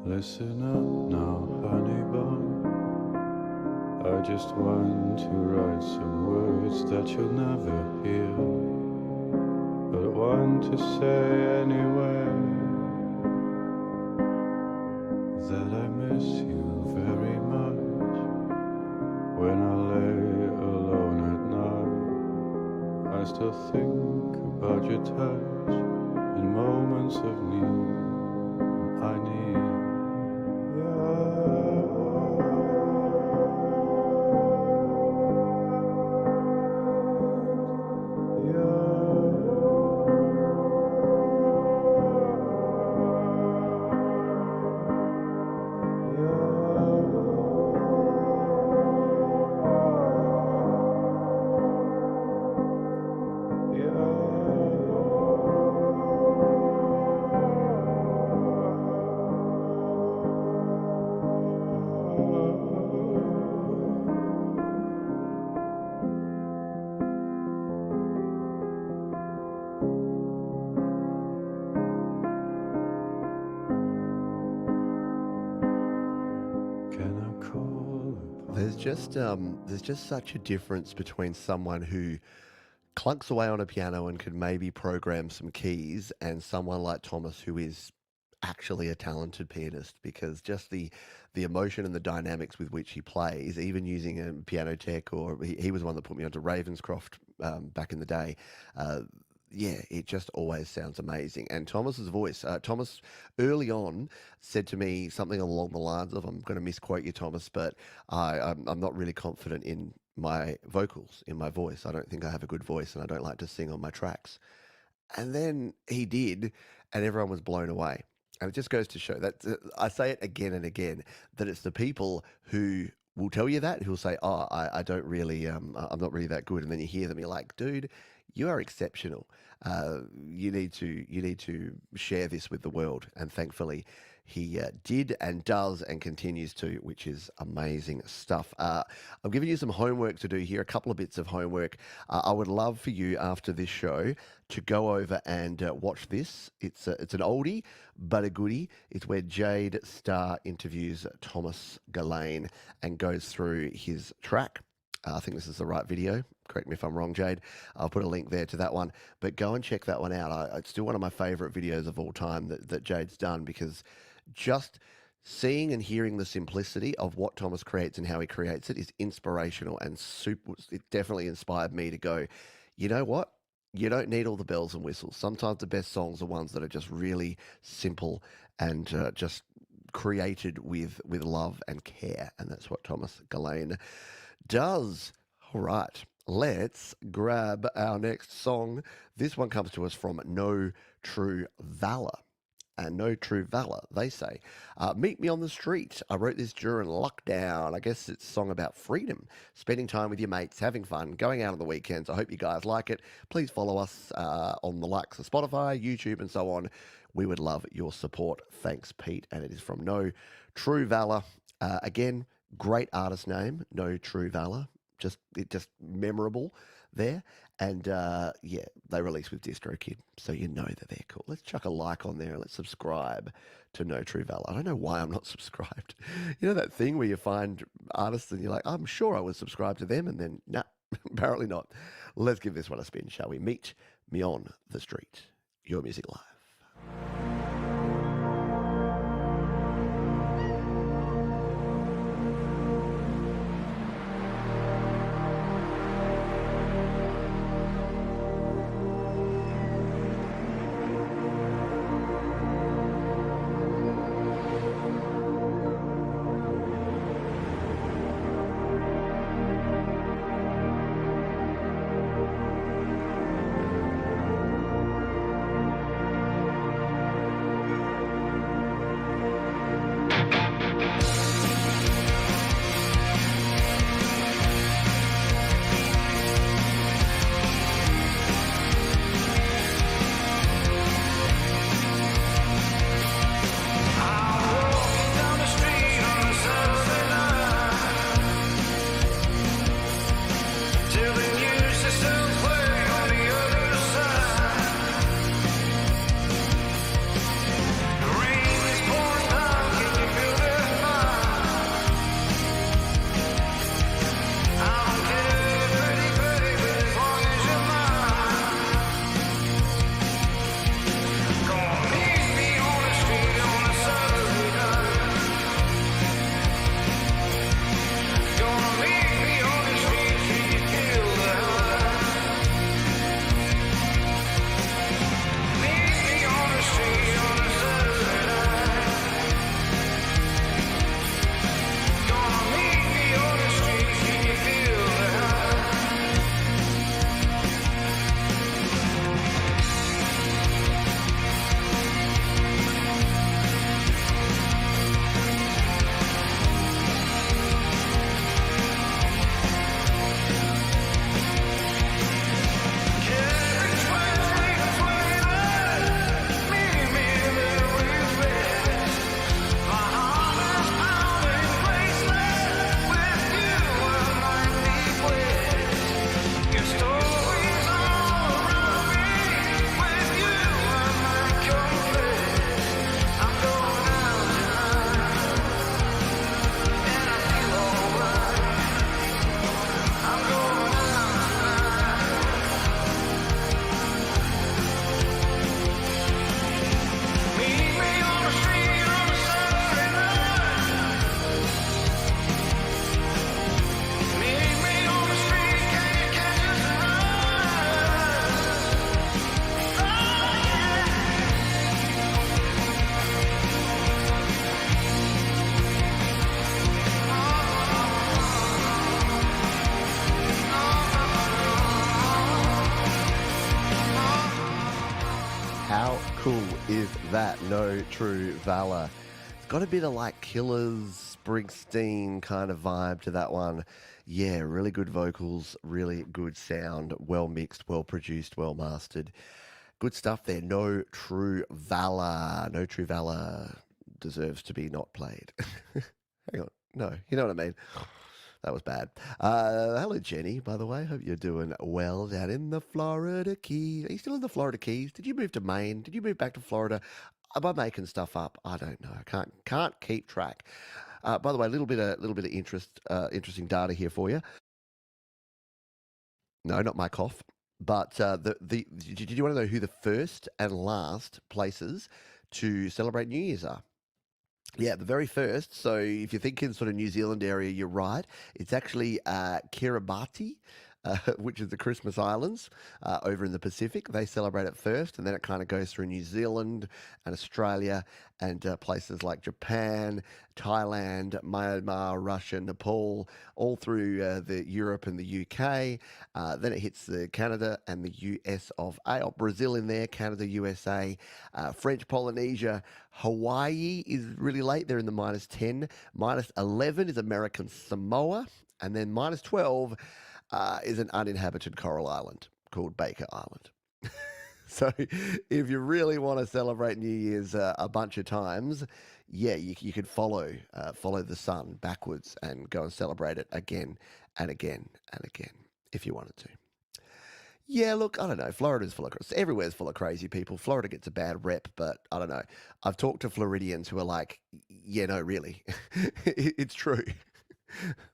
Listen up now, honey bun. I just want to write some words that you'll never hear, but I want to say anyway that I miss you very much. When I lay alone at night, I still think about your touch in moments of need. I need There's just such a difference between someone who clunks away on a piano and could maybe program some keys and someone like Thomas who is actually a talented pianist, because just the emotion and the dynamics with which he plays, even using a piano tech, or he was one that put me onto Ravenscroft back in the day. Yeah, it just always sounds amazing. And Thomas's voice, Thomas early on said to me something along the lines of, I'm going to misquote you, Thomas, but I'm not really confident in my vocals, in my voice. I don't think I have a good voice and I don't like to sing on my tracks. And then he did, and everyone was blown away. And it just goes to show that I say it again and again, that it's the people who will tell you that, who'll say, oh, I don't really, I'm not really that good. And then you hear them, you're like, dude, you are exceptional. You need to share this with the world. And thankfully, he did and does and continues to, which is amazing stuff. I'm giving you some homework to do here, a couple of bits of homework. I would love for you after this show to go over and watch this. It's an oldie, but a goodie. It's where Jade Starr interviews Thomas Gillane and goes through his track. I think this is the right video. Correct me if I'm wrong, Jade. I'll put a link there to that one. But go and check that one out. It's still one of my favourite videos of all time that Jade's done, because just seeing and hearing the simplicity of what Thomas creates and how he creates it is inspirational and super. It definitely inspired me to go, you know what? You don't need all the bells and whistles. Sometimes the best songs are ones that are just really simple and just created with love and care. And that's what Thomas Gillane does. All right, let's grab our next song. This one comes to us from No True Valor. And No True Valor, they say, meet me on the street. I wrote this during lockdown. I guess it's a song about freedom, spending time with your mates, having fun, going out on the weekends. I hope you guys like it. Please follow us on the likes of Spotify, YouTube, and so on. We would love your support. Thanks, Pete. And it is from No True Valor. Again, great artist name, No True Valor. Just memorable there. And yeah, they released with DistroKid, so you know that they're cool. Let's chuck a like on there and let's subscribe to No True Valor. I don't know why I'm not subscribed. You know that thing where you find artists and you're like, I'm sure I was subscribed to them, and then, nah, apparently not. Let's give this one a spin, shall we? Meet me on the street. Your Music Live. is that? No True Valor. It's got a bit of like Killers, Springsteen kind of vibe to that one. Yeah, really good vocals, really good sound, well mixed, well produced, well mastered. Good stuff there. No True Valor. No True Valor deserves to be not played. Hang on. No, you know what I mean. That was bad. Hello, Jenny, by the way. Hope you're doing well down in the Florida Keys. Are you still in the Florida Keys? Did you move to Maine? Did you move back to Florida? Am I making stuff up? I don't know. I can't keep track. By the way, a little bit of interesting data here for you. No, not my cough. But did you want to know who the first and last places to celebrate New Year's are? Yeah, the very first. So if you're thinking sort of New Zealand area, you're right. It's actually Kiribati, which is the Christmas Islands over in the Pacific. They celebrate it first, and then it kind of goes through New Zealand and Australia and places like Japan, Thailand, Myanmar, Russia, Nepal, all through the Europe and the UK. Then it hits the Canada and the US of A, or Brazil in there, Canada, USA, French Polynesia. Hawaii is really late. They're in the -10. -11 is American Samoa. And then -12 is an uninhabited coral island called Baker Island. So if you really want to celebrate New Year's a bunch of times, yeah, you could follow the sun backwards and go and celebrate it again and again and again if you wanted to. Yeah, look, I don't know. Florida's full of everywhere's full of crazy people. Florida gets a bad rep, but I don't know. I've talked to Floridians who are like, yeah, no, really, it's true.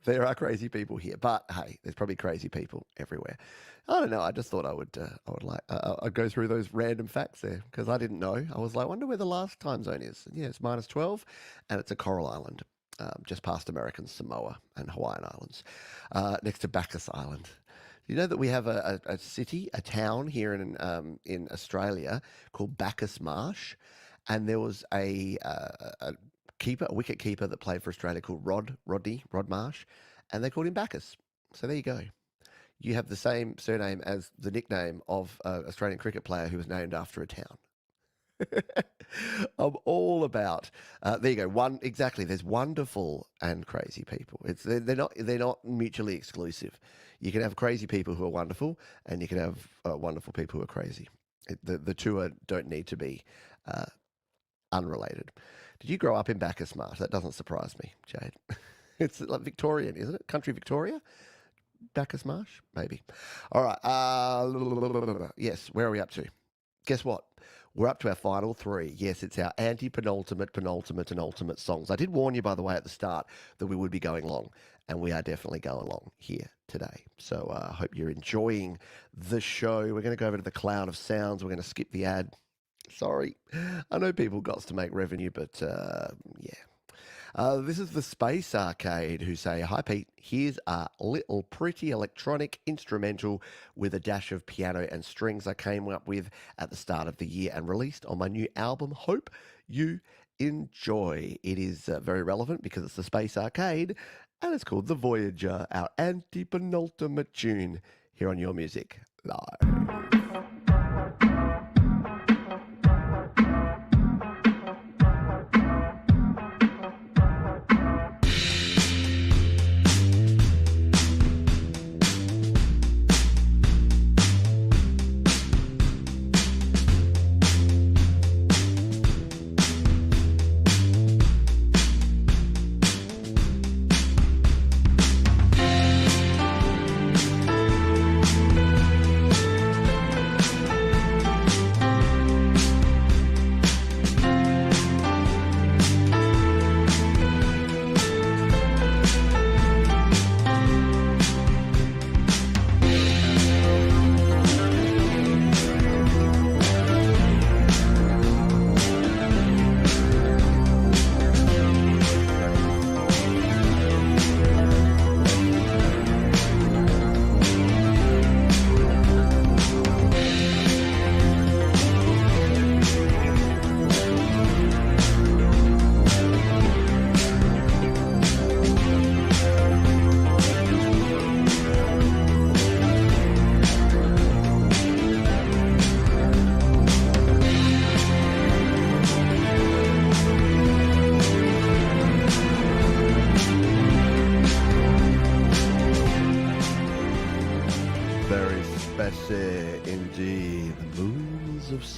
There are crazy people here, but hey, there's probably crazy people everywhere. I don't know. I just thought I'd go through those random facts there because I didn't know. I was like, I wonder where the last time zone is. Yeah, it's -12, and it's a coral island, just past American Samoa and Hawaiian Islands, next to Backus Island. Do you know that we have a city, a town here in Australia called Backus Marsh, and there was a wicket keeper that played for Australia called Rod Marsh, and they called him Backus. So there you go. You have the same surname as the nickname of an Australian cricket player who was named after a town. I'm all about. There you go. Exactly. There's wonderful and crazy people. They're not mutually exclusive. You can have crazy people who are wonderful, and you can have wonderful people who are crazy. The two don't need to be unrelated. Did you grow up in Backus Marsh? That doesn't surprise me, Jade. It's like Victorian, isn't it? Country Victoria? Backus Marsh? Maybe. All right. Yes, where are we up to? Guess what? We're up to our final three. Yes, it's our anti-penultimate, penultimate, and ultimate songs. I did warn you, by the way, at the start that we would be going long, and we are definitely going long here today. So I hope you're enjoying the show. We're going to go over to the cloud of sounds. We're going to skip the ad. Sorry. I know people got to make revenue, but yeah. This is the Space Arcade who say, hi Pete, here's a little pretty electronic instrumental with a dash of piano and strings I came up with at the start of the year and released on my new album. Hope you enjoy. It is very relevant because it's the Space Arcade and it's called The Voyager, our anti-penultimate tune here on Your Music Live.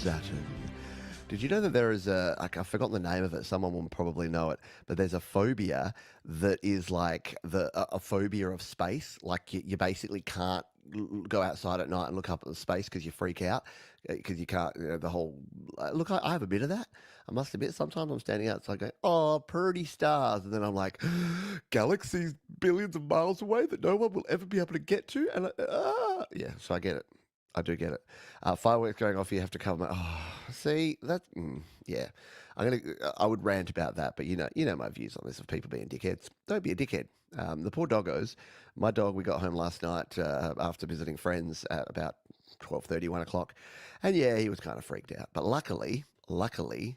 Saturn. Did you know that there is I've forgotten the name of it, someone will probably know it, but there's a phobia that is like a phobia of space. Like you basically can't go outside at night and look up at the space because you freak out, because you can't, the whole, look, I have a bit of that. I must admit, sometimes I'm standing outside going, oh, pretty stars. And then I'm like, galaxies billions of miles away that no one will ever be able to get to. And yeah, so I get it. I do get it. Fireworks going off, you have to cover my. Oh, see that? Yeah, I would rant about that, but you know my views on this of people being dickheads. Don't be a dickhead. The poor doggos. My dog. We got home last night after visiting friends at about 12:30, 1 o'clock, and yeah, he was kind of freaked out. But luckily,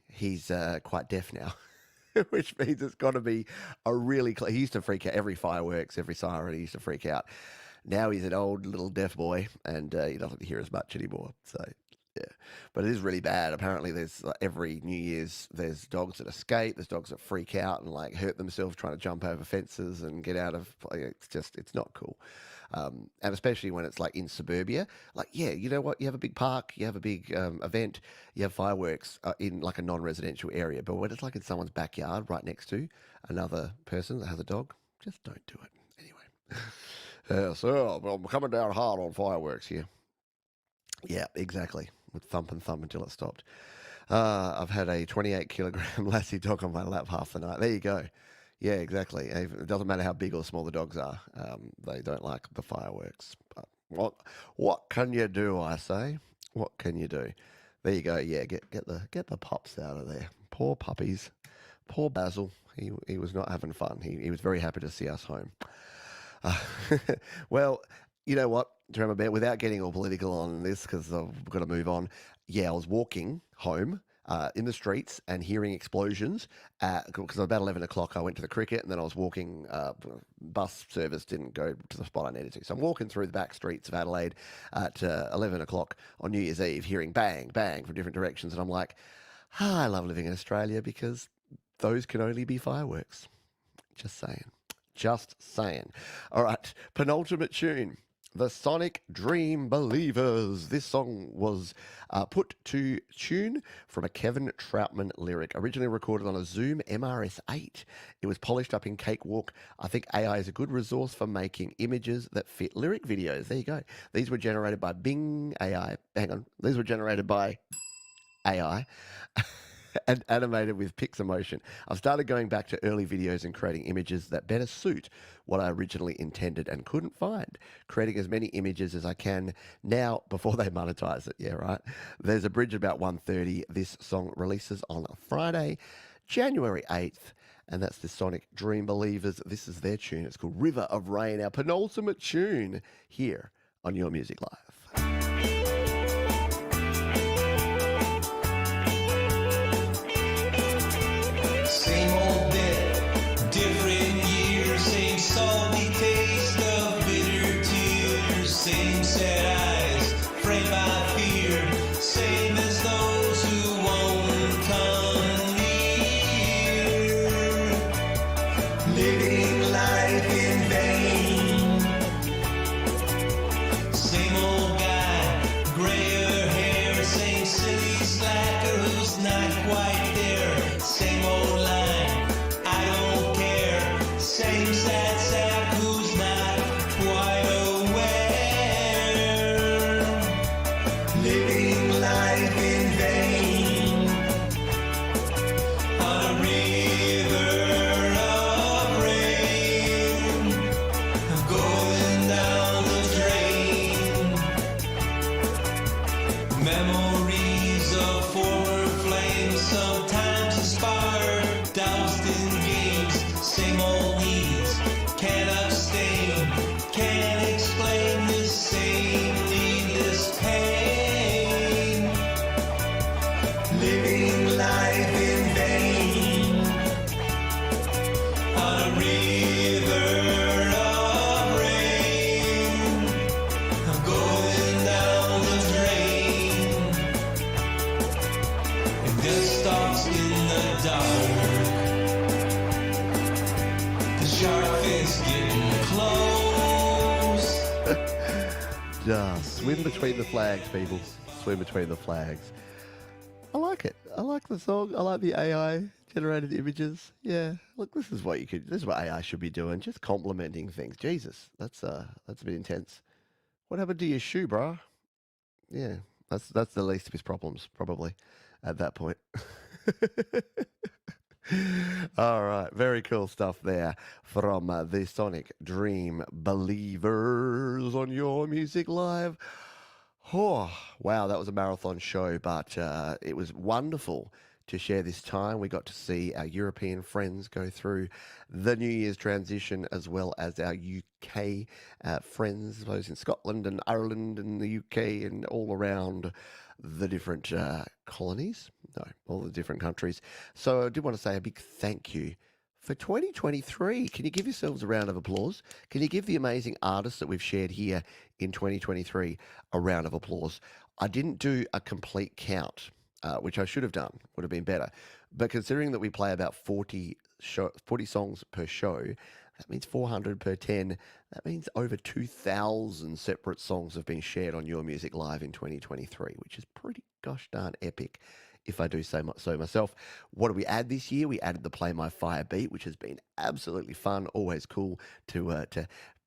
he's quite deaf now. Which means it's got to be a really. He used to freak out every fireworks, every siren. He used to freak out. Now he's an old little deaf boy, and he doesn't hear as much anymore. So, yeah. But it is really bad. Apparently, there's every New Year's, there's dogs that escape, there's dogs that freak out and like hurt themselves trying to jump over fences and get out of. It's not cool. And especially when it's like in suburbia. Like, yeah, you know what? You have a big park, you have a big event, you have fireworks in like a non-residential area. But when it's like in someone's backyard right next to another person that has a dog, just don't do it. Anyway. So I'm coming down hard on fireworks here. Yeah, exactly. Would thump and thump until it stopped. I've had a 28-kilogram lassie dog on my lap half the night. There you go. Yeah, exactly. It doesn't matter how big or small the dogs are. They don't like the fireworks. But what can you do, I say? What can you do? There you go. Yeah, get the pups out of there. Poor puppies. Poor Basil. He was not having fun. He was very happy to see us home. Well, you know what, Drama Bear, without getting all political on this, because I've got to move on. Yeah, I was walking home in the streets and hearing explosions because about 11 o'clock I went to the cricket, and then I was walking, bus service didn't go to the spot I needed to. So I'm walking through the back streets of Adelaide at 11 o'clock on New Year's Eve, hearing bang, bang from different directions. And I'm like, I love living in Australia because those can only be fireworks. Just saying. Just saying. All right, penultimate tune. The Sonic Dream Believers. This song was put to tune from a Kevin Troutman lyric, originally recorded on a Zoom MRS-8. It was polished up in Cakewalk. I think AI is a good resource for making images that fit lyric videos. There you go. These were generated by Bing AI. Hang on. These were generated by AI. And animated with Pixemotion. I've started going back to early videos and creating images that better suit what I originally intended and couldn't find. Creating as many images as I can now before they monetize it. Yeah, right. There's a bridge about 1:30. This song releases on Friday, January 8th. And that's the Sonic Dream Believers. This is their tune. It's called River of Rain, our penultimate tune here on Your Music Live. Same old bit, different years, same salty taste of bitter tears, same sad eyes, framed by fear, same as those who won't come near, living life in vain. Same old guy, grayer hair, same silly slacker who's not quite there, same old line, I don't care, same sad sap who's not quite aware, living life in vain, on a river of rain, going down the drain, memories of former flames sometimes inspired, doused in games, same old needs, can't abstain, can't explain this same needless pain, living life in vain, on a river of rain, going down the drain, and death stalks in the dark, the shark fin's getting close. Swim between the flags, people. Swim between the flags. I like the song. I like the AI generated images. Yeah, look, this is what AI should be doing. Just complimenting things. Jesus, that's a bit intense. What happened to your shoe, bruh? Yeah, that's the least of his problems, probably, at that point. All right, very cool stuff there from the Sonic Dream Believers on Your Music Live. Oh, wow, that was a marathon show, but it was wonderful to share this time. We got to see our European friends go through the New Year's transition, as well as our UK friends, those in Scotland and Ireland and the UK and all around the different colonies. No, all the different countries. So I did want to say a big thank you for 2023. Can you give yourselves a round of applause? Can you give the amazing artists that we've shared here in 2023 a round of applause? I didn't do a complete count, which I should have done, would have been better. But considering that we play about 40 songs per show, that means 400 per 10. That means over 2,000 separate songs have been shared on Your Music Live in 2023, which is pretty gosh darn epic, if I do say so myself. What did we add this year? We added the Play My Fire beat, which has been absolutely fun. Always cool to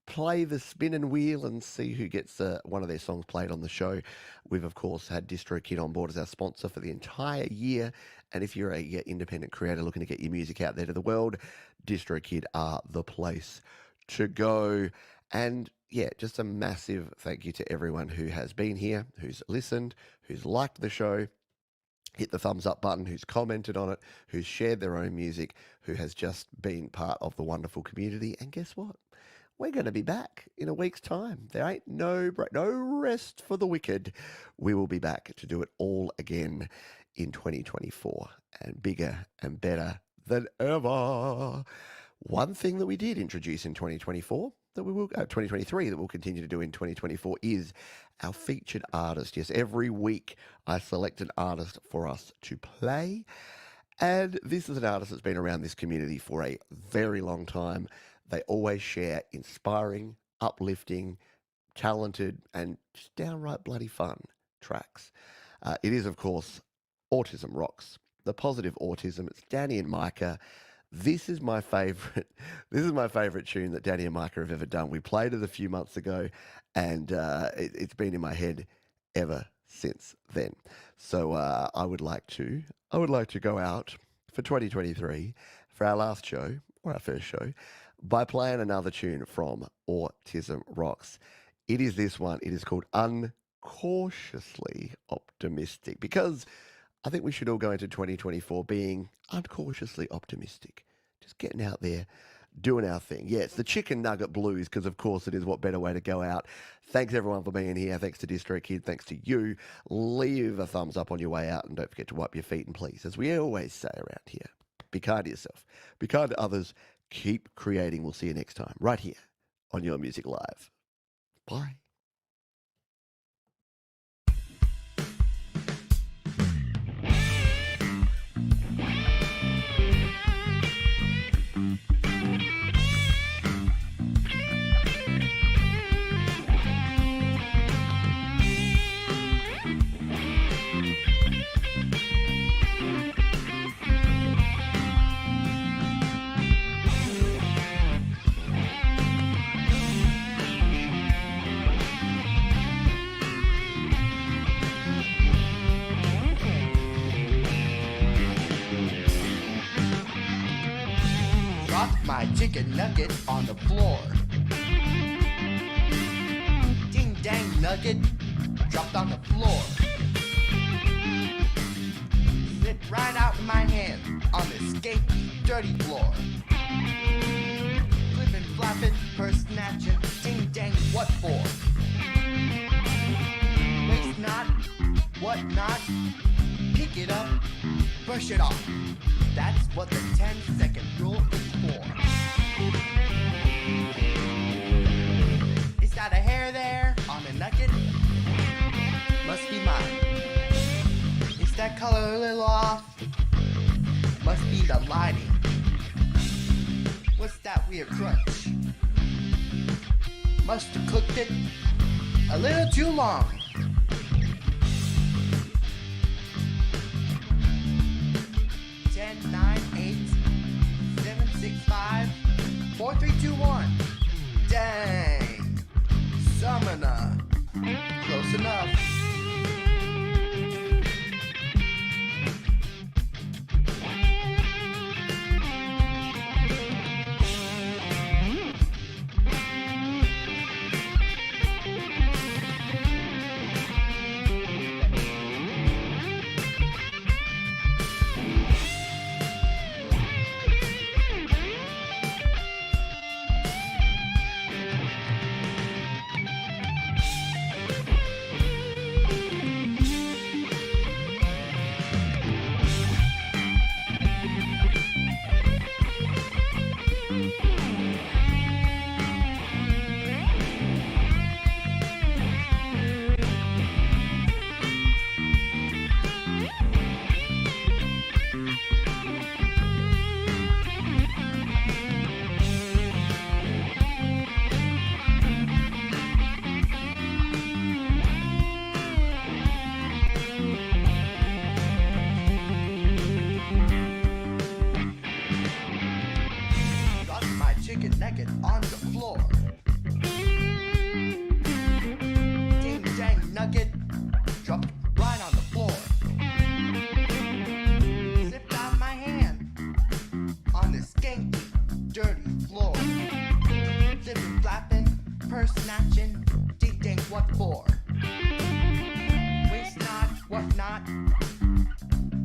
play the spin and wheel and see who gets one of their songs played on the show. We've, of course, had DistroKid on board as our sponsor for the entire year. And if you're a independent creator looking to get your music out there to the world, DistroKid are the place to go. And yeah, just a massive thank you to everyone who has been here, who's listened, who's liked the show, hit the thumbs up button, who's commented on it, who's shared their own music, who has just been part of the wonderful community. And guess what? We're going to be back in a week's time. There ain't no rest for the wicked. We will be back to do it all again in 2024 and bigger and better than ever. One thing that we did introduce in 2024 that we will 2023 that we'll continue to do in 2024 is our featured artist. Yes, every week I select an artist for us to play. And this is an artist that's been around this community for a very long time. They always share inspiring, uplifting, talented, and just downright bloody fun tracks. It is, of course, Autism Rocks, the positive autism. It's Danny and Micah. This is my favorite. This is my favorite tune that Danny and Micah have ever done. We played it a few months ago, and it's been in my head ever since then. So I would like to go out for 2023 for our last show or our first show by playing another tune from Autism Rocks. It is this one. It is called Uncautiously Optimistic, because I think we should all go into 2024 being uncautiously optimistic, just getting out there, doing our thing. Yeah, it's the Chicken Nugget Blues, because of course it is. What better way to go out? Thanks everyone for being here. Thanks to DistroKid. Thanks to you. Leave a thumbs up on your way out, and don't forget to wipe your feet, and please, as we always say around here, be kind to yourself, be kind to others, keep creating. We'll see you next time right here on Your Music Live. Bye. My chicken nugget on the floor. Ding dang nugget dropped on the floor. Slipped right out of my hand on the skanky, dirty floor. Flippin', floppin', purse snatchin', ding dang what for? Waste not, what not? Pick it up, brush it off. That's what the 10-second rule is for. Is that a hair there on the nugget? Must be mine. Is that color a little off? Must be the lighting. What's that weird crunch? Must have cooked it a little too long. 4, 3, 2, 1. Dang. Summoner. Close enough. Got my chicken naked on the floor. Ding dang nugget. Dropped right on the floor. Slipped out my hand on this skanky, dirty floor. Flipping, flapping, purse snatching. Ding dang, what for? Waste not, what not?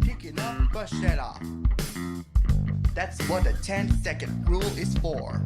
Picking up, brush it off. That's what a 10-second rule is for.